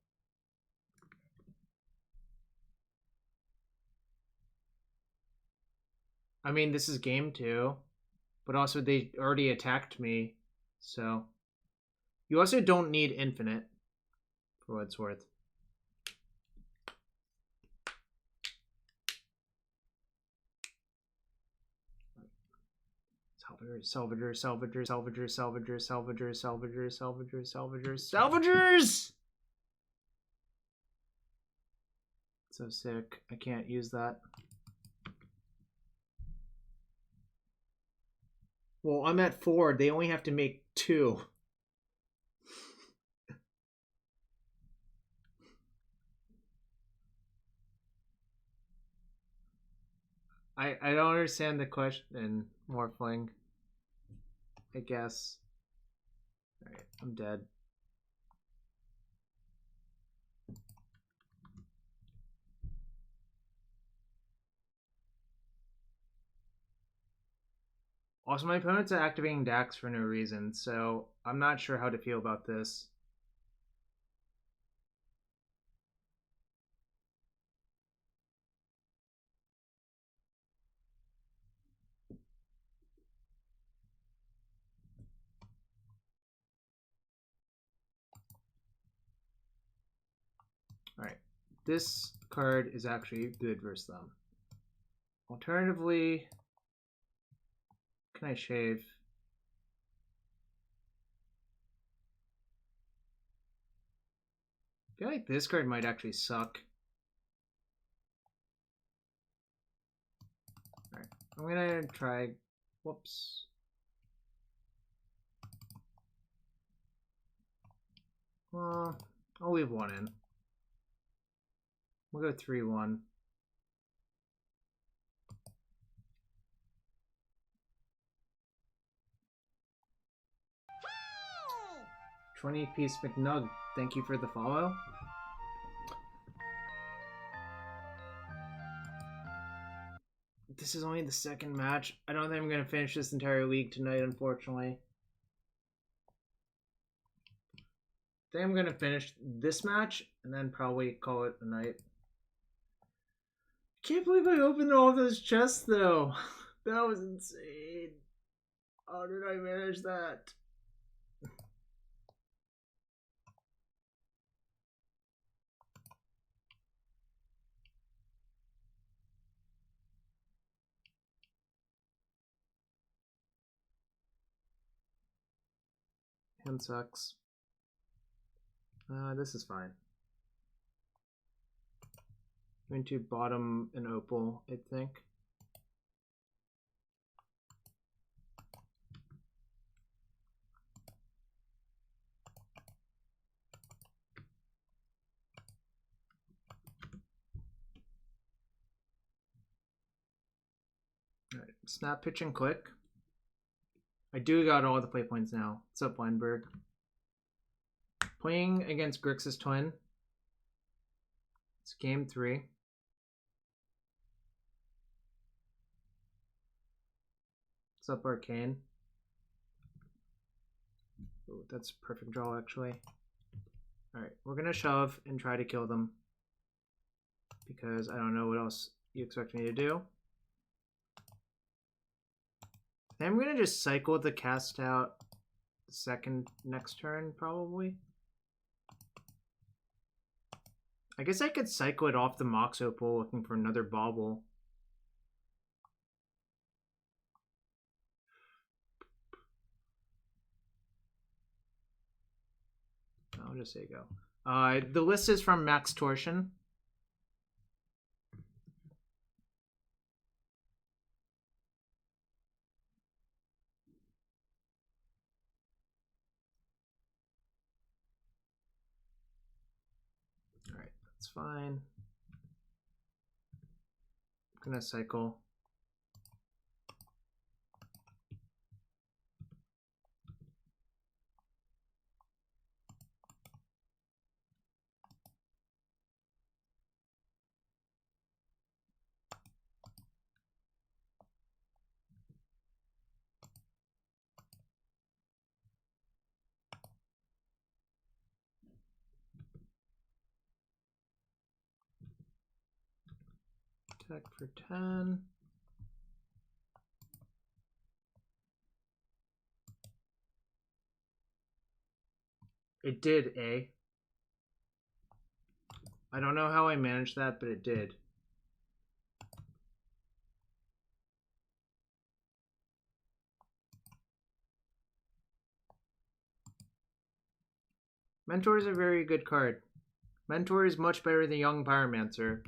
I mean, this is game 2, but also they already attacked me, so you also don't need infinite for what it's worth. Salvagers, Salvagers, Salvagers, Salvagers, Salvagers, Salvagers, Salvagers, Salvagers, Salvagers, Salvagers! So sick. I can't use that. Well, I'm at 4. They only have to make 2. I don't understand the question, Morphling. I guess. Alright, I'm dead. Also, my opponent's activating Dax for no reason, so I'm not sure how to feel about this. Alright, this card is actually good versus them. Alternatively, can I shave? I feel like this card might actually suck. Alright, I'm gonna try. Whoops. Well, I'll leave 1 in. We'll go 3-1. $20-piece McNug, thank you for the follow. This is only the second match. I don't think I'm going to finish this entire league tonight, unfortunately. I think I'm going to finish this match and then probably call it a night. I can't believe I opened all those chests, though. That was insane. How did I manage that? Hand sucks. This is fine. Going to bottom an opal, I think. Alright, snap, pitch, and click. I do got all the play points now. What's up, Weinberg? Playing against Grixis Twin. It's game 3. What's up, Arcane? Ooh, that's a perfect draw, actually. Alright, we're gonna shove and try to kill them. Because I don't know what else you expect me to do. I'm gonna just cycle the cast out next turn, probably. I guess I could cycle it off the Mox Opal looking for another Bauble. just say go. The list is from Max Torsion. All right, that's fine. I'm gonna cycle. Attack for 10. It did, A. I don't know how I managed that, but it did. Mentor is a very good card. Mentor is much better than Young Pyromancer.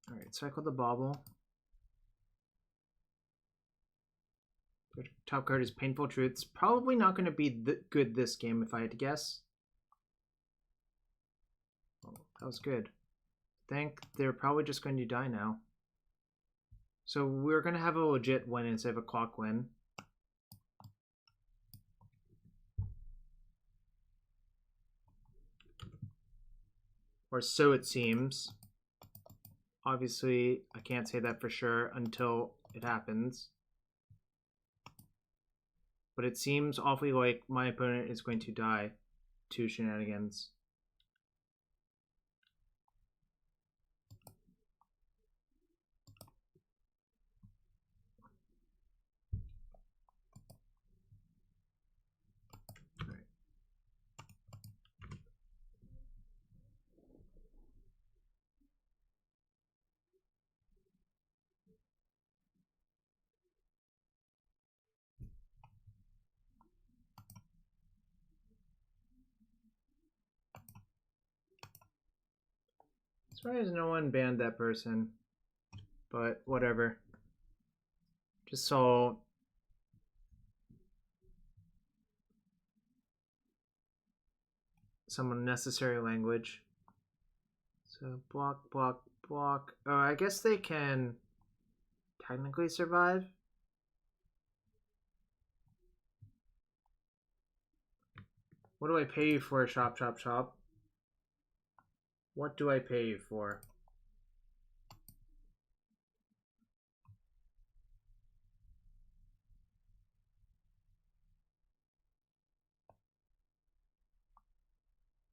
Alright, cycle the Bauble. Their top card is Painful Truths. Probably not going to be good this game if I had to guess. Oh, that was good. I think they're probably just going to die now. So we're going to have a legit win instead of a clock win. Or so it seems. Obviously, I can't say that for sure until it happens. But it seems awfully like my opponent is going to die to shenanigans. As far as no one banned that person, but whatever. Just saw some unnecessary language. So block, block, block. Oh, I guess they can technically survive. What do I pay you for, shop, shop, shop? What do I pay you for?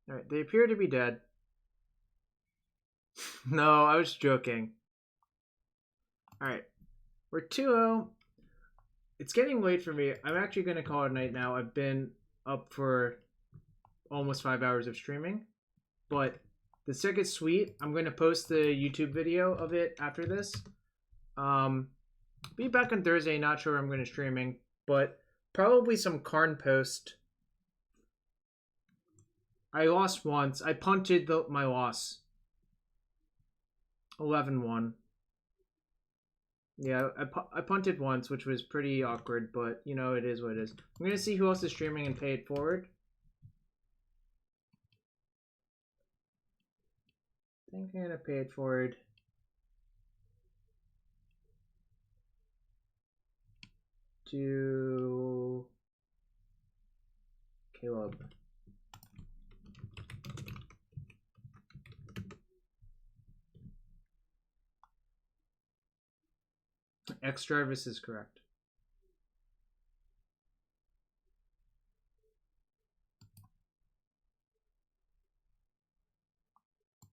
Alright, they appear to be dead. No, I was joking. Alright, we're 2-0. It's getting late for me. I'm actually going to call it a night now. I've been up for almost 5 hours of streaming. But the second suite, I'm going to post the YouTube video of it after this. Be back on Thursday. Not sure I'm going to streaming, but probably some Karn post. I lost once. I punted my loss. 11-1. Yeah, I punted once, which was pretty awkward, but you know, it is what it is. I'm going to see who else is streaming and pay it forward. I think I'm going to pay it forward to Caleb. X Jarvis is correct.